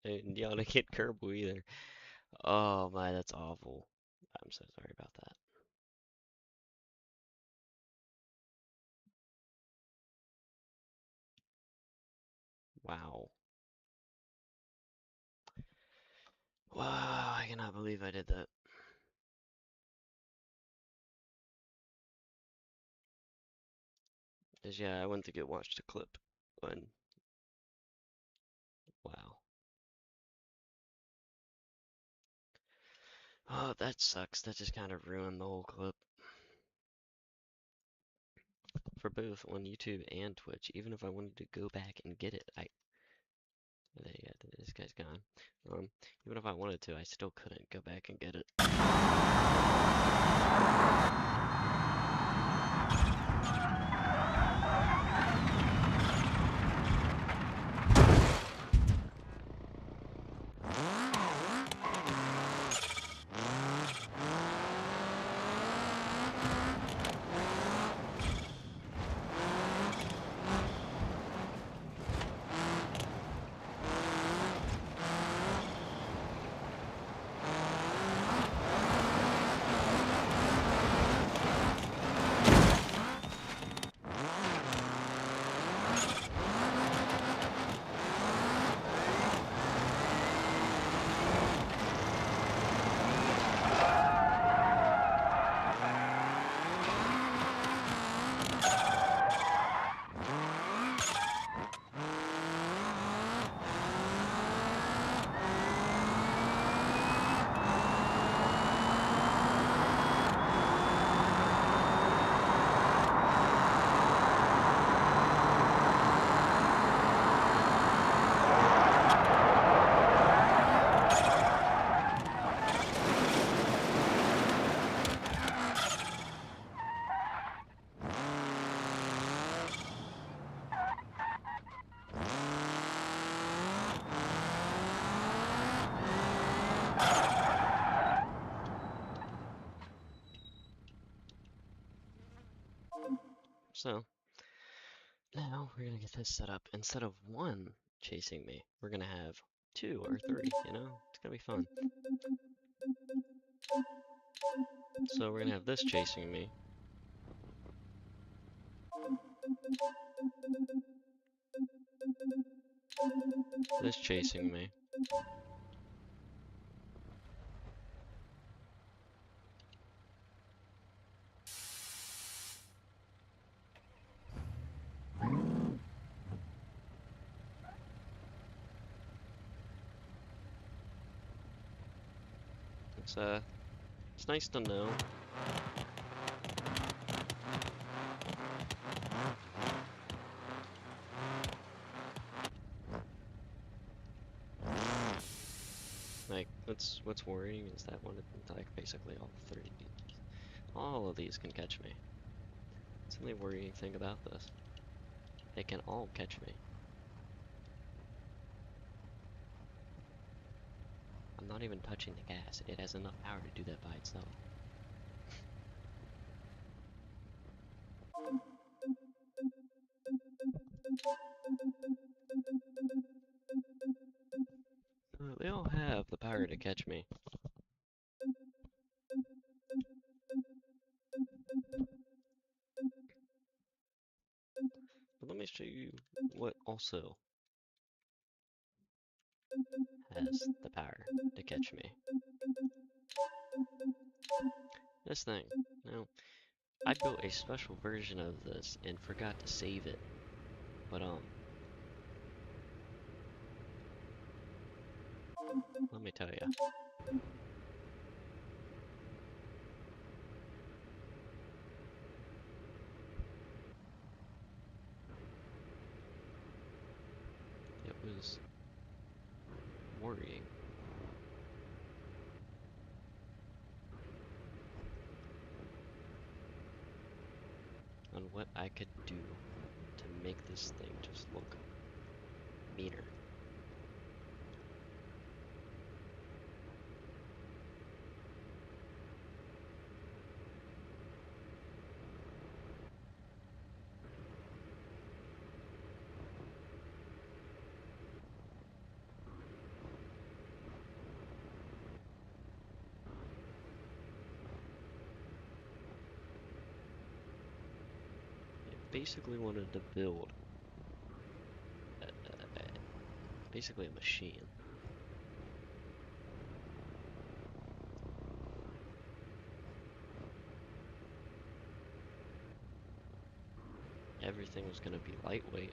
S1: And y'all didn't get Kerbal either. Oh my, that's awful. I'm so sorry about that. Wow. Wow, I cannot believe I did that. Cause yeah, I went to go watch the clip. And wow. Oh, that sucks. That just kind of ruined the whole clip. For both on YouTube and Twitch. Even if I wanted to go back and get it, there you go, this guy's gone. Even if I wanted to, I still couldn't go back and get it. So, now we're gonna get this set up. Instead of one chasing me, we're gonna have 2 or 3, you know? It's gonna be fun. So we're gonna have this chasing me. This chasing me. it's nice to know. Like, what's worrying is that like basically all of these can catch me. It's the only worrying thing about this. They can all catch me. I'm not even touching the gas. It has enough power to do that by itself. They all have the power to catch me. But let me show you what also has the power to catch me. This thing. Now, I built a special version of this and forgot to save it. But, let me tell you. It was worrying. On what I could do to make this thing just look meaner. Basically wanted to build basically a machine. Everything was going to be lightweight.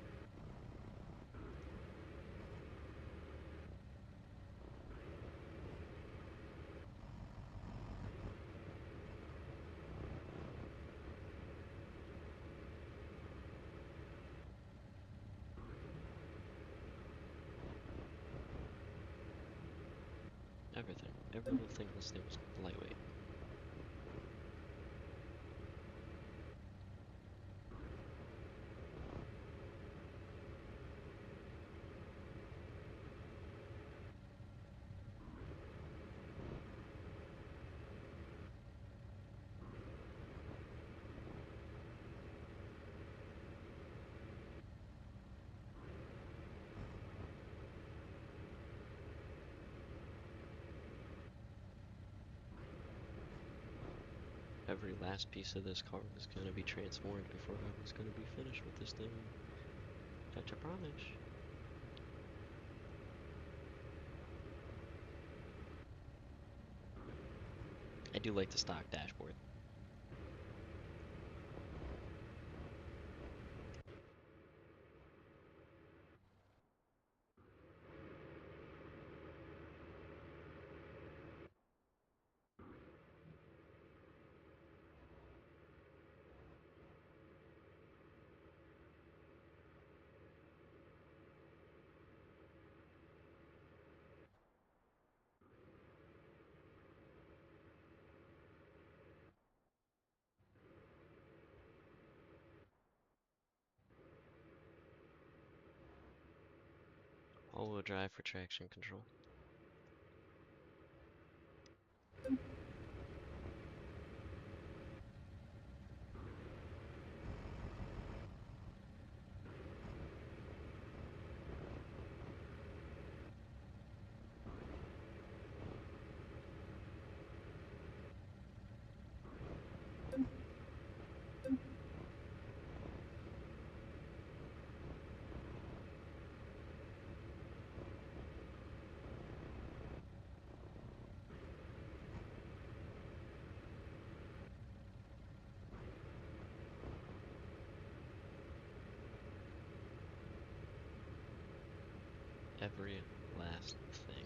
S1: Everything. Every little thing in this thing was lightweight. Every last piece of this car was going to be transformed before I was going to be finished with this thing. Touch a promise. I do like the stock dashboard. All-wheel drive for traction control. Every last thing.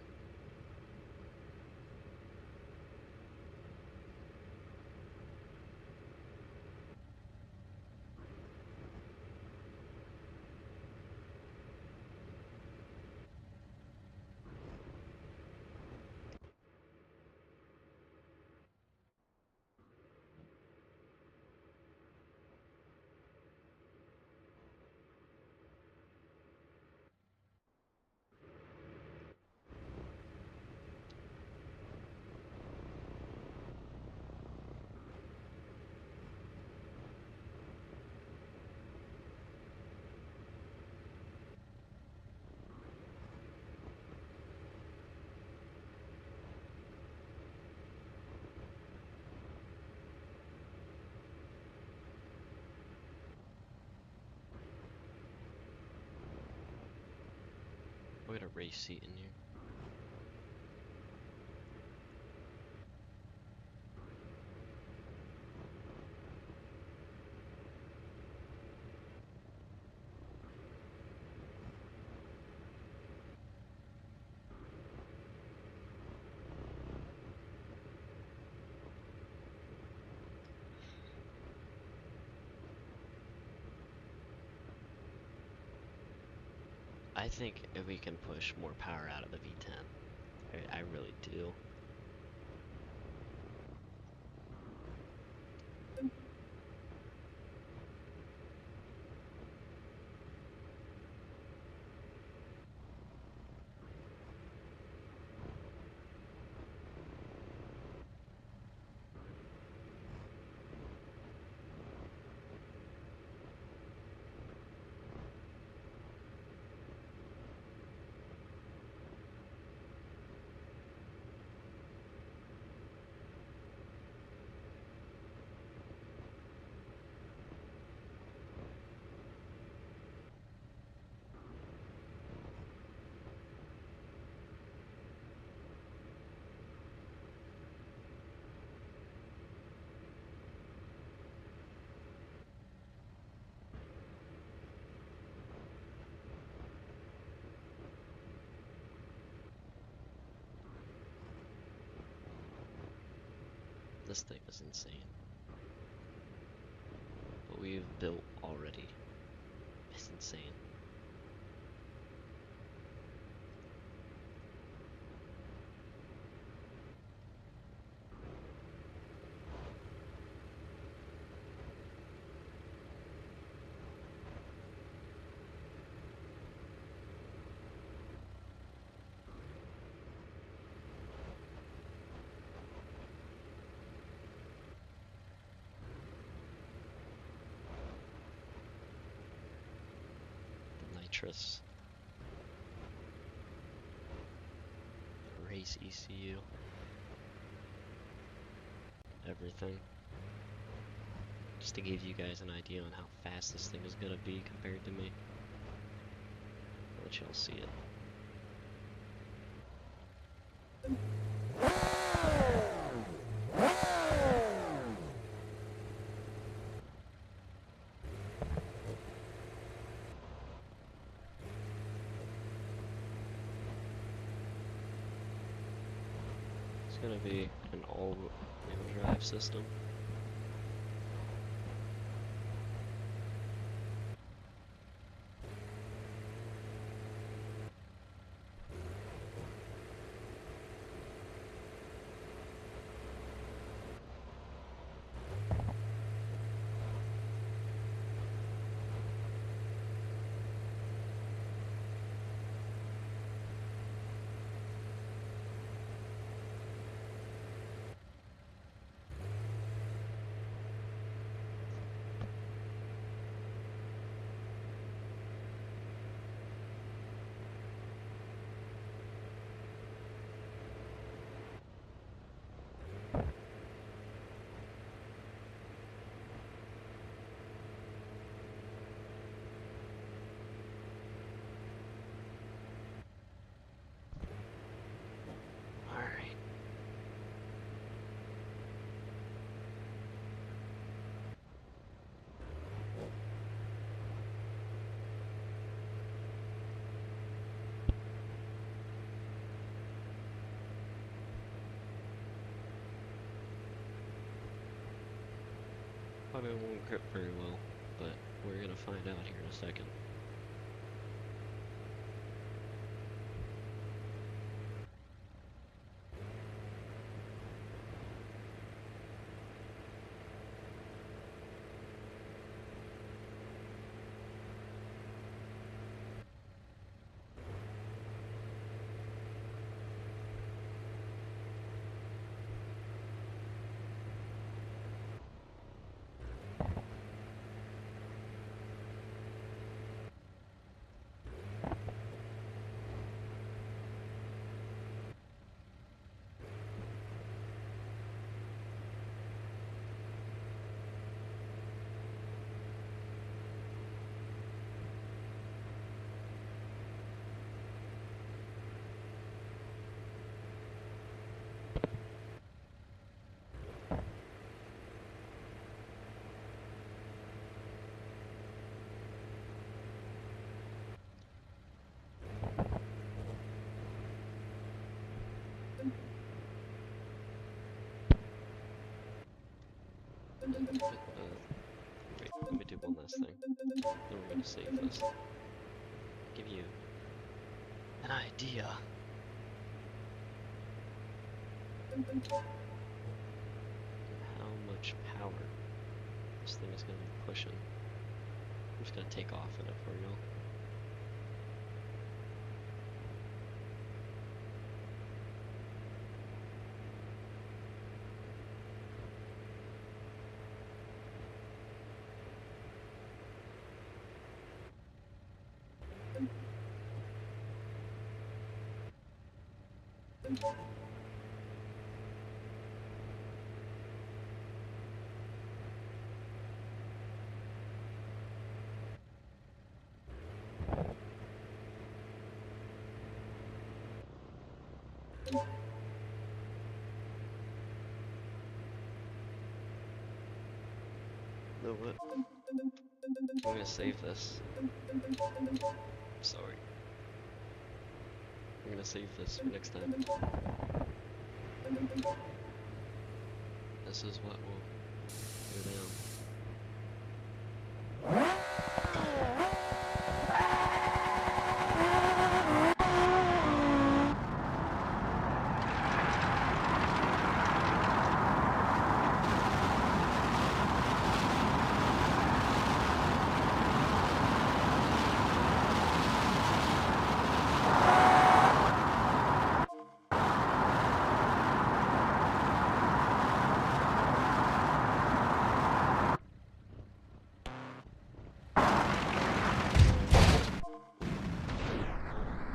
S1: get a race seat in here. I think if we can push more power out of the V10, I really do. This thing is insane. What we've built already is insane. Nitrous. Race ECU. Everything. Just to give you guys an idea on how fast this thing is gonna be compared to me. I'll let y'all see it. It's gonna be an all-wheel drive system. Probably won't grip very well, but we're gonna find out here in a second. Wait, let me do one last thing. Then we're gonna save this. Give you an idea how much power this thing is gonna be pushing. I'm just gonna take off in it for y'all. No, what? I'm gonna save this. Sorry. I'm gonna save this for next time. This is what will go down.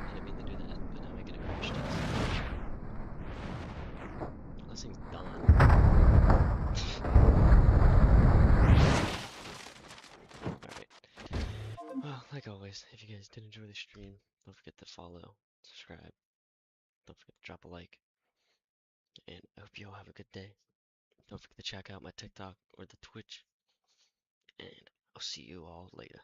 S1: I didn't mean to do that, but now I get a crash test. This thing's done. Alright. Well, like always, if you guys did enjoy the stream, don't forget to follow, subscribe, don't forget to drop a like, and I hope you all have a good day. Don't forget to check out my TikTok or the Twitch, and I'll see you all later.